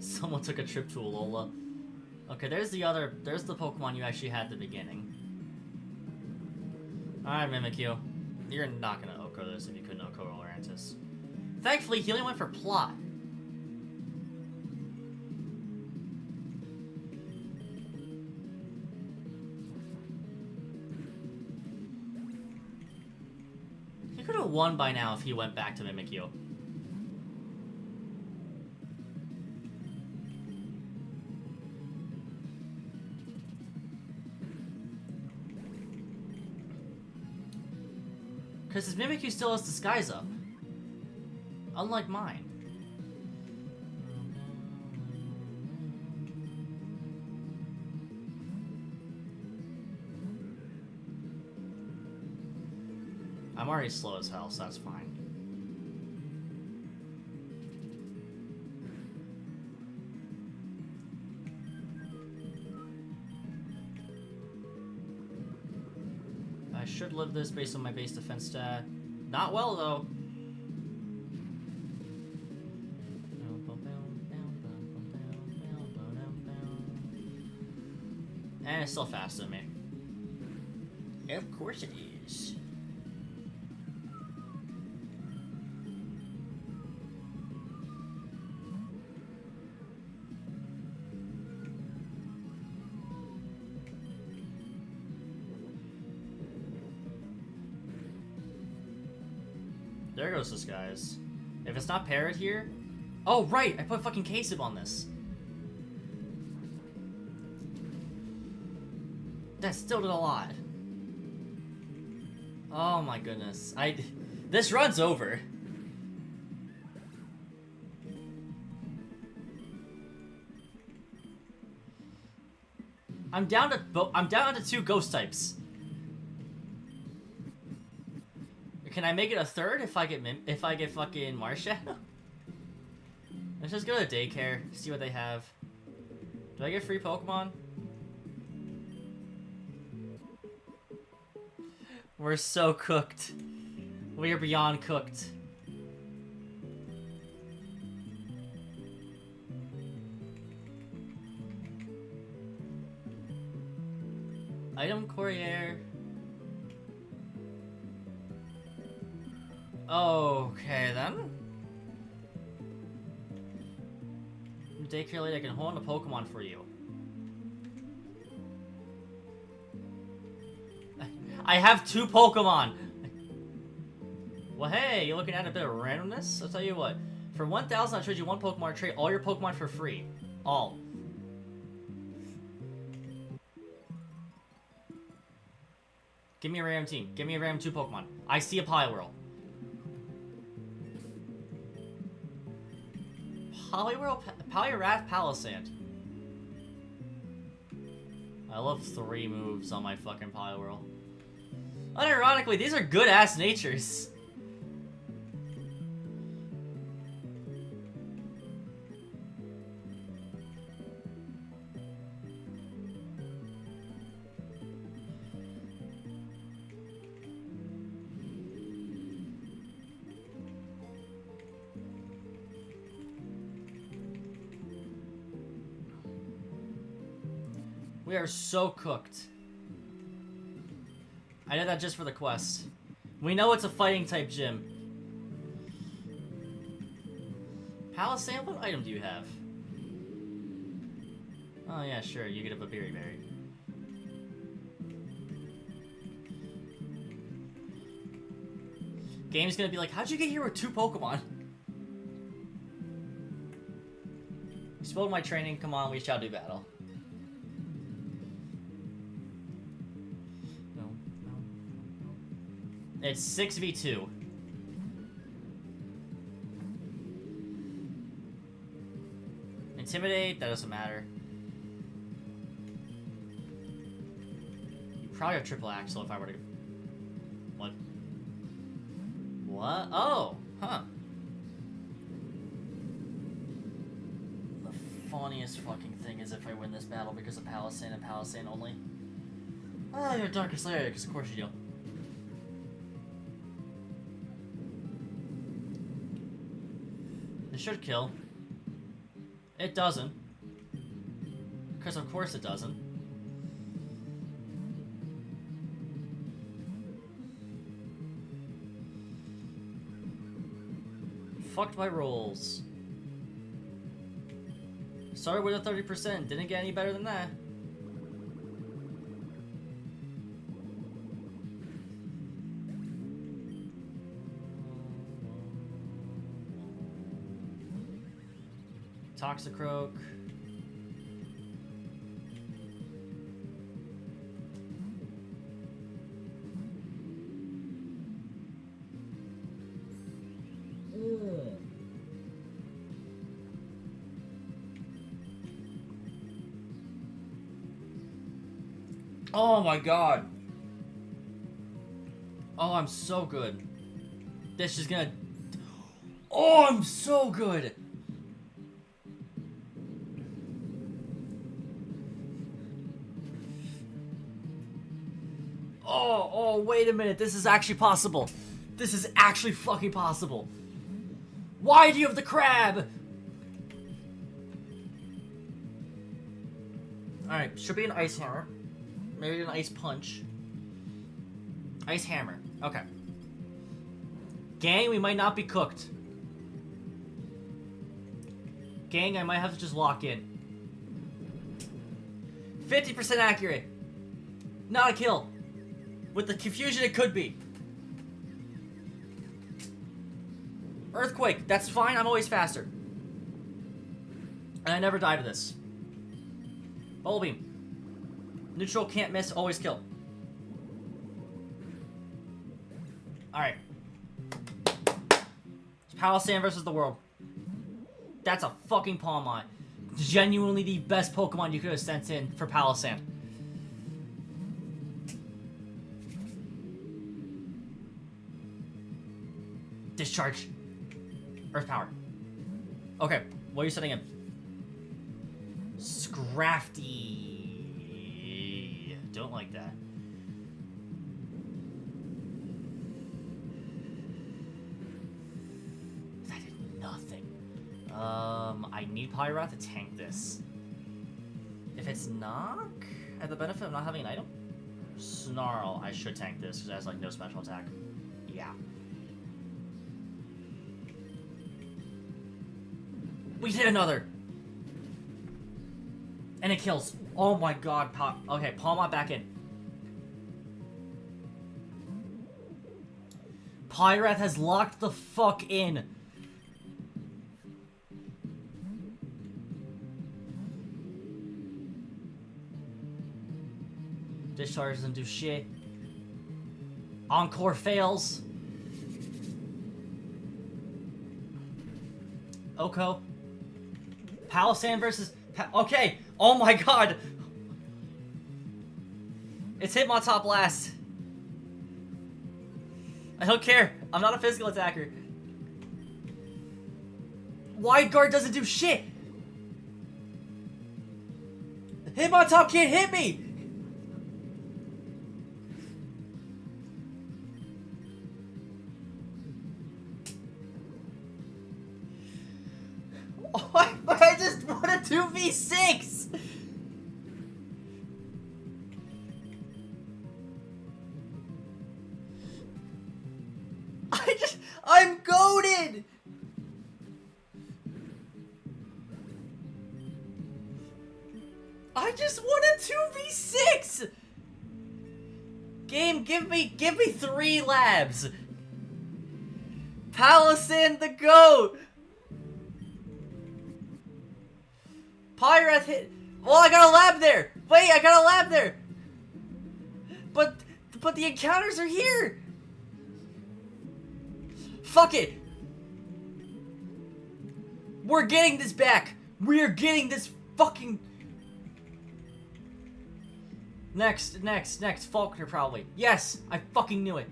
[SPEAKER 1] Someone took a trip to Alola. Okay, there's the Pokemon you actually had at the beginning. Alright, Mimikyu. You're not gonna Oko this if you couldn't Oko Lurantis. Thankfully, he only went for plot. He could have won by now if he went back to Mimikyu. Because his Mimikyu still has Disguise up. Unlike mine. I'm already slow as hell, so that's fine. I should live this based on my base defense stat. Not well, though. And it's still faster than me. Of course it is. There goes this guy's. If it's not Parrot here... Oh, right! I put fucking Kasib on this. That still did a lot. Oh my goodness. This run's over. I'm down to 2 ghost types. Can I make it a third if I get fucking Marshadow? Let's just go to daycare, see what they have. Do I get free Pokemon? We're so cooked. We are beyond cooked. Item Courier. Okay, then. Daycare lady, I can hold on a Pokemon for you. I have 2 Pokemon! Well, hey, you're looking at a bit of randomness? I'll tell you what. For 1,000, I'll trade you 1 Pokemon, trade all your Pokemon for free. All. Give me a random team. Give me a random 2 Pokemon. I see a Poliwhirl. Poliwrath, Palisand. I love 3 moves on my fucking Poliwhirl. Unironically, these are good-ass natures. We are so cooked. I did that just for the quest. We know it's a fighting type gym. Palisand, what item do you have? Oh yeah, sure, you get a Berry Berry. Game's gonna be like, how'd you get here with 2 Pokemon? You spoiled my training, come on, we shall do battle. It's 6v2. Intimidate, that doesn't matter. You probably have triple axle if I were to... What? What? Oh! Huh. The funniest fucking thing is if I win this battle because of Palisand and Palisand only. Oh, you're Darkest Lair, because of course you do. It should kill. It doesn't. Because of course it doesn't. Fucked my rolls. Started with a 30%, didn't get any better than that. Toxicroak. Oh my god. Oh, I'm so good. This is gonna... Oh, I'm so good. Oh, wait a minute. This is actually possible. This is actually fucking possible. Why do you have the crab? Alright, should be an Ice Hammer. Maybe an Ice Punch. Ice Hammer. Okay. Gang, we might not be cooked. Gang, I might have to just lock in. 50% accurate. Not a kill. With the confusion it could be. Earthquake, that's fine, I'm always faster. And I never die to this. Bubble Beam. Neutral, can't miss, always kill. Alright. It's Palisand versus the world. That's a fucking Pawmot. Genuinely the best Pokemon you could have sent in for Palisand. Discharge. Earth Power. Okay, what are you setting in? Scrafty. Don't like that. That did nothing. I need Poliwrath to tank this. If it's Knock, at the benefit of not having an item? Snarl, I should tank this because it has like no special attack. Yeah. We did another! And it kills. Oh my god, okay, Pawmot back in. Poliwrath has locked the fuck in. Discharge doesn't do shit. Encore fails. Oko. Palisand versus... okay! Oh my god! It's Hitmontop last. I don't care. I'm not a physical attacker. Wide guard doesn't do shit! Hitmontop can't hit me! Oh, I just won a 2v6! I'm goated! I just won a 2v6! Game, give me 3 labs! Palisand the GOAT! Pyrath hit... well, I got a lab there! Wait, I got a lab there! But the encounters are here! Fuck it! We're getting this back! We're getting this fucking... Next. Faulkner, probably. Yes! I fucking knew it.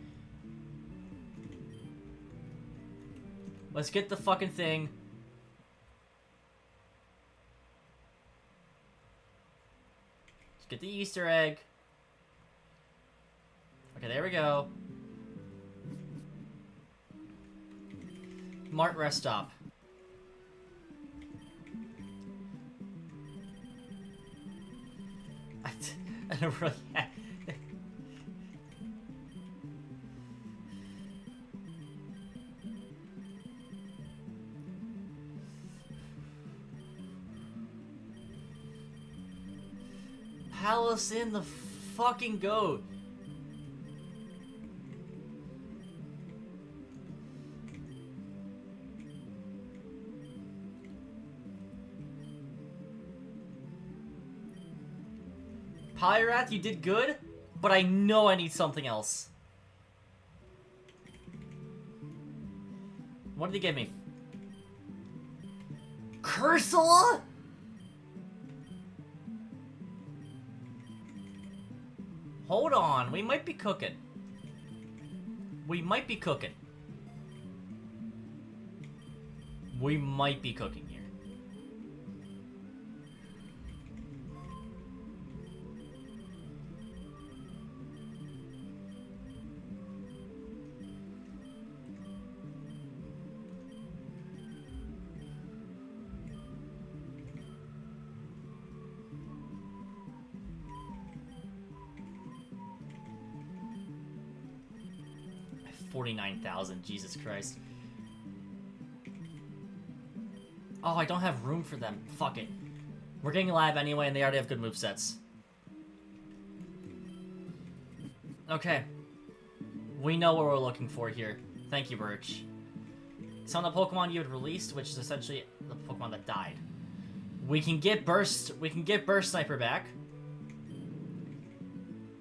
[SPEAKER 1] Let's get the fucking thing. Let's get the Easter egg. Okay, there we go. Mart rest stop. I don't really... Palisand the fucking GOAT. Pyrath, you did good, but I know I need something else. What did he give me? Cursula? Hold on, we might be cooking. We might be cooking. We might be cooking here. $49,000, Jesus Christ. Oh, I don't have room for them. Fuck it. We're getting a lab anyway, and they already have good movesets. Okay. We know what we're looking for here. Thank you, Birch. Some of the Pokemon you had released, which is essentially the Pokemon that died. We can get Burst Sniper back.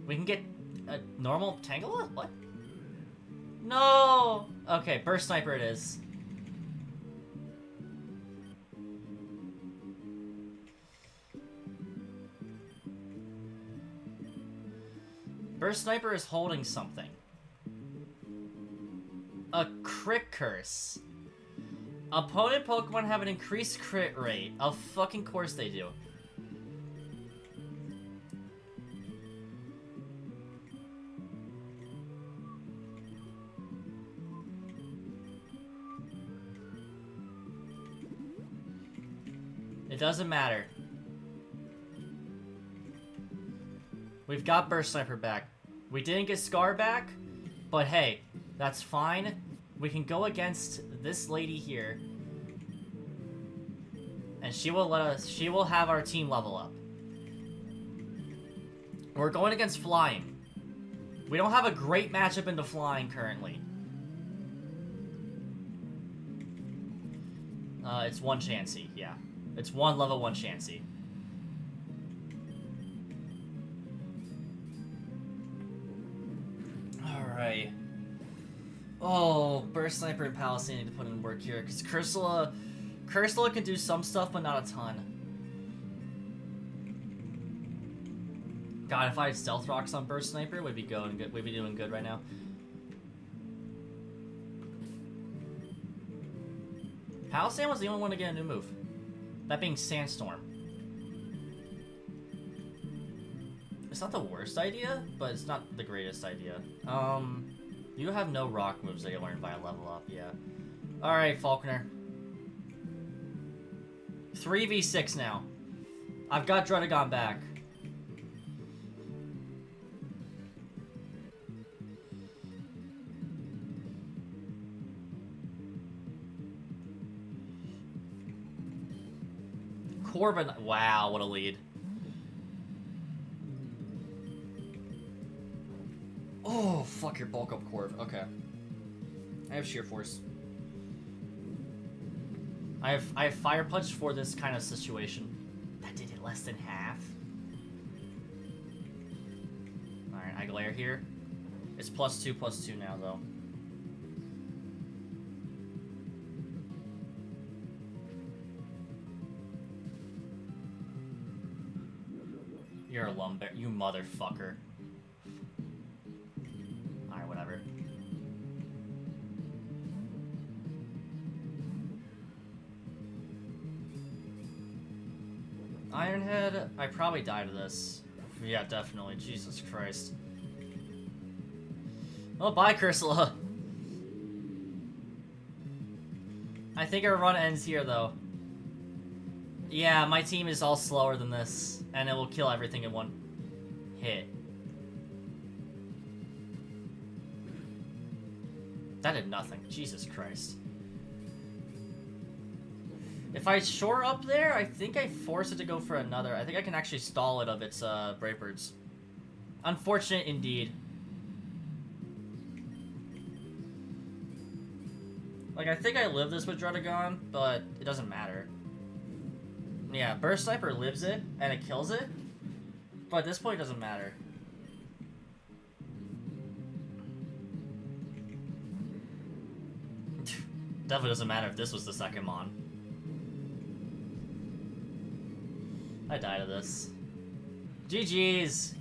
[SPEAKER 1] We can get a normal Tangela? What? No! Okay, Burst Sniper it is. Burst Sniper is holding something. A crit curse. Opponent Pokemon have an increased crit rate. Of fucking course they do. It doesn't matter. We've got Burst Sniper back. We didn't get Scar back, but hey, that's fine. We can go against this lady here, and she will have our team level up. We're going against Flying. We don't have a great matchup into Flying currently. It's one Chansey, yeah. It's one level 1 Chansey. Alright. Oh, Burst Sniper and Palisand need to put in work here, because Cursula Cursula can do some stuff, but not a ton. God, if I had Stealth Rocks on Burst Sniper, we'd be going good. We'd be doing good right now. Palisand was the only one to get a new move. That being Sandstorm. It's not the worst idea, but it's not the greatest idea. You have no rock moves that you learn via level up, yeah. Alright, Falconer. 3v6 now. I've got Dredagon back. Corbin, wow, what a lead. Oh, fuck your bulk up, Corv. Okay. I have Sheer Force. I have Fire Punch for this kind of situation. That did it less than half. Alright, I glare here. It's +2/+2 now, though. You're a lumber, you motherfucker. Alright, whatever. Ironhead, I probably die to this. Yeah, definitely. Jesus Christ. Oh, bye, Cursula. I think our run ends here, though. Yeah, my team is all slower than this, and it will kill everything in one hit. That did nothing. Jesus Christ. If I shore up there, I think I force it to go for another. I think I can actually stall it of its Brave Birds. Unfortunate indeed. Like, I think I live this with Dredagon, but it doesn't matter. Yeah, Burst Sniper lives it, and it kills it, but at this point it doesn't matter. Definitely doesn't matter if this was the second Mon. I died of this. GG's!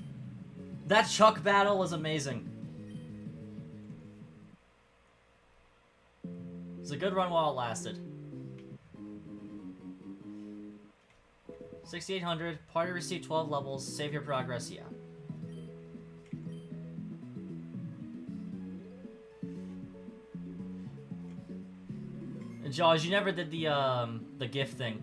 [SPEAKER 1] That Chuck battle was amazing. It was a good run while it lasted. 6,800, party received 12 levels, save your progress, yeah. And Jaws, you never did the gift thing.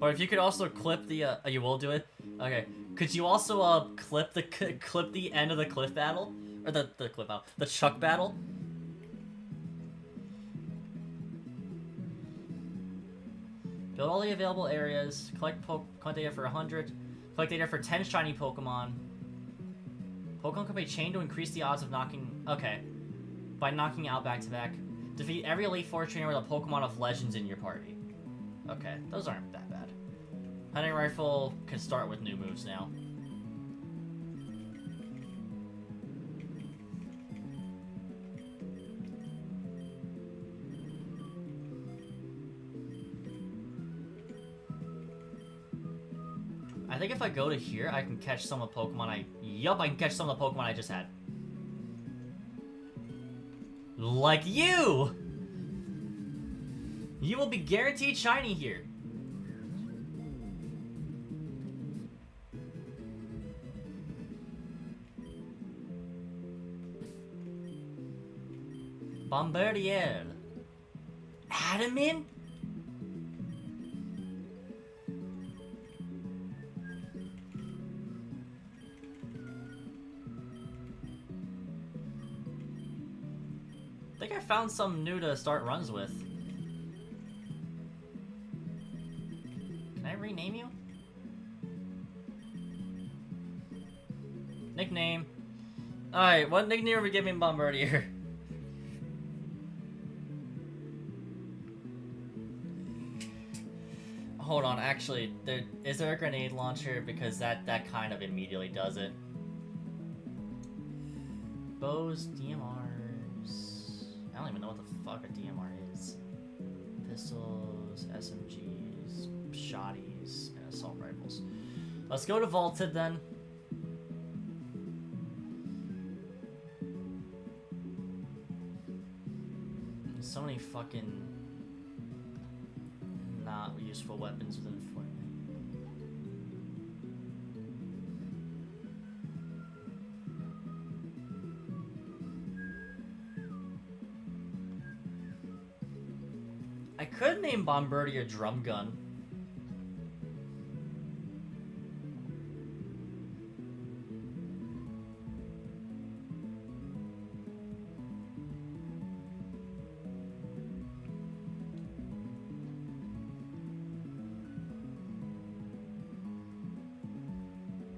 [SPEAKER 1] Or if you could also clip the, oh, you will do it? Okay. Could you also, clip the end of the cliff battle? Or the cliff battle. The Chuck battle? Build all the available areas. Collect data for 100. Collect data for 10 shiny Pokemon. Pokemon can be chained to increase the odds of knocking... Okay. By knocking out back-to-back. Defeat every Elite Four trainer with a Pokemon of Legends in your party. Okay, those aren't that bad. Hunting Rifle can start with new moves now. I think if I go to here, I can catch some of the Pokemon Yup, I can catch some of the Pokemon I just had. Like you! You will be guaranteed shiny here. Bombardier. Adamant? I think I found some new to start runs with. Can I rename you? Nickname. Alright, what nickname are we giving Bombardier? Hold on, actually, is there a grenade launcher? Because that kind of immediately does it. Bows, DMRs. I don't even know what the fuck a DMR is. Pistols, SMGs, shotties, and assault rifles. Let's go to vaulted then. There's so many fucking not useful weapons within Fortnite. I could name Bombardier Drum Gun.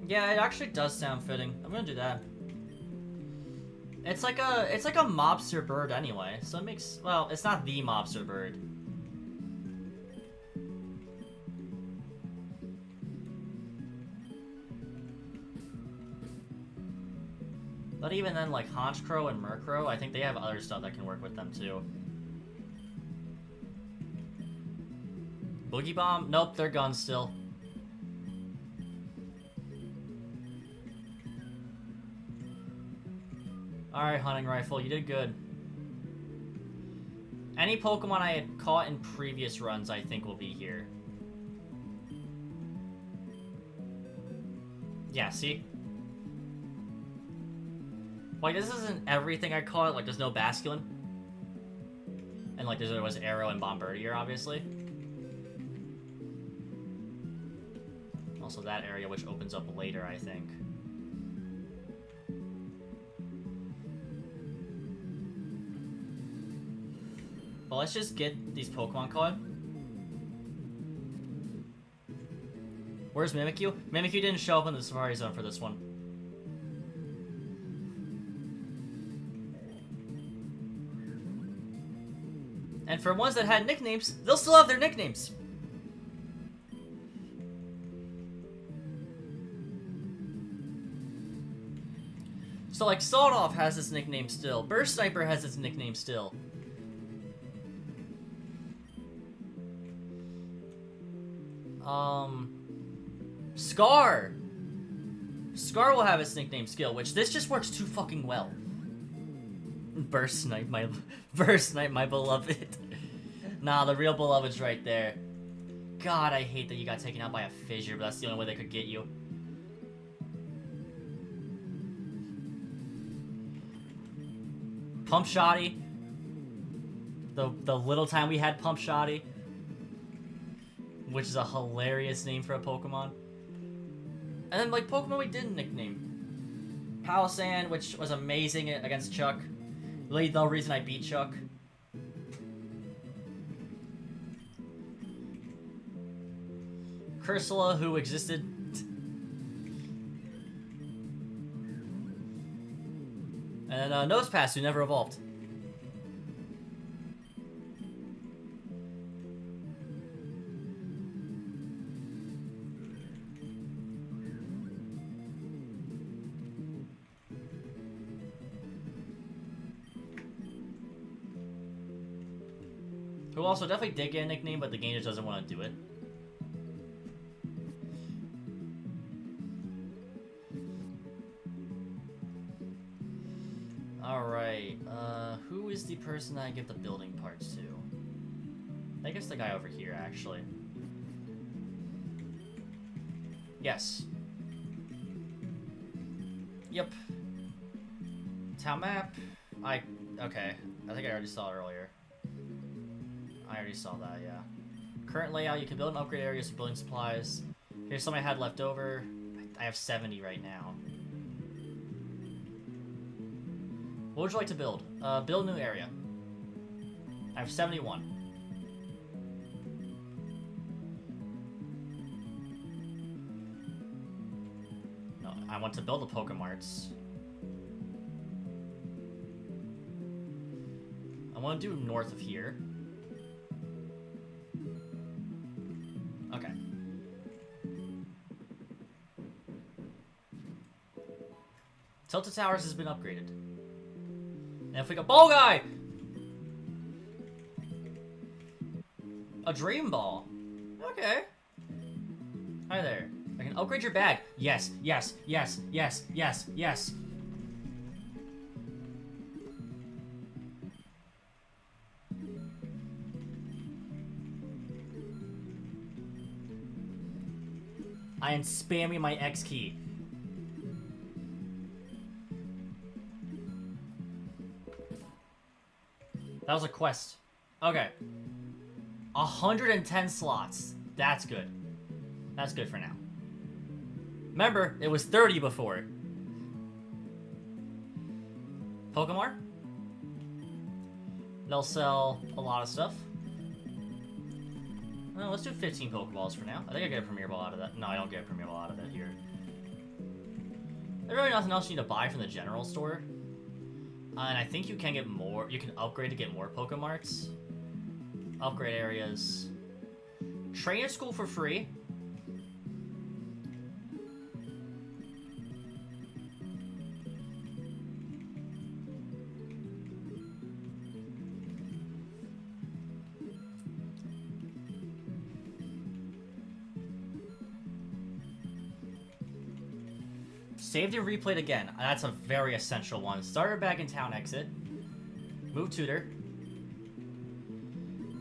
[SPEAKER 1] Yeah, it actually does sound fitting. I'm gonna do that. It's like a mobster bird anyway, so it makes, well, it's not the mobster bird. But even then, like Honchcrow and Murkrow, I think they have other stuff that can work with them too. Boogie Bomb? Nope, they're guns still. Alright, Hunting Rifle, you did good. Any Pokemon I had caught in previous runs, I think, will be here. Yeah, see? Like, this isn't everything I caught. Like, there's no Basculin. And, like, there was Arrow and Bombardier, obviously. Also that area, which opens up later, I think. Well, let's just get these Pokemon caught. Where's Mimikyu? Mimikyu didn't show up in the Safari Zone for this one. And for ones that had nicknames, they'll still have their nicknames. So, like, Sawed-Off has its nickname still. Burst Sniper has its nickname still. Scar! Scar will have its nickname skill, which this just works too fucking well. Burst Snipe, my beloved. Nah, the real beloved's right there. God, I hate that you got taken out by a fissure, but that's the only way they could get you. Pump Shoddy. The little time we had Pump Shoddy. Which is a hilarious name for a Pokemon. And then, like, Pokemon we didn't nickname. Palossand, which was amazing against Chuck. Really the reason I beat Chuck. Cursula, who existed. And Nosepass, who never evolved. Who also definitely did get a nickname, but the game just doesn't want to do it. Alright, who is the person I give the building parts to? I guess the guy over here, actually. Yes. Yep. Town map. Okay. I think I already saw it earlier. I already saw that, yeah. Current layout, you can build and upgrade areas for building supplies. Here's some I had left over. I have 70 right now. What would you like to build? Build new area. I have 71. No, I want to build the Pokemarts. I want to do north of here. Okay. Tilted Towers has been upgraded. And if we go ball guy! A dream ball. Okay. Hi there. I can upgrade your bag. Yes, yes, yes, yes, yes, yes. I am spamming my X key. That was a quest. Okay. 110 slots. That's good. That's good for now. Remember, it was 30 before. Pokemon? They'll sell a lot of stuff. Well, let's do 15 Pokeballs for now. I think I get a Premier Ball out of that. No, I don't get a Premier Ball out of it here. There's really nothing else you need to buy from the general store. And I think you can get more. You can upgrade to get more Pokemarts. Upgrade areas. Trainer school for free. Saved and replayed again. That's a very essential one. Starter bag and town exit. Move tutor.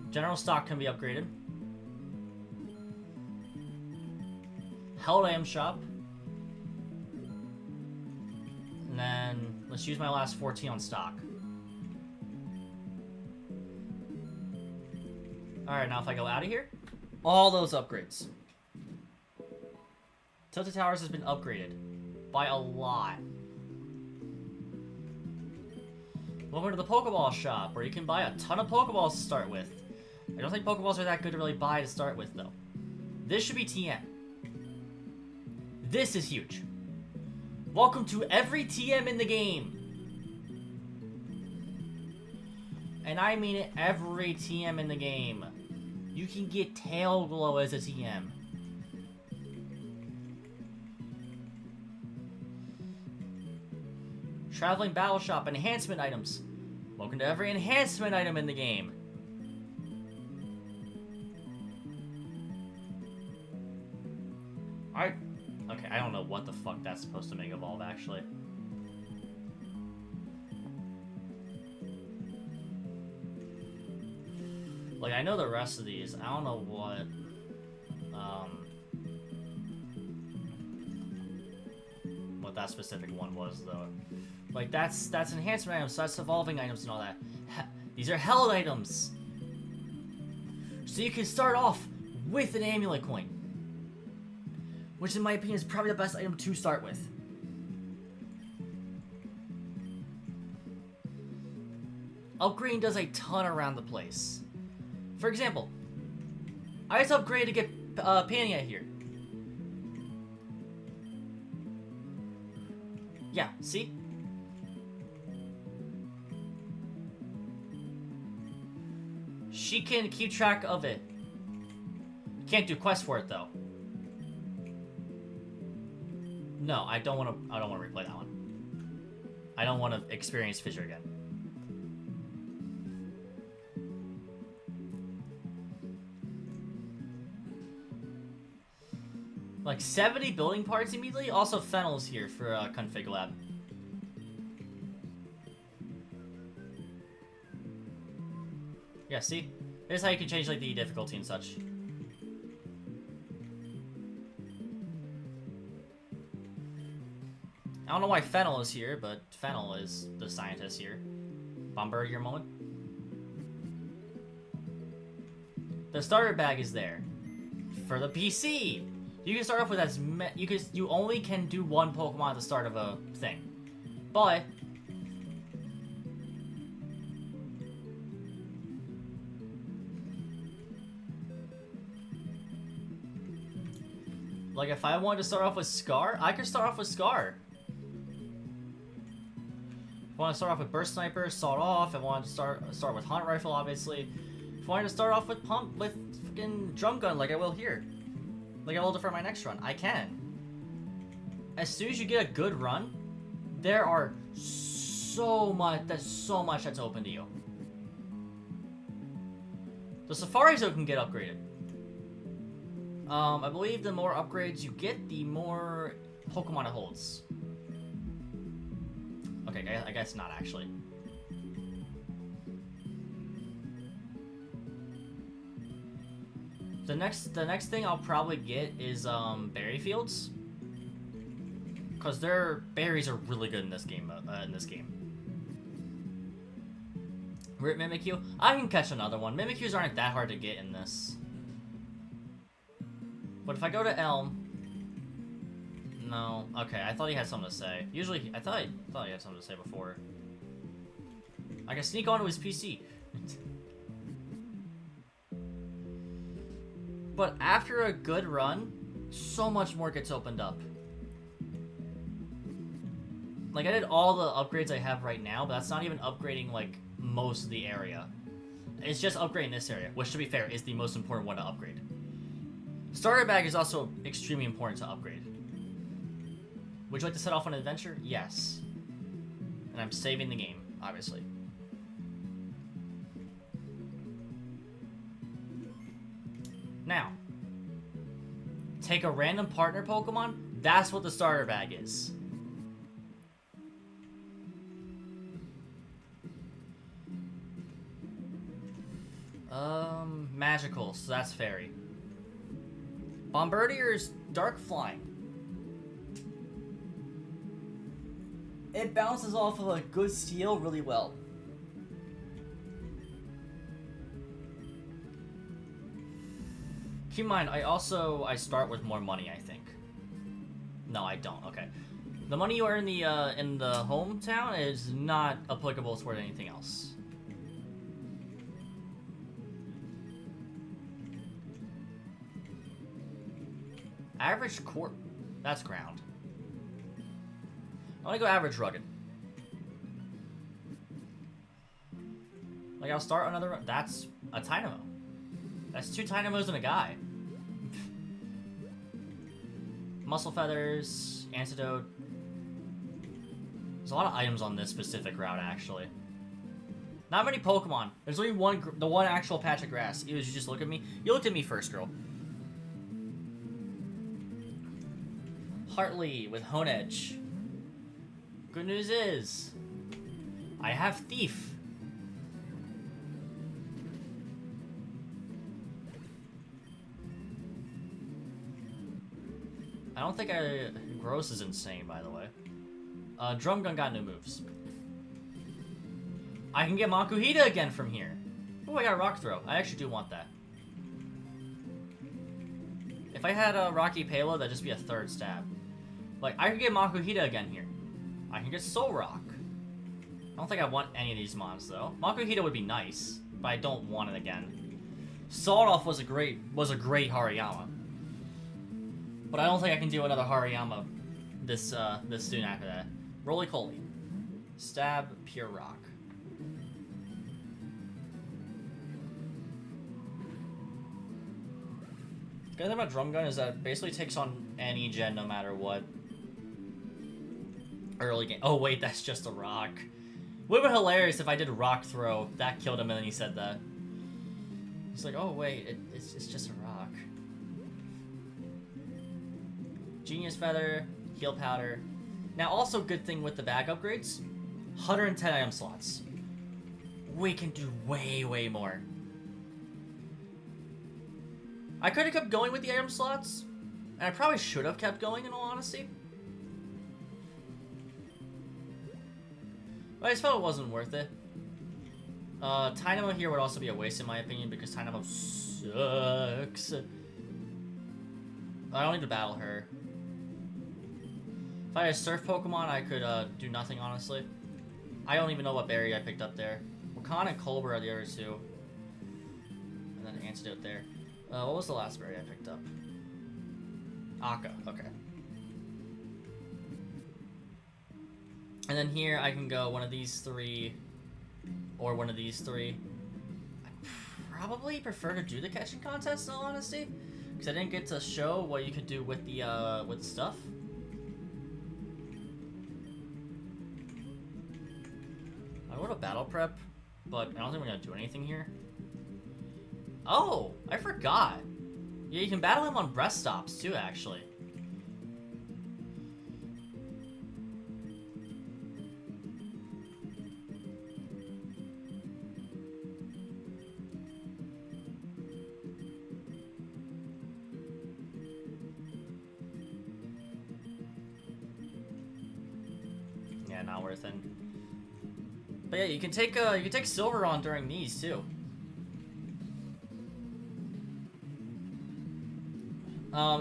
[SPEAKER 1] General stock can be upgraded. Held item shop. And then let's use my last 14 on stock. Alright, now if I go out of here, all those upgrades. Tilted Towers has been upgraded. By a lot. Welcome to the Pokeball shop, where you can buy a ton of Pokeballs to start with. I don't think Pokeballs are that good to really buy to start with, though. This should be TM. This is huge. Welcome to every TM in the game. And I mean it, every TM in the game. You can get Tail Glow as a TM. Traveling Battle Shop, enhancement items. Welcome to every enhancement item in the game. Okay, I don't know what the fuck that's supposed to make evolve, actually. Like, I know the rest of these. I don't know what that specific one was, though. Like, that's enhancement items, so that's evolving items and all that. These are held items. So you can start off with an amulet coin. Which, in my opinion, is probably the best item to start with. Upgrading does a ton around the place. For example, I just upgraded to get Pania here. Yeah, see? She can keep track of it. Can't do quests for it though. No, I don't want to replay that one. I don't want to experience Fissure again. Like 70 building parts immediately. Also, Fennel's here for Config Lab. Yeah, see? This is how you can change like the difficulty and such. I don't know why Fennel is here, but Fennel is the scientist here. Bombardier moment. The starter bag is there for the PC. You can start off with you only can do one Pokemon at the start of a thing, but like if I wanted to start off with Scar, I could start off with Scar. If I want to start off with Burst Sniper, start off. If I wanted to start with Hunt Rifle, obviously. If I wanted to start off with fucking Drum Gun, like I will here. Like I will do for my next run. I can. As soon as you get a good run, there are so much. There's so much that's open to you. The Safari Zone can get upgraded. I believe the more upgrades you get, the more Pokemon it holds. Okay, I guess not actually. The next thing I'll probably get is berry fields, cause their berries are really good in this game. We're at Mimikyu. I can catch another one. Mimikyus aren't that hard to get in this. But if I go to Elm, no. Okay, I thought he had something to say. Usually, I thought he had something to say before. I can sneak onto his PC. But after a good run, so much more gets opened up. Like, I did all the upgrades I have right now, but that's not even upgrading, like, most of the area. It's just upgrading this area, which, to be fair, is the most important one to upgrade. Starter Bag is also extremely important to upgrade. Would you like to set off on an adventure? Yes. And I'm saving the game, obviously. Now, take a random partner Pokemon. That's what the Starter Bag is. Magical, so that's Fairy. Bombardier's Dark Flying. It bounces off of a good steel really well. Keep in mind, I start with more money, I think. No, I don't. Okay. The money you earn in the hometown is not applicable toward anything else. Average Corp. That's ground. I want to go average rugged. Like, I'll start another run. That's a Tynamo. That's 2 Tynamos and a guy. Muscle Feathers, Antidote. There's a lot of items on this specific route, actually. Not many Pokemon. There's only the one actual patch of grass. You just look at me. You looked at me first, girl. Hartley with Honedge. Good news is, I have Thief. I don't think Gross is insane, by the way. Drum Gun got new moves. I can get Makuhita again from here. Oh, I got Rock Throw. I actually do want that. If I had a Rocky Payload, that'd just be a 3rd stab. Like, I could get Makuhita again here. I can get Soul Rock. I don't think I want any of these mons, though. Makuhita would be nice, but I don't want it again. Sawed Off was a great Hariyama. But I don't think I can do another Hariyama this soon after that. Roly-Poly. Stab, Pure Rock. The good thing about Drum Gun is that it basically takes on any gen no matter what. Early game. Oh wait, that's just a rock. Would have been hilarious if I did Rock Throw. That killed him and then he said that. He's like, oh wait, it's just a rock. Genius Feather, Heal Powder. Now also good thing with the bag upgrades, 110 item slots. We can do way more. I could have kept going with the item slots, and I probably should have kept going in all honesty. But I just felt it wasn't worth it. Tynamo here would also be a waste in my opinion because Tynamo sucks. I don't need to battle her. If I had a Surf Pokemon, I could do nothing honestly. I don't even know what berry I picked up there. Wakan and Colbur are the other 2. And then Antidote there. What was the last berry I picked up? Akka, okay. And then here I can go one of these 3 or one of these 3. I probably prefer to do the catching contest in all honesty, because I didn't get to show what you could do with the stuff. I go to battle prep, but I don't think we're gonna do anything here. Oh, I forgot. Yeah, you can battle him on breast stops too, actually. Yeah, not worth it. But yeah, you can take silver on during these too.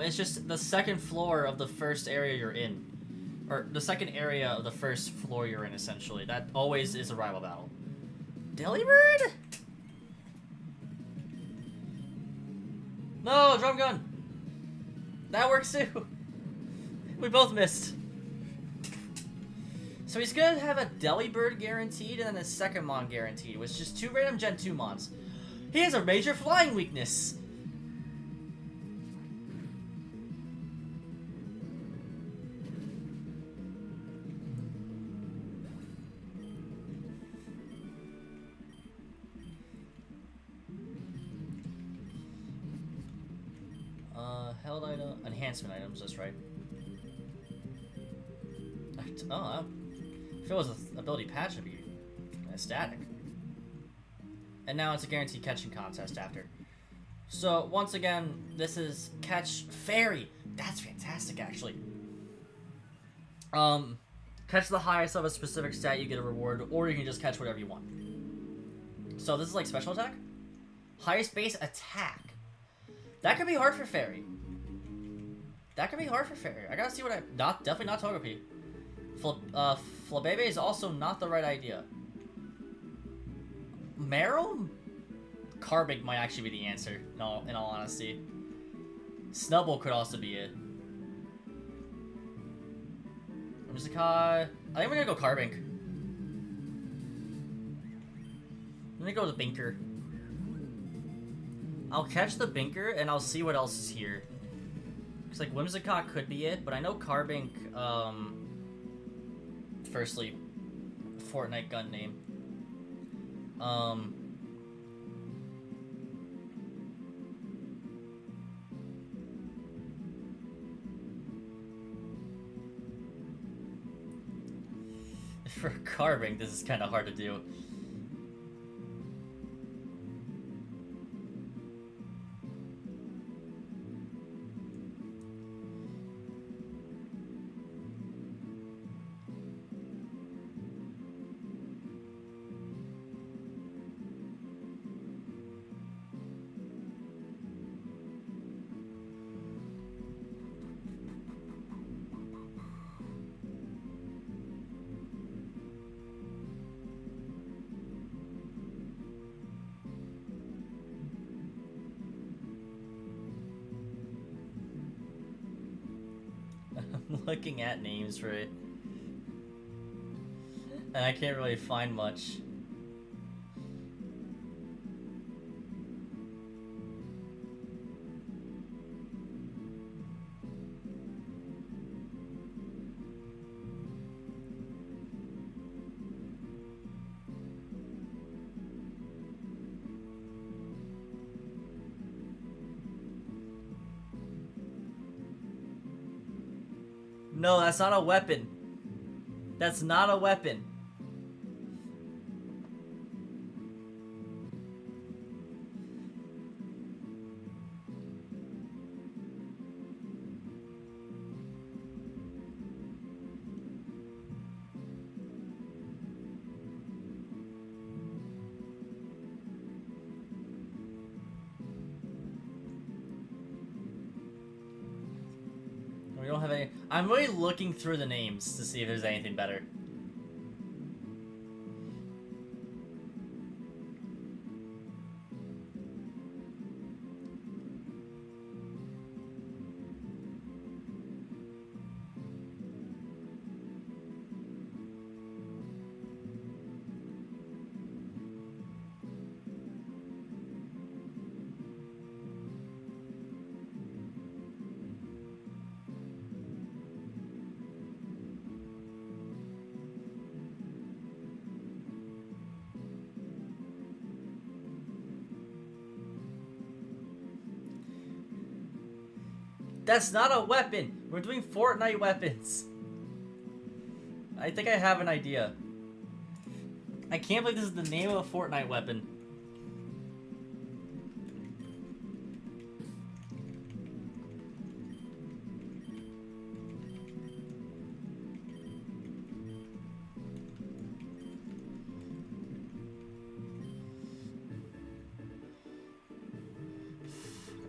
[SPEAKER 1] It's just the second floor of the first area you're in. Or the second area of the first floor you're in, essentially. That always is a rival battle. Delibird? No, drum gun! That works too! We both missed. So he's gonna have a Delibird guaranteed and then a second Mon guaranteed, which is just 2 random Gen 2 Mons. He has a major flying weakness! Held item, enhancement items, that's right. Oh, if it was an ability patch, it'd be ecstatic. And now it's a guaranteed catching contest after. So, once again, this is Catch Fairy. That's fantastic, actually. Catch the highest of a specific stat, you get a reward, or you can just catch whatever you want. So, this is like special attack? Highest base attack. That could be hard for Fairy. That could be hard for Fairy. I gotta see what definitely not Togepi. Flabebe is also not the right idea. Meryl? Carbink might actually be the answer, no, in all honesty. Snubbull could also be it. Whimsicott. I think we're gonna go Carbink. I'm gonna go with Binker. I'll catch the Binker and I'll see what else is here. Cause like Whimsicott could be it, but I know Carbink, firstly, Fortnite gun name. For Carbink, this is kind of hard to do. I'm looking at names for it, and I can't really find much. No, that's not a weapon. That's not a weapon. We don't have any. I'm really looking through the names to see if there's anything better. That's not a weapon! We're doing Fortnite weapons! I think I have an idea. I can't believe this is the name of a Fortnite weapon.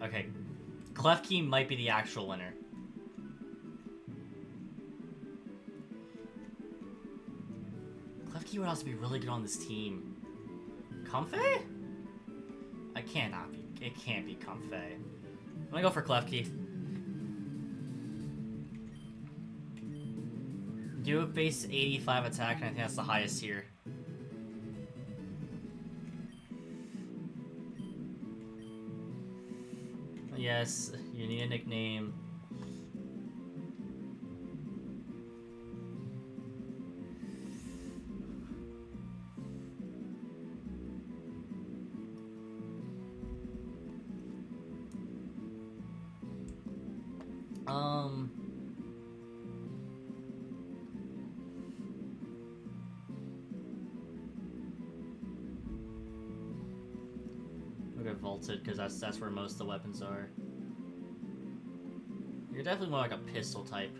[SPEAKER 1] Okay. Klefki might be the actual winner. Klefki would also be really good on this team. Comfey? I cannot be. It can't be Comfey. I'm gonna go for Klefki. Duke base 85 attack, and I think that's the highest here. Yes, you need a nickname. We'll get vaulted because that's where most of the weapons are. You're definitely more like a pistol type.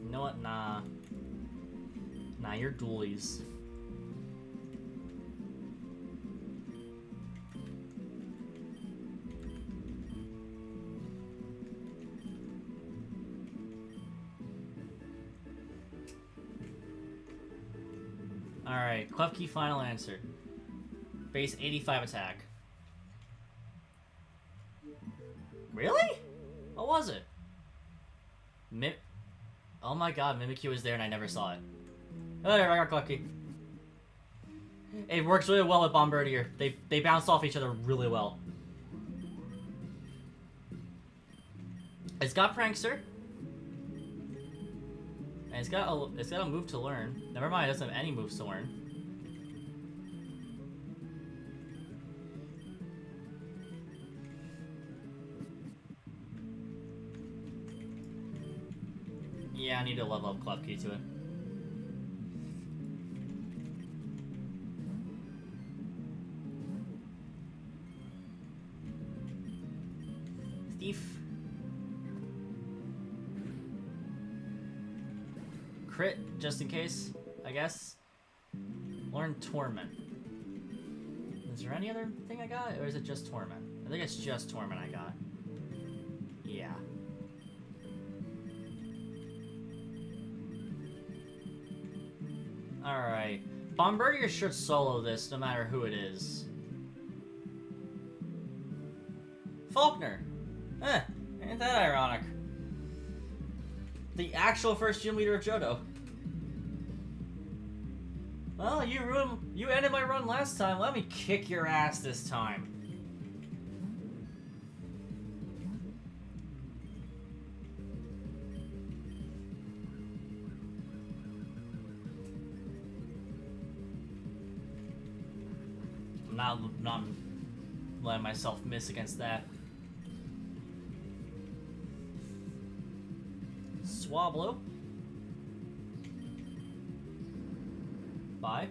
[SPEAKER 1] You know what? Nah. Nah, you're dualies. Alright, Klefki final answer. Base 85 attack. Really? What was it? Oh my god, Mimikyu was there and I never saw it. Whatever, I got Klefki. It works really well with Bombardier. They bounce off each other really well. It's got Prankster. And it's got a move to learn. Never mind, it doesn't have any moves to learn. Yeah, I need to level up Klefki to it. Thief. Crit, just in case, I guess. Learn Torment. Is there any other thing I got, or is it just Torment? I think it's just Torment I got. Yeah. Alright. Bombardier should solo this, no matter who it is. Faulkner! Eh, ain't that ironic? The actual first gym leader of Johto. Well, you ended my run last time. Let me kick your ass this time. I'm not letting myself miss against that. Swablu. Bye.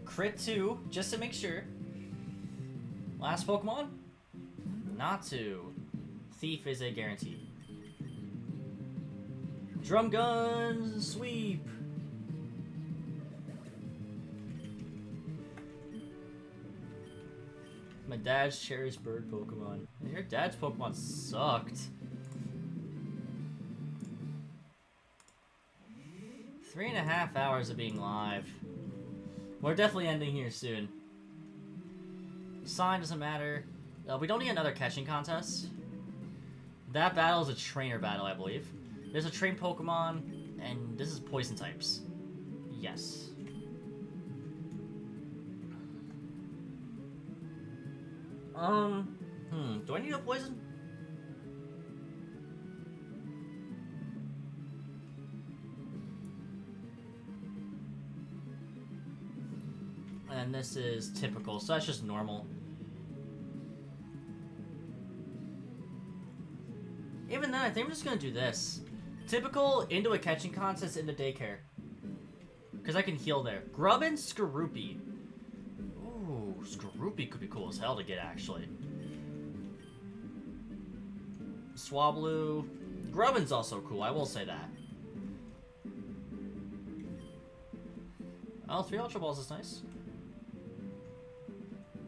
[SPEAKER 1] Crit 2, just to make sure. Last Pokemon? Natu. Thief is a guarantee. Drum gun sweep. My dad's cherished bird Pokemon. Your dad's Pokemon sucked. 3.5 hours of being live. We're definitely ending here soon. Sign doesn't matter. We don't need another catching contest. That battle is a trainer battle, I believe. There's a trained Pokemon, and this is poison types. Yes. Do I need a poison? And this is typical, so that's just normal. Even then, I think I'm just gonna do this. Typical into a catching contest into daycare. Because I can heal there. Grubbin, Skorupi. Ooh, Skorupi could be cool as hell to get, actually. Swablu. Grubbin's also cool, I will say that. Oh, 3 Ultra Balls is nice.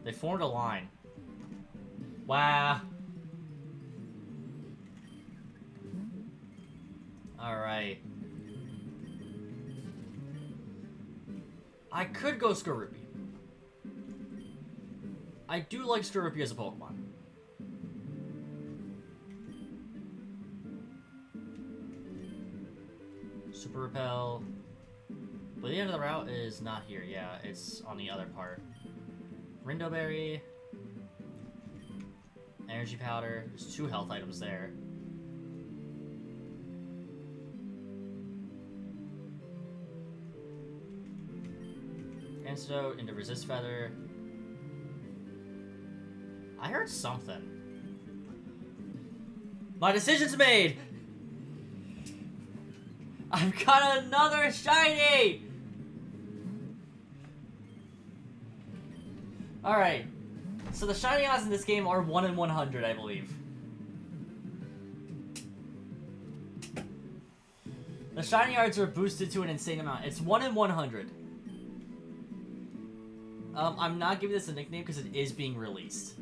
[SPEAKER 1] They formed a line. Wow. Alright. I could go Skorupi. I do like Skorupi as a Pokemon. Super Repel. But the end of the route is not here. Yeah, it's on the other part. Rindo Berry. Energy Powder. There's 2 health items there. Antidote into Resist Feather. I heard something. My decision's made! I've got another shiny! Alright. So the shiny odds in this game are 1 in 100, I believe. The shiny odds are boosted to an insane amount. It's 1 in 100. I'm not giving this a nickname because it is being released.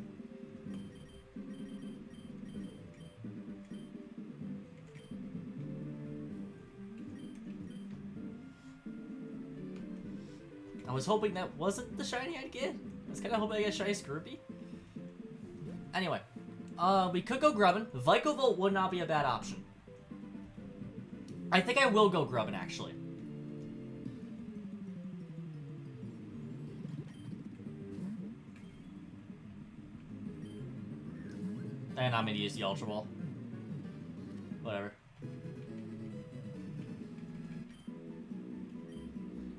[SPEAKER 1] I was hoping that wasn't the shiny I'd get. I was kind of hoping I get shiny Skorupi. Anyway, we could go Grubbin. Vikavolt would not be a bad option. I think I will go Grubbin, actually. And I'm gonna use the Ultra Ball. Whatever.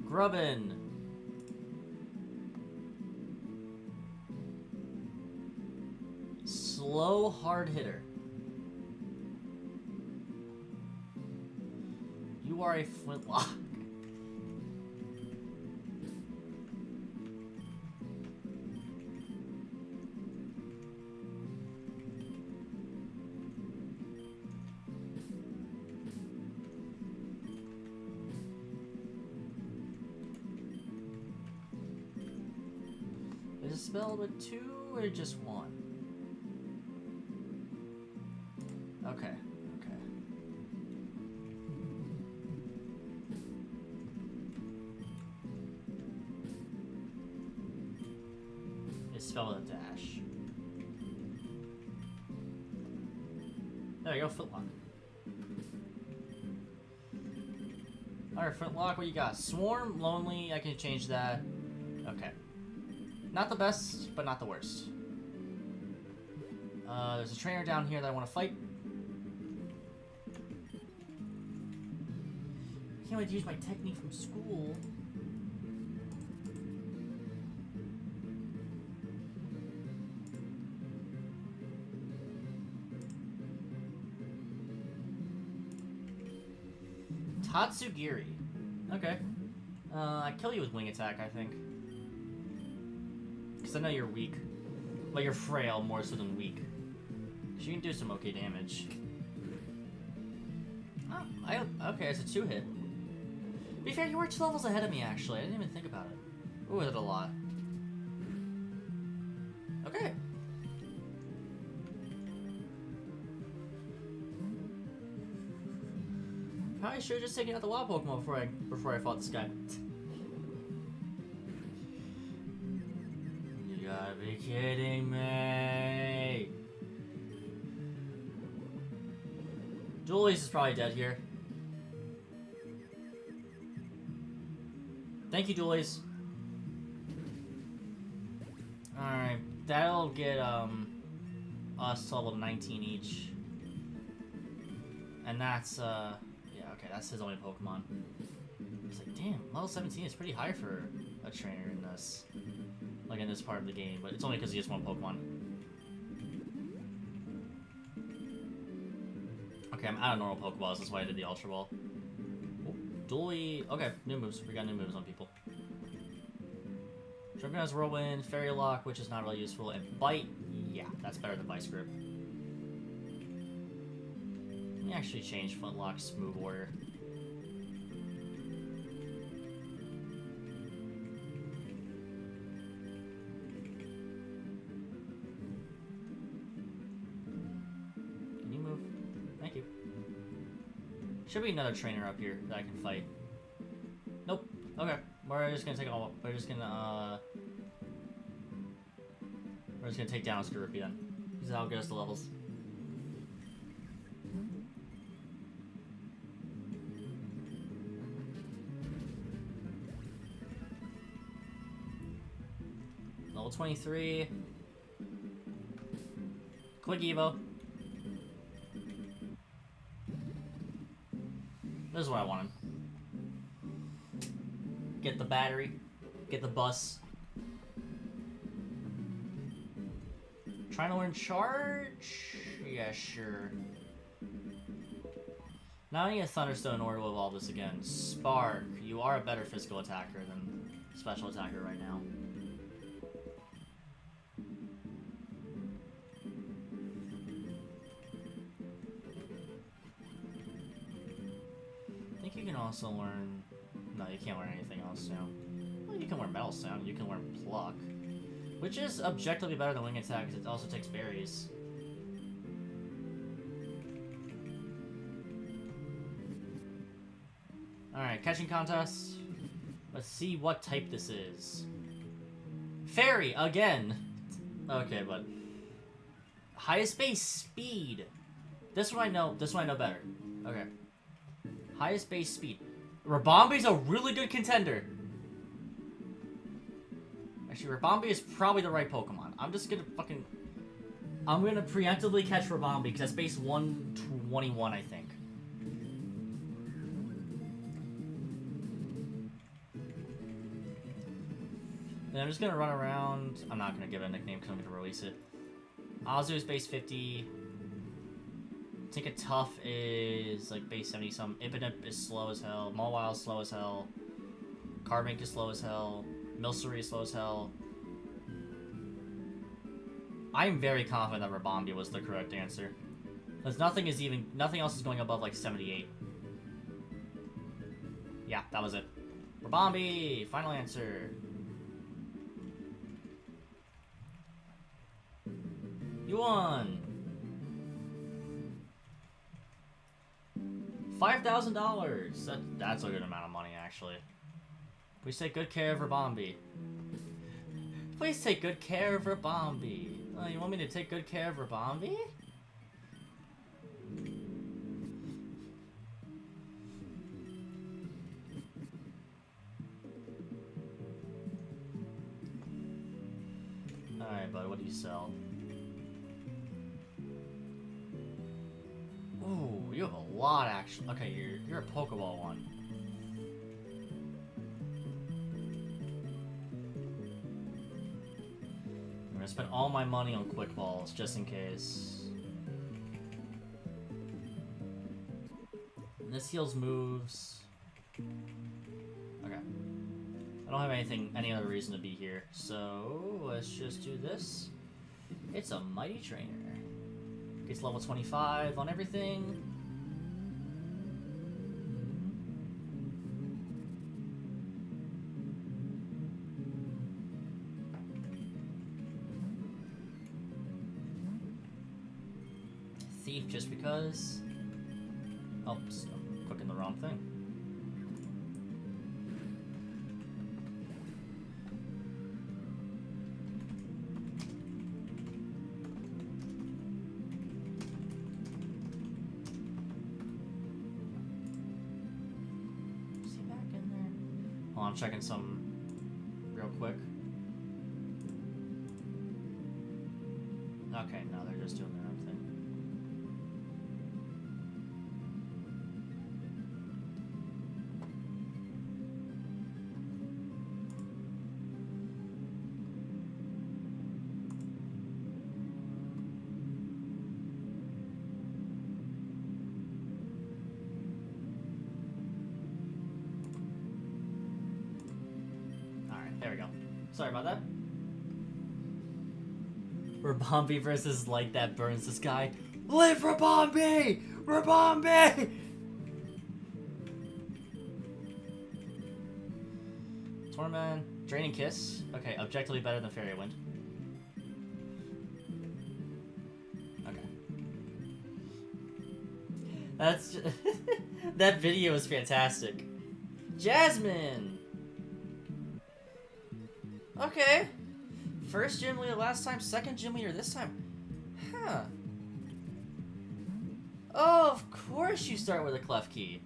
[SPEAKER 1] Grubbin. Slow hard hitter. You are a flintlock. Is it spelled with 2 or just 1? Okay, okay. It's spelled with a dash. There you go, Flintlock. Alright, Flintlock, what you got? Swarm, Lonely, I can change that. Okay. Not the best, but not the worst. There's a trainer down here that I want to fight. I can't wait to use my technique from school. Tatsugiri. Okay. I kill you with wing attack, I think. Because I know you're weak. But you're frail more so than weak. So you can do some okay damage. Oh, okay, it's a 2-hit. To be fair, you were 2 levels ahead of me, actually. I didn't even think about it. Ooh, that's a lot. Okay. Probably should have just taken out the wild Pokemon before I fought this guy. You gotta be kidding me. Julius is probably dead here. Thank you, Julius. Alright, that'll get us to level 19 each. And that's yeah, okay, that's his only Pokemon. It's like, damn, level 17 is pretty high for a trainer in this. Like in this part of the game, but it's only because he has 1 Pokemon. Okay, I'm out of normal Pokeballs, that's why I did the Ultra Ball. Dually. Okay, new moves. We got new moves on people. Jumping has Whirlwind, Fairy Lock, which is not really useful, and Bite. Yeah, that's better than Vice Grip. Let me actually change Flintlock's move order. Can you move? Thank you. Should be another trainer up here that I can fight. Nope. Okay. We're just gonna take all. We're just gonna take down Skorupi then. This is how it goes to levels. Level 23. Quick Evo. This is what I wanted. Get the battery. Get the bus. Trying to learn Charge? Yeah, sure. Now I need a Thunderstone in order to evolve this again. Spark. You are a better physical attacker than special attacker right now. I think you can also learn... No, you can't learn anything else now. Well, you can learn Metal Sound, you can learn Pluck. Which is objectively better than Wing Attack, because it also takes berries. Alright, catching contest. Let's see what type this is. Fairy, again! Okay, but... Highest base speed! This one I know better. Okay. Highest base speed. Rabombi's a really good contender. Actually, Rabombi is probably the right Pokemon. I'm just gonna I'm gonna preemptively catch Rabombi, because that's base 121, I think. Then I'm just gonna run around. I'm not gonna give it a nickname because I'm gonna release it. Azu is base 50. Tinka Tough is like base 70 something. Impidimp is slow as hell. Mawile is slow as hell. Carbink is slow as hell. Milcery is slow as hell. I'm very confident that Rabombi was the correct answer. Because nothing else is going above like 78. Yeah, that was it. Rabombi! Final answer. You won! $5,000! That's a good amount of money, actually. Please take good care of Rabombi. Please take good care of Rabombi. Oh, you want me to take good care of Rabombi? Alright, bud, what do you sell? Ooh, you have a lot, actually. Okay, you're a Pokeball one. I'm gonna spend all my money on Quick Balls, just in case. And this heals moves. Okay. I don't have any other reason to be here, so let's just do this. It's a mighty trainer. Gets level 25 on everything. Thief just because. Oops, I'm clicking the wrong thing. Is he back in there? Hold on, I'm checking some real quick. Okay, no, they're just doing their own thing. Alright, there we go. Sorry about that. Rabombi versus like that burns the sky. Live Rabombi! Rabombi! Torment, Draining Kiss. Okay, objectively better than Fairy Wind. Okay. That's just that video is fantastic. Jasmine! Okay. First gym leader last time, second gym leader this time. Huh. Oh, of course you start with a Clef Key.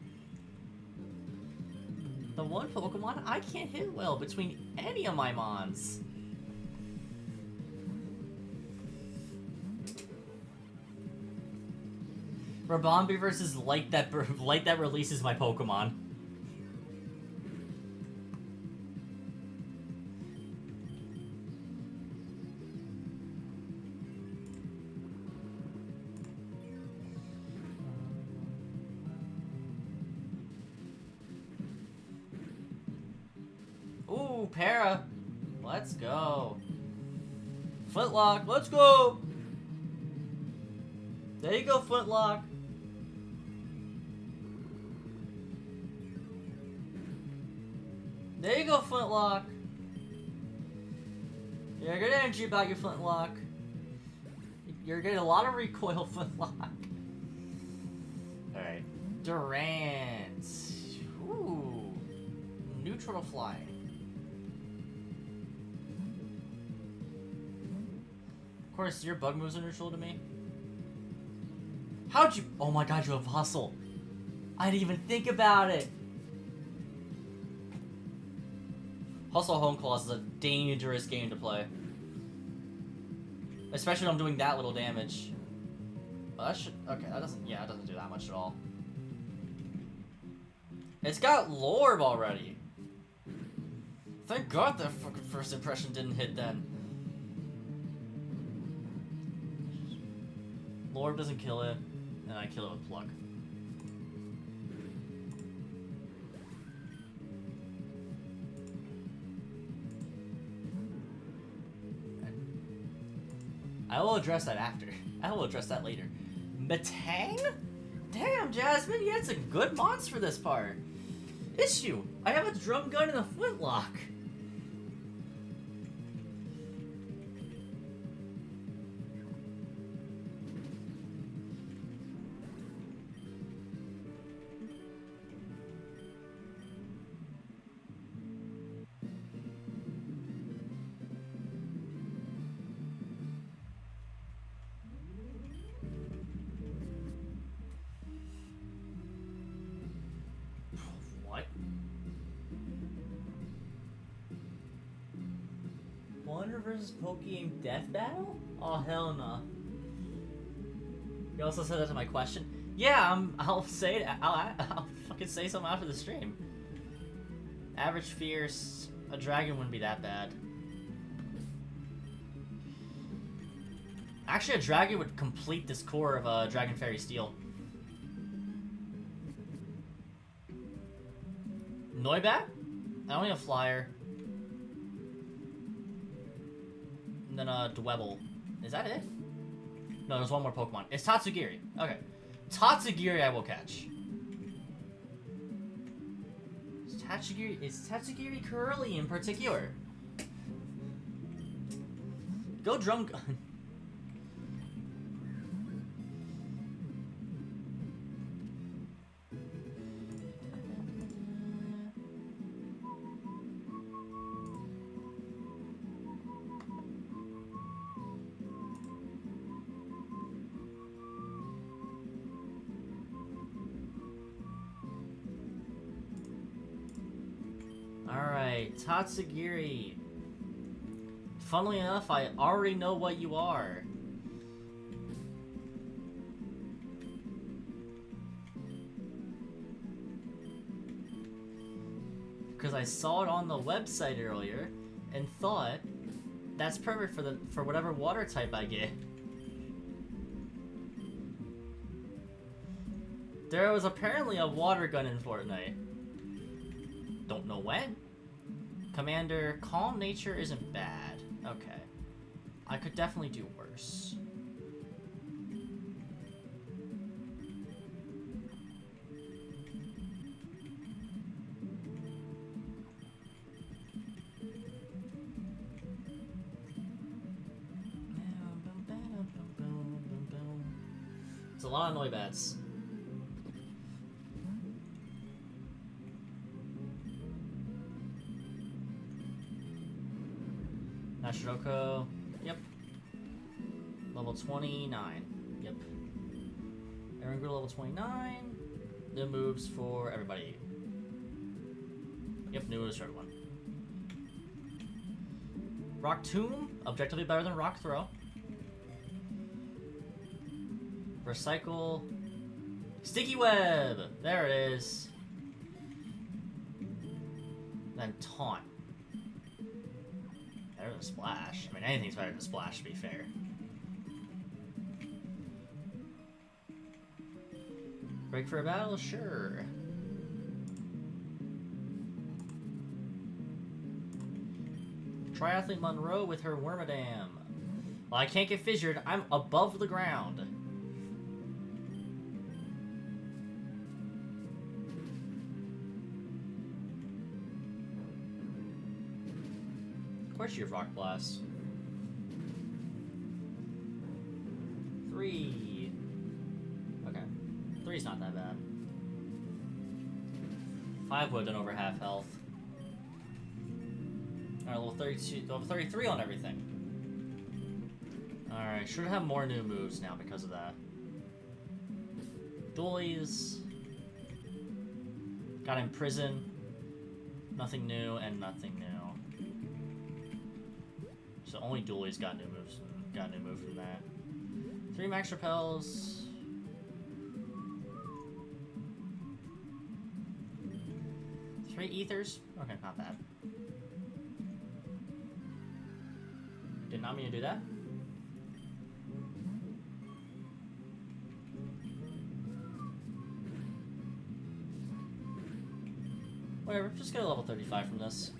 [SPEAKER 1] The one Pokemon I can't hit well between any of my Mons. Rabombi versus light that releases my Pokemon. Ooh, Para. Let's go. Flintlock, let's go. There you go, Flintlock. There you go, Flintlock. You're good energy about your Flintlock. You're getting a lot of recoil, Flintlock. Alright. Durant. Ooh. Neutral fly. Of course, your bug moves are neutral to me. How'd you... Oh my god, you have Hustle. I didn't even think about it. Hustle Home Claws is a dangerous game to play. Especially when I'm doing that little damage. Well, that should... Okay, that doesn't... Yeah, it doesn't do that much at all. It's got Lorb already. Thank god that fucking first impression didn't hit then. Lorb doesn't kill it, and I kill it with Pluck. I will address that after. I will address that later. Metang? Damn, Jasmine, you had some good mods for this part. Issue, I have a drum gun and a flintlock. Wonder versus Pokemon Death Battle? Oh, hell no. You also said that to my question. Yeah, I'll say it. I'll fucking say something after the stream. Average Fierce, a dragon wouldn't be that bad. Actually, a dragon would complete this core of Dragon Fairy Steel. Noibat? I only have Flyer. And then Dwebble. Is that it? No, there's one more Pokemon. It's Tatsugiri. Okay. Tatsugiri I will catch. Is Tatsugiri Curly in particular? Go Drum Gun. Alright, Tatsugiri. Funnily enough, I already know what you are. Because I saw it on the website earlier and thought that's perfect for whatever water type I get. There was apparently a water gun in Fortnite. Don't know when. Commander, calm nature isn't bad. Okay. I could definitely do worse. It's a lot of Noibats. Nashiroko, yep. Level 29, yep. Erangru level 29. The moves for everybody. Yep, new short one. Rock Tomb, objectively better than Rock Throw. Recycle. Sticky Web! There it is. Then Taunt. Better than Splash. I mean, anything's better than Splash, to be fair. Break for a battle? Sure. Triathlete Monroe with her Wormadam. Well, I can't get fissured. I'm above the ground. Of course you have Rock Blast. 3. Okay. 3's not that bad. 5 would have done over half health. Alright, level 32, level 33 on everything. Alright, should have more new moves now because of that. Dualies. Got Imprison. Nothing new and nothing new. So only Dualies got new moves. Got a new move from that. 3 Max Repels. 3 Ethers. Okay, not bad. Did not mean to do that. Whatever, just get a level 35 from this.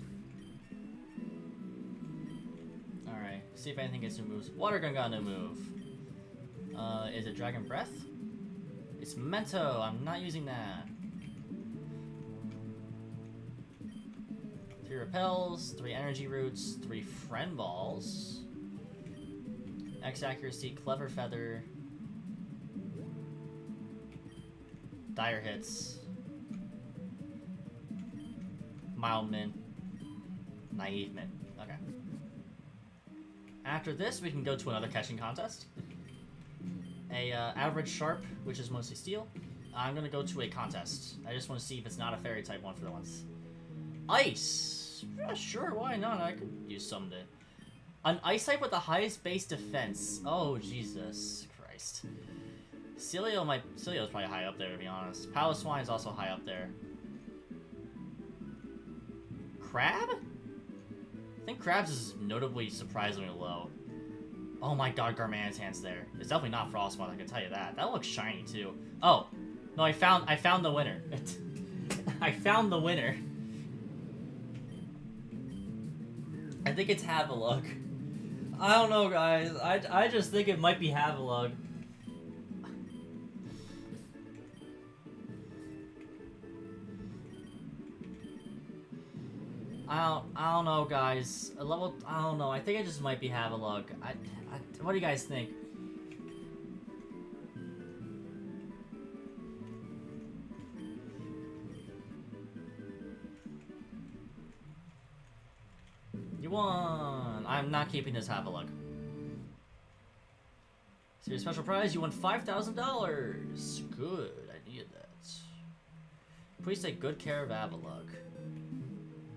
[SPEAKER 1] Alright, see if anything gets new moves. Water Gun got a new move. Is it Dragon Breath? It's Mento, I'm not using that. 3 Repels, 3 Energy Roots, 3 Friend Balls. X Accuracy, Clever Feather. Dire Hits. Mild Mint. Naive Mint. Okay. After this, we can go to another catching contest. A average Sharp, which is mostly Steel. I'm gonna go to a contest. I just want to see if it's not a Fairy type one for the once. Ice! Yeah, sure, why not? I could use some to... An Ice type with the highest base defense. Oh, Jesus Christ. Celio's probably high up there, to be honest. Paloswine is also high up there. Crab? I think Crab's is notably surprisingly low. Oh my god, Garmanitan's there. It's definitely not Frostmoth, I can tell you that. That looks shiny too. Oh, no, I found the winner. I found the winner. I think it's Havelug. I don't know, guys. I just think it might be Havelug. I don't know, guys. I don't know. I think it just might be Havelug. What do you guys think? You won! I'm not keeping this Havelug. So your special prize, you won $5,000! Good, I needed that. Please take good care of Havelug.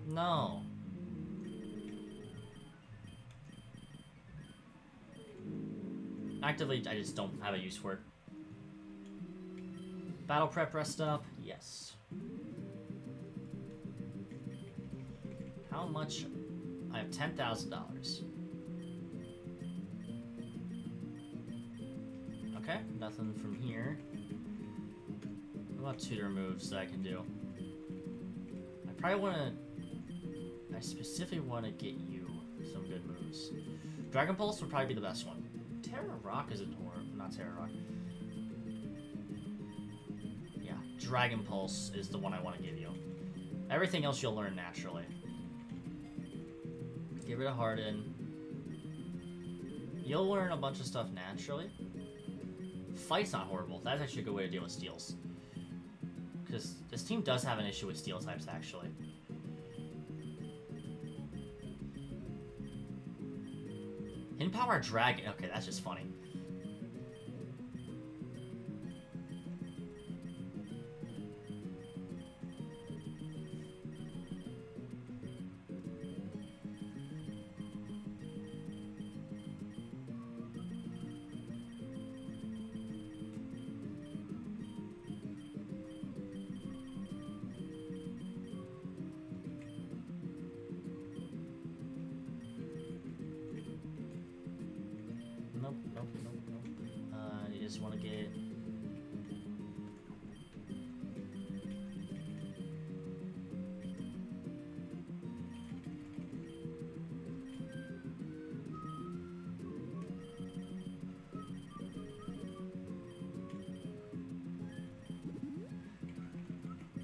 [SPEAKER 1] No. Actively, I just don't have a use for it. Battle prep rest up? Yes. How much? I have $10,000. Okay, nothing from here. What about tutor moves that I can do? I probably want to... I specifically want to get you some good moves. Dragon Pulse would probably be the best one. Terra Rock is an orb, not Terra Rock. Yeah, Dragon Pulse is the one I want to give you. Everything else you'll learn naturally. Get rid of Harden. You'll learn a bunch of stuff naturally. Fight's not horrible. That's actually a good way to deal with steals. Because this team does have an issue with steel types, actually. Hidden Power Dragon. Okay, that's just funny. Nope. You just want to get...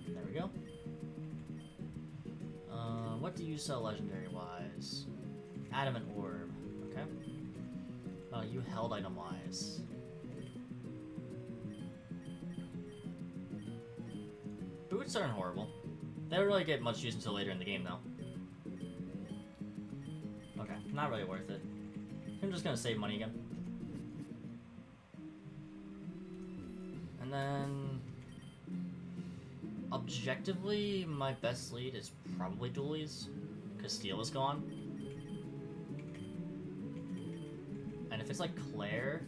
[SPEAKER 1] There we go. What do you sell legendary-wise? Adamant Orb. Okay. You held item-wise. Boots aren't horrible. They don't really get much use until later in the game, though. Okay, not really worth it. I'm just gonna save money again. And then... Objectively, my best lead is probably Doolies, because Steel is gone. And if it's like Claire,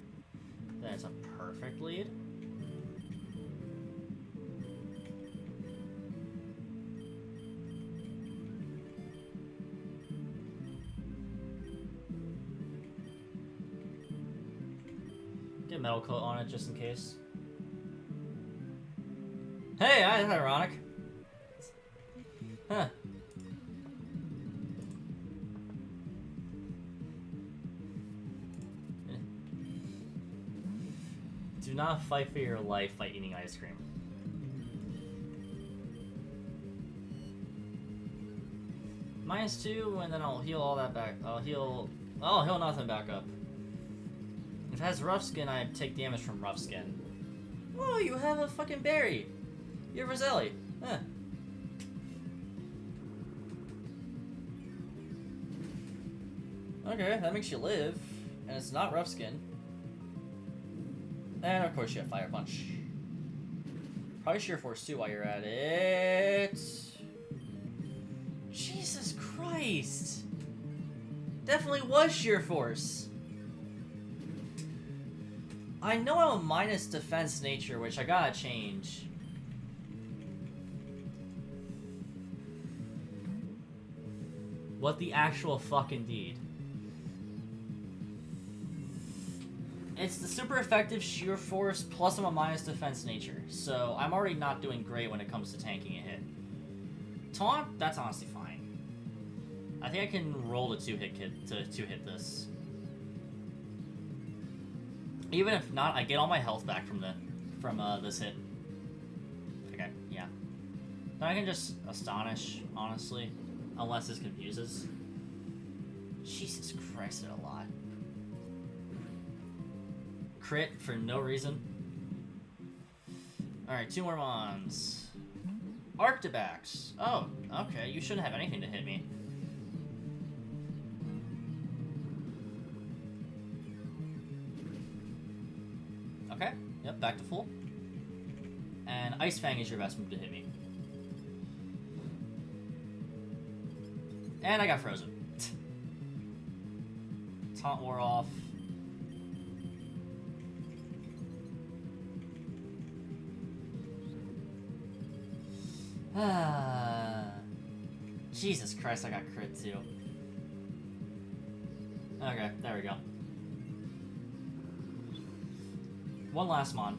[SPEAKER 1] then it's a perfect lead. Get Metal Coat on it just in case. Hey, that's ironic. Huh. Do not fight for your life by eating ice cream. -2, and then I'll heal all that back. I'll heal nothing back up. If it has rough skin, I take damage from rough skin. Oh, you have a fucking berry. You're Roselli. Huh. Okay, that makes you live, and it's not rough skin. And of course you have Fire Punch. Probably Sheer Force too while you're at it. Jesus Christ! Definitely was Sheer Force. I know I'm a minus defense nature, which I gotta change. What the actual fucking deed? It's the super effective Sheer Force, plus I'm a minus defense nature, so I'm already not doing great when it comes to tanking a hit. Taunt? That's honestly fine. I think I can roll the two-hit this. Even if not, I get all my health back from this hit. Okay, yeah. Then I can just Astonish, honestly. Unless this confuses. Jesus Christ, a lot. Crit for no reason. Alright, 2 more mons. Arctibax. Oh, okay. You shouldn't have anything to hit me. Okay. Yep, back to full. And Ice Fang is your best move to hit me. And I got frozen. Taunt wore off. Jesus Christ, I got crit too. Okay, there we go. One last mon.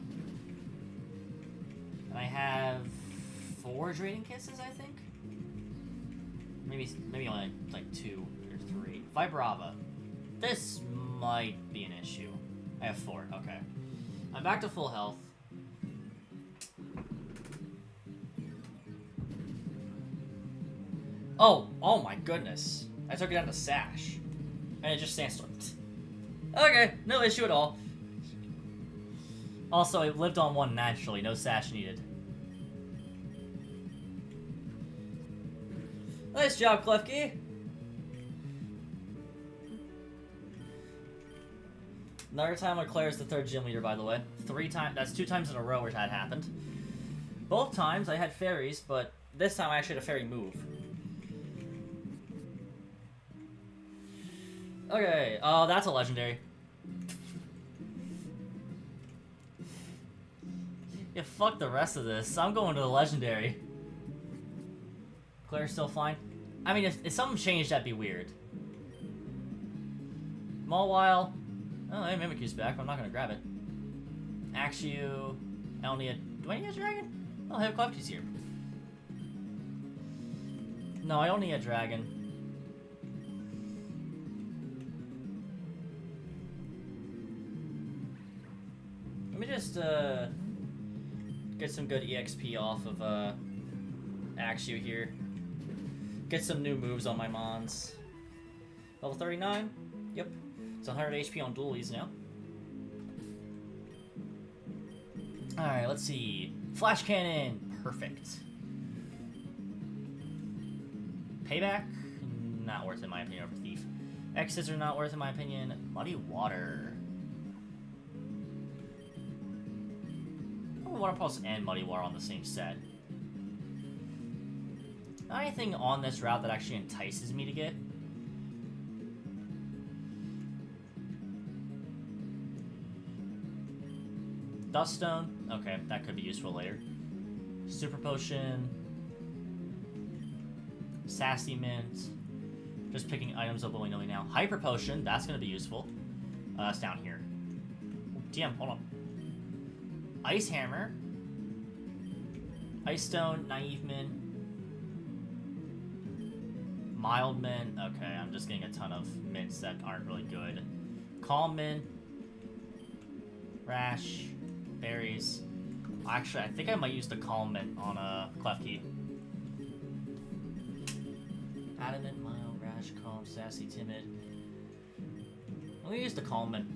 [SPEAKER 1] And I have 4 Draining Kisses, I think? Maybe only like 2 or 3. Vibrava. This might be an issue. I have 4, okay. I'm back to full health. Oh my goodness. I took it down to Sash. And it just sandstormed. Okay, no issue at all. Also, it lived on 1 naturally, no Sash needed. Nice job, Klefki! Another time Leclerc is the 3rd gym leader, by the way. 3 times, that's 2 times in a row where that happened. Both times I had fairies, but this time I actually had a fairy move. Okay, that's a legendary. Yeah, fuck the rest of this. I'm going to the legendary. Claire's still fine. I mean, if something changed, that'd be weird. Mawile. Oh, hey, Mimikyu's back, but I'm not gonna grab it. Anew. I don't need a... Do I need a dragon? Oh, hey, Klefki's here. No, I don't need a dragon. Let me just, get some good EXP off of, Anew here. Get some new moves on my mons. Level 39? Yep. It's 100 HP on dualies now. Alright, let's see. Flash Cannon! Perfect. Payback? Not worth it in my opinion over Thief. X's are not worth in my opinion. Muddy Water. Water Pulse and Muddy Water on the same set. Not anything on this route that actually entices me to get. Duststone. Okay, that could be useful later. Super Potion. Sassy Mint. Just picking items up willy-nilly now. Hyper Potion. That's going to be useful. That's down here. DM, hold on. Ice Hammer. Ice Stone. Naive Mint. Mild Mint. Okay, I'm just getting a ton of mints that aren't really good. Calm Mint. Rash. Berries. Actually, I think I might use the Calm Mint on Klefki. Adamant, Mild, Rash, Calm, Sassy, Timid. I'm gonna use the Calm Mint.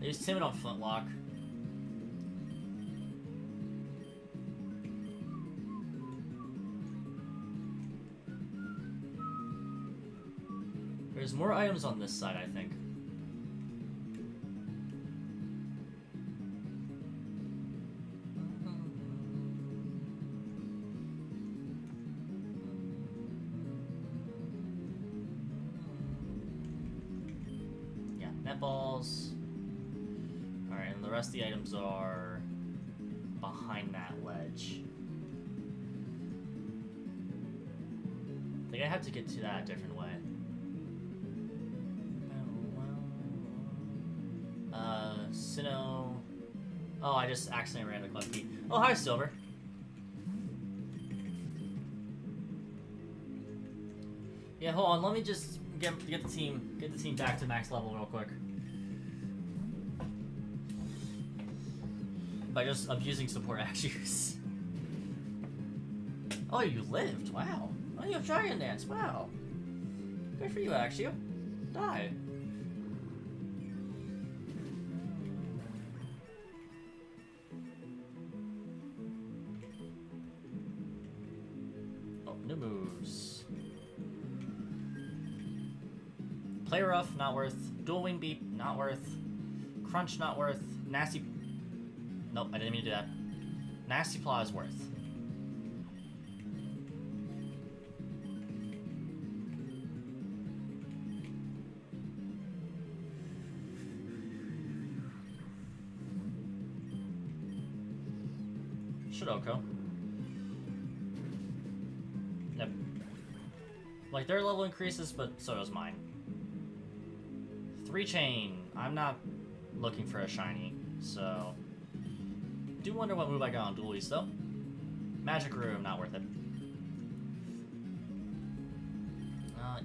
[SPEAKER 1] I use Timid on Flintlock. There's more items on this side, I think. Yeah, netballs. Alright, and the rest of the items are behind that ledge. I think I have to get to that a different way. Sinnoh. Oh, I just accidentally ran the club key. Oh, hi, Silver. Yeah, hold on. Let me just get the team back to max level real quick. By just abusing support actions. Oh, you lived. Wow. Oh, you have Dragon Dance. Wow. Good for you, Axio. Die. Oh, new moves. Play rough, not worth. Dual wing beep, not worth. Crunch, not worth. Nasty. Nope, I didn't mean to do that. Nasty Claw is worth. Shidoko. Yep. Like, their level increases, but so does mine. 3 chain. I'm not looking for a shiny, so... Do wonder what move I got on Dualies, though. Magic Room, not worth it.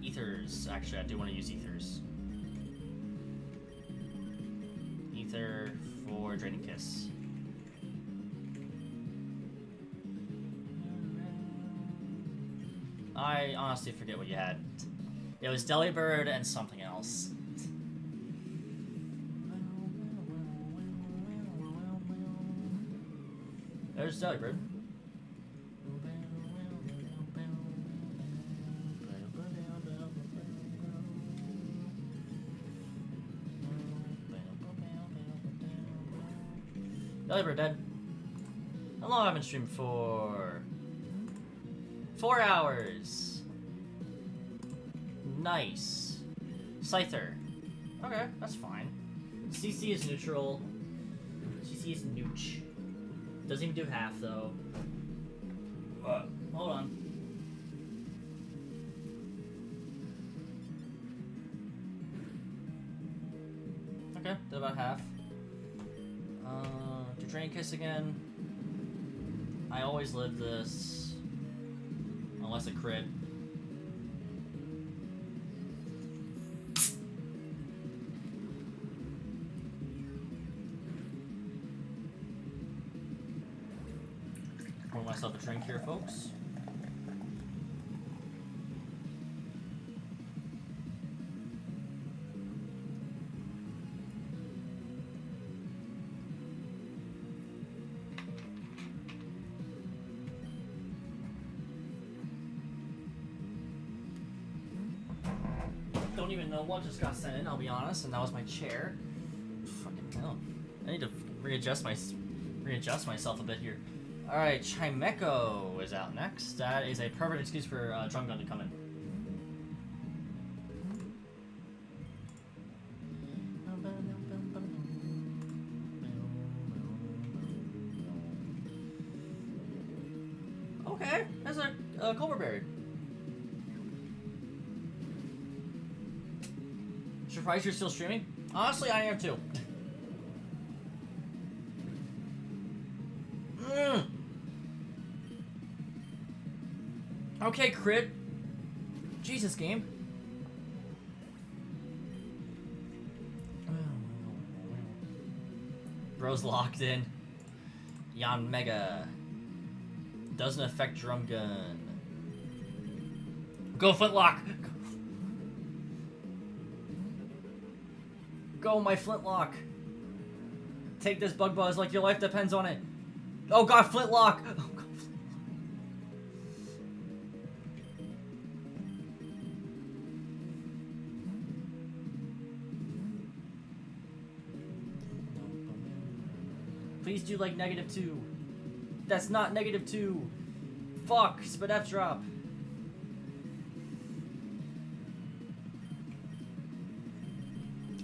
[SPEAKER 1] Ethers. Actually, I do want to use Ethers. Ether for Draining Kiss. I honestly forget what you had. It was Delibird and something else. There's Delibird. Delibird dead. How long have I been streaming for? 4 hours. Nice. Scyther. Okay, that's fine. CC is neutral. CC is nooch. Doesn't even do half though. Hold on. Okay, did about half. Do Drain Kiss again. I always live this. Unless it crit. Pour myself a drink here, folks. Don't even know what just got sent in, I'll be honest, and that was my chair. Fucking hell. I need to readjust myself a bit here. Alright, Chimecho is out next. That is a perfect excuse for Drum Gun to come in. Okay, there's a Cobra Berry. Surprised you're still streaming? Honestly, I am too. Okay, crit. Jesus, game. Bro's locked in. Yon Mega. Doesn't affect Drum Gun. Go Flintlock! Go, my Flintlock! Take this Bug Buzz like your life depends on it. Oh god, Flintlock! Oh, god. Please do like -2. That's not -2. Fuck, spit F drop.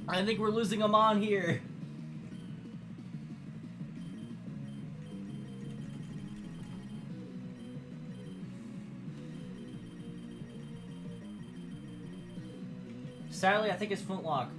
[SPEAKER 1] I think we're losing him on here. Sadly, I think it's Flintlock.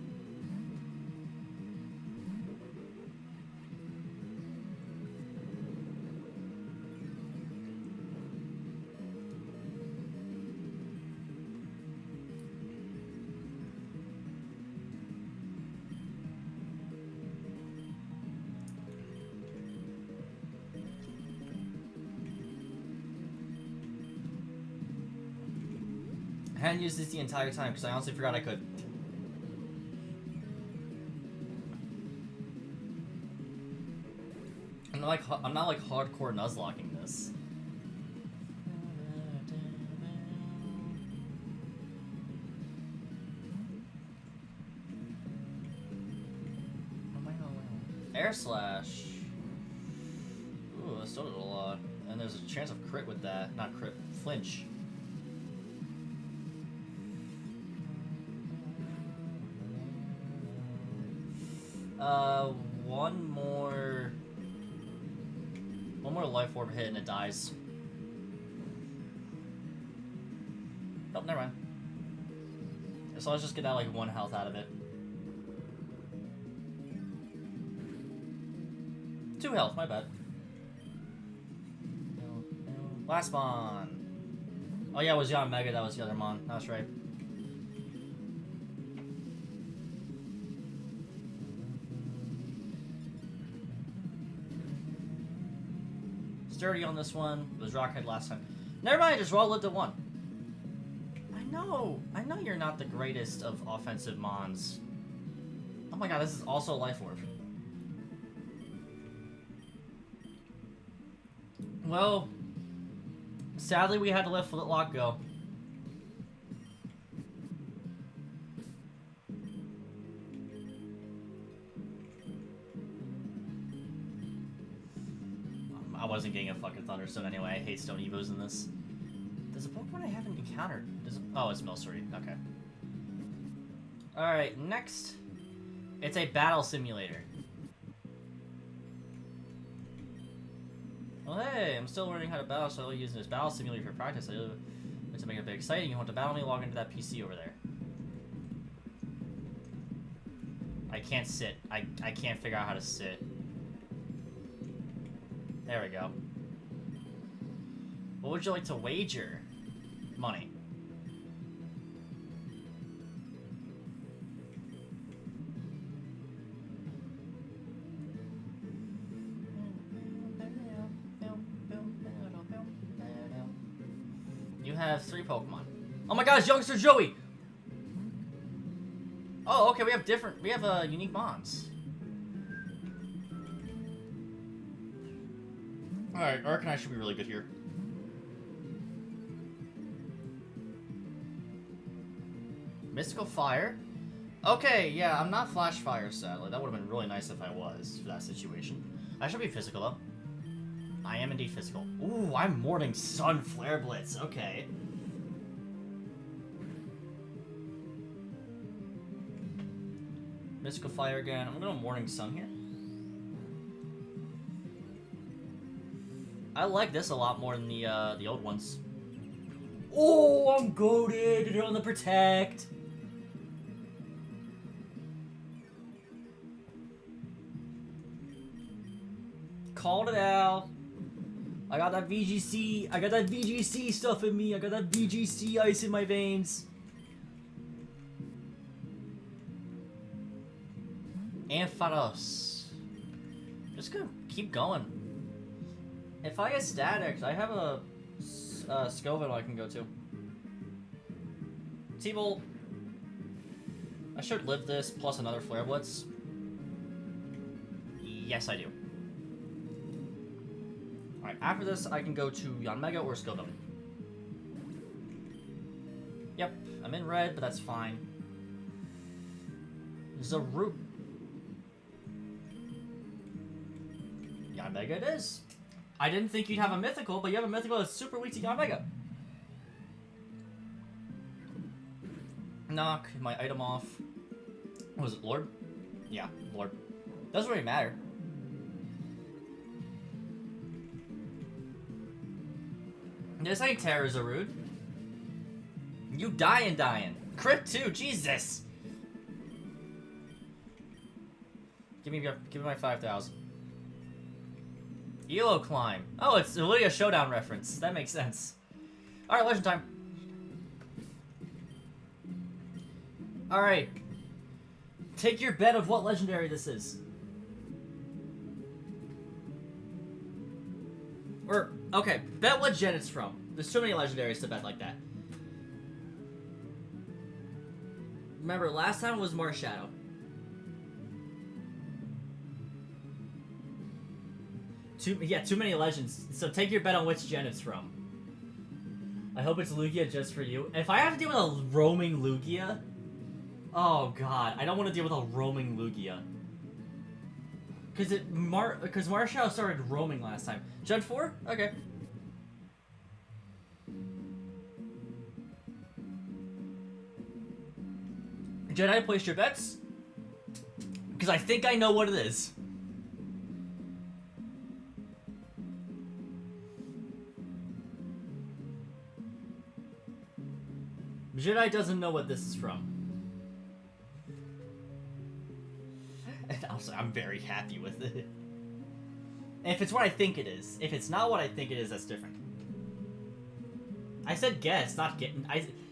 [SPEAKER 1] hadn't used this the entire time because I honestly forgot I could. I'm not like hardcore nuzlocking this. Air slash. Ooh, that still did a lot. And there's a chance of crit with that. Not crit, flinch. One more life orb hit and it dies. Nope, never mind. So let's just get that like 1 health out of it. 2 health, my bad. Last mon. Oh yeah, it was Yon Mega, that was the other mon. That's right. Sturdy on this one. It was Rockhead last time. Never mind, just raw lived at 1. I know you're not the greatest of offensive mons. Oh my god, this is also a life orb. Well, sadly we had to let Flintlock go. I wasn't getting a fucking Thunderstone anyway. I hate Stone Evos in this. There's a Pokemon I haven't encountered. Oh, it's Milcery. Okay. Alright, next. It's a battle simulator. Well, hey, I'm still learning how to battle, so I'll use this battle simulator for practice. To make it a bit exciting, you want to battle me, log into that PC over there. I can't sit. I can't figure out how to sit. There we go. What would you like to wager? Money. You have 3 Pokemon. Oh my gosh, Youngster Joey! Oh, okay, we have unique mons. Alright, Arcanine should be really good here. Mystical Fire? Okay, yeah, I'm not Flash Fire, sadly. That would have been really nice if I was, for that situation. I should be physical, though. I am indeed physical. Ooh, I'm Morning Sun Flare Blitz. Okay. Mystical Fire again. I'm gonna Morning Sun here. I like this a lot more than the old ones. Oh, I'm goated. They're on the Protect. Called it out. I got that VGC. I got that VGC stuff in me. I got that VGC ice in my veins. Ampharos. Just gonna keep going. If I get Statics, I have a Scoville I can go to. T-Bolt. I should live this plus another Flare Blitz. Yes, I do. Alright, after this, I can go to Yanmega or Scoville. Yep, I'm in red, but that's fine. Zarup. Yanmega it is. I didn't think you'd have a mythical, but you have a mythical that's super weak to Yanmega. Knock my item off. What was it, Lord? Yeah, Lord. Doesn't really matter. This ain't Terra Zarude. You dying. Crit too, Jesus! Give me my 5,000. Elo Climb. Oh, it's literally a Showdown reference. That makes sense. Alright, legend time. Alright. Take your bet of what legendary this is. Or, okay, bet what gen it's from. There's too many legendaries to bet like that. Remember, last time was Marshadow. Too many legends. So take your bet on which gen it's from. I hope it's Lugia just for you. If I have to deal with a roaming Lugia... Oh god, I don't want to deal with a roaming Lugia. Because Marshadow started roaming last time. Gen 4? Okay. Jedi, place your bets. Because I think I know what it is. Jedi doesn't know what this is from. And also, I'm very happy with it. If it's what I think it is. If it's not what I think it is, that's different. I said guess, not get.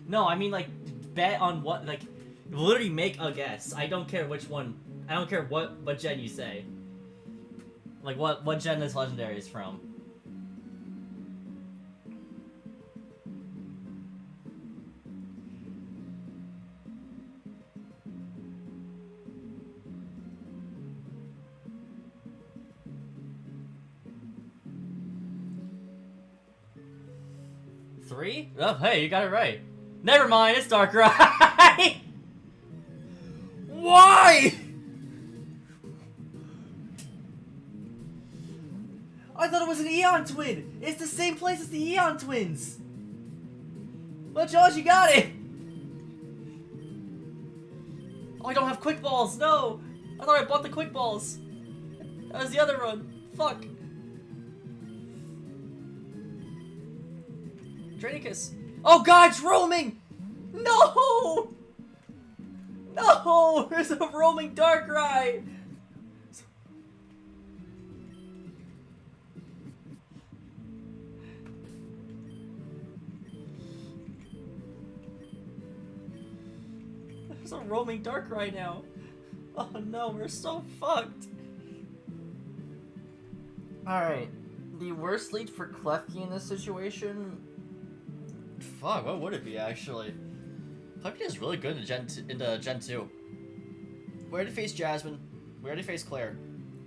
[SPEAKER 1] No, I mean like bet on what, like literally make a guess. I don't care which one. I don't care what gen you say. Like what gen this legendary is from. Three? Oh, hey, you got it right. Never mind, it's Darkrai! Why? I thought it was an Eon Twin! It's the same place as the Eon Twins! Well, Josh, you got it! Oh, I don't have Quick Balls, no! I thought I bought the Quick Balls! That was the other one. Fuck. Drainicus. Oh god, it's roaming! No! No! There's a roaming Darkrai! There's a roaming Darkrai now. Oh no, we're so fucked. Alright. The worst lead for Klefki in this situation? Fuck, what would it be, actually? Klefki is really good into Gen 2. We already faced Jasmine. We already faced Claire.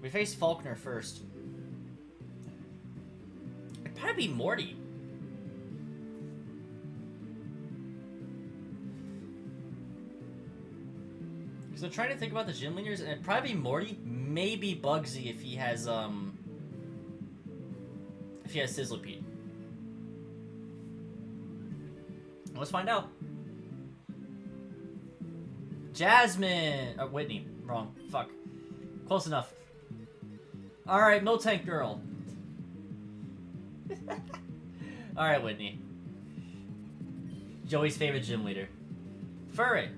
[SPEAKER 1] We faced Faulkner first. It'd probably be Morty. Because I'm trying to think about the gym leaders, and it'd probably be Morty, maybe Bugsy if he has Sizzlipede. Let's find out. Jasmine! Oh, Whitney. Wrong. Fuck. Close enough. Alright, Miltank Girl. Alright, Whitney. Joey's favorite gym leader. Furry.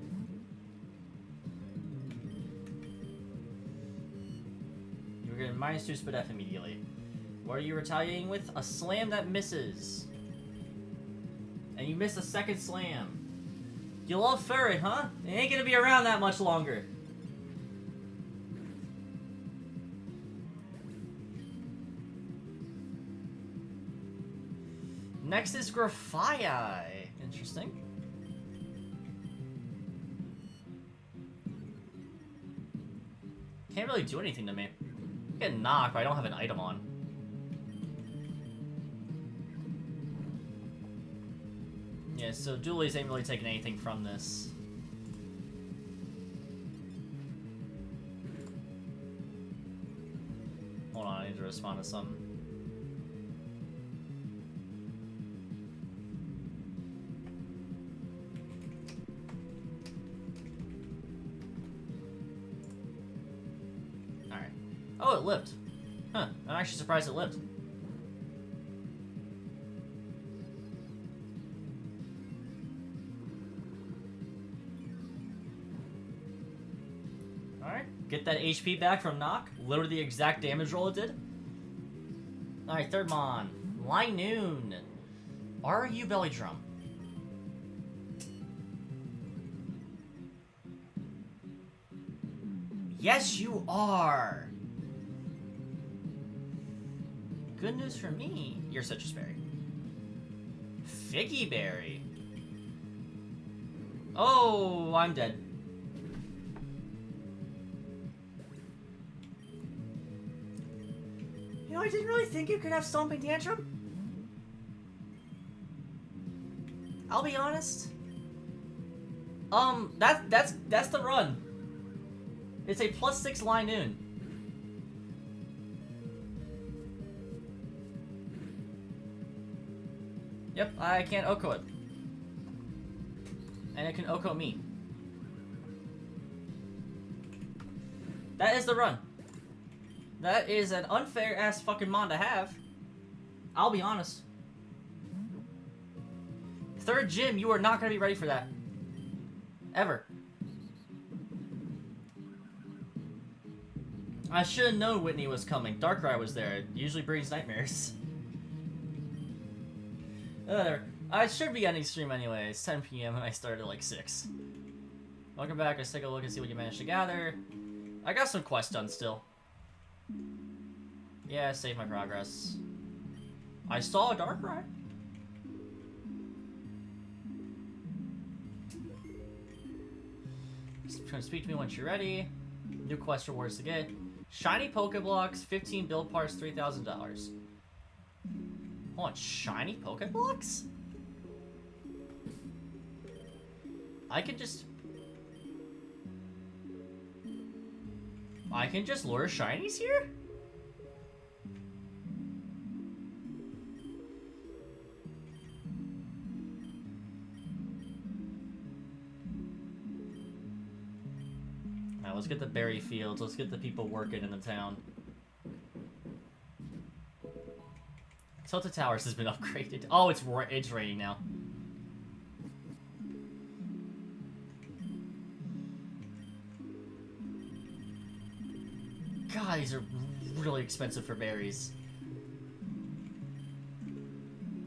[SPEAKER 1] You were getting -2 spit F immediately. What are you retaliating with? A slam that misses. And you missed a second slam. You love Furry, huh? It ain't gonna be around that much longer. Next is Grafai. Interesting. Can't really do anything to me. I get knocked, but I don't have an item on. Yeah, so Dooley's ain't really taking anything from this. Hold on, I need to respond to something. Alright. Oh, it lived. Huh, I'm actually surprised it lived. Get that HP back from Knock. Literally the exact damage roll it did. Alright, third Mon. Linoon. Are you Belly Drum? Yes, you are. Good news for me. You're Citrus Berry. Figgy Berry. Oh, I'm dead. You know, I didn't really think you could have Stomping Tantrum. I'll be honest. That's the run. It's a +6 line noon. Yep, I can't Oko it. And it can Oko me. That is the run. That is an unfair ass fucking mon to have. I'll be honest. 3rd gym, you are not gonna be ready for that. Ever. I should have known Whitney was coming. Darkrai was there. It usually brings nightmares. Whatever. I should be ending stream anyway. It's 10 PM and I started at like 6. Welcome back. Let's take a look and see what you managed to gather. I got some quests done still. Yeah, save my progress. I saw a Darkrai. Speak to me once you're ready. New quest rewards to get. Shiny Pokeblocks, 15 build parts, $3,000. Hold on, shiny Pokeblocks? I can just lure shinies here? Alright, let's get the berry fields. Let's get the people working in the town. Tilted Towers has been upgraded. Oh, it's raining now. God, these are really expensive for berries.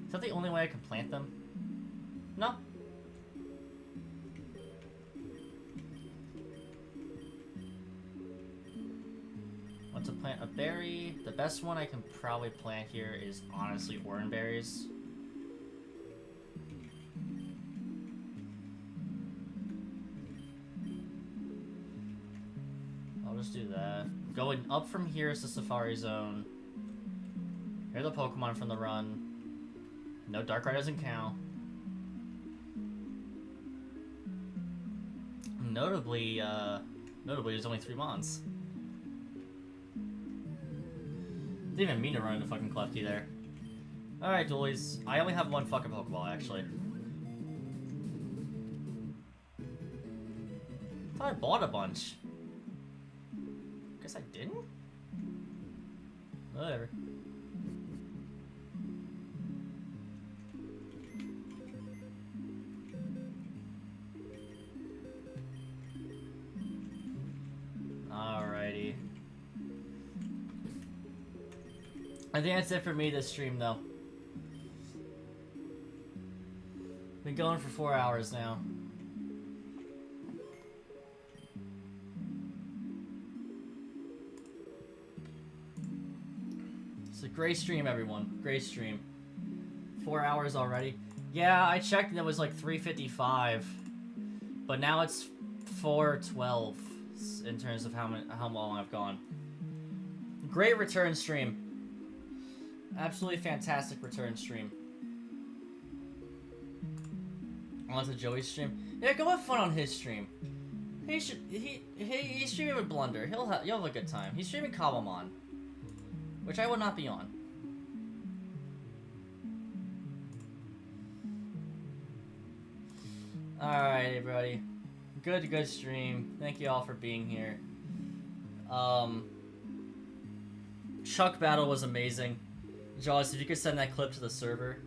[SPEAKER 1] Is that the only way I can plant them? No. Want to plant a berry? The best one I can probably plant here is honestly orange berries. I'll just do that. Going up from here is the Safari Zone. Here are the Pokemon from the run. No, Darkrai doesn't count. Notably, there's only 3 Mons. Didn't even mean to run into fucking Klefki there. Alright, Doolies. I only have 1 fucking Pokeball, actually. I thought I bought a bunch. Guess I didn't? Whatever. Alrighty. I think that's it for me this stream, though. Been going for 4 hours now. It's a great stream, everyone. Great stream. 4 hours already. Yeah, I checked and it was like 3:55, but now it's 4:12 in terms of how long I've gone. Great return stream. Absolutely fantastic return stream. On to Joey's stream. Yeah, go have fun on his stream. He's streaming with Blunder. You'll have a good time. He's streaming Cobblemon, which I will not be on. Alright, everybody. Good stream. Thank you all for being here. Chuck Battle was amazing. Jaws, if you could send that clip to the server.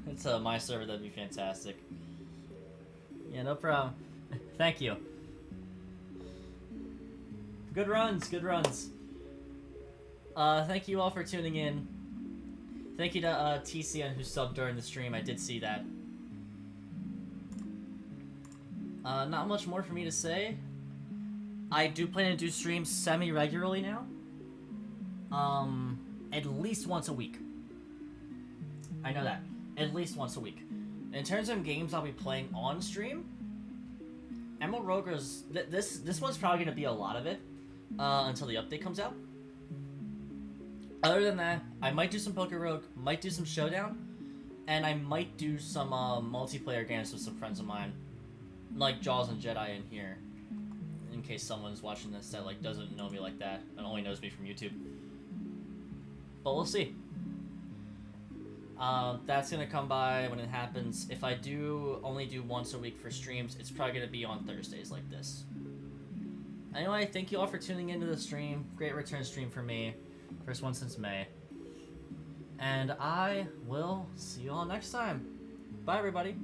[SPEAKER 1] It's my server, that'd be fantastic. Yeah, no problem. Thank you. Good runs, good runs. Thank you all for tuning in. Thank you to TCN who subbed during the stream. I did see that. Not much more for me to say. I do plan to do streams semi-regularly now. At least once a week. I know that. At least once a week. In terms of games I'll be playing on stream, Emerald Rogue's... This one's probably going to be a lot of it. until the update comes out. Other than that, I might do some Poker Rogue, might do some Showdown, and I might do some multiplayer games with some friends of mine, like Jaws and Jedi in here, in case someone's watching this that like doesn't know me like that and only knows me from YouTube. But we'll see. That's gonna come by when it happens. If I do only do once a week for streams, it's probably gonna be on Thursdays like this. Anyway, thank you all for tuning into the stream. Great return stream for me. First one since May. And I will see you all next time. Bye, everybody.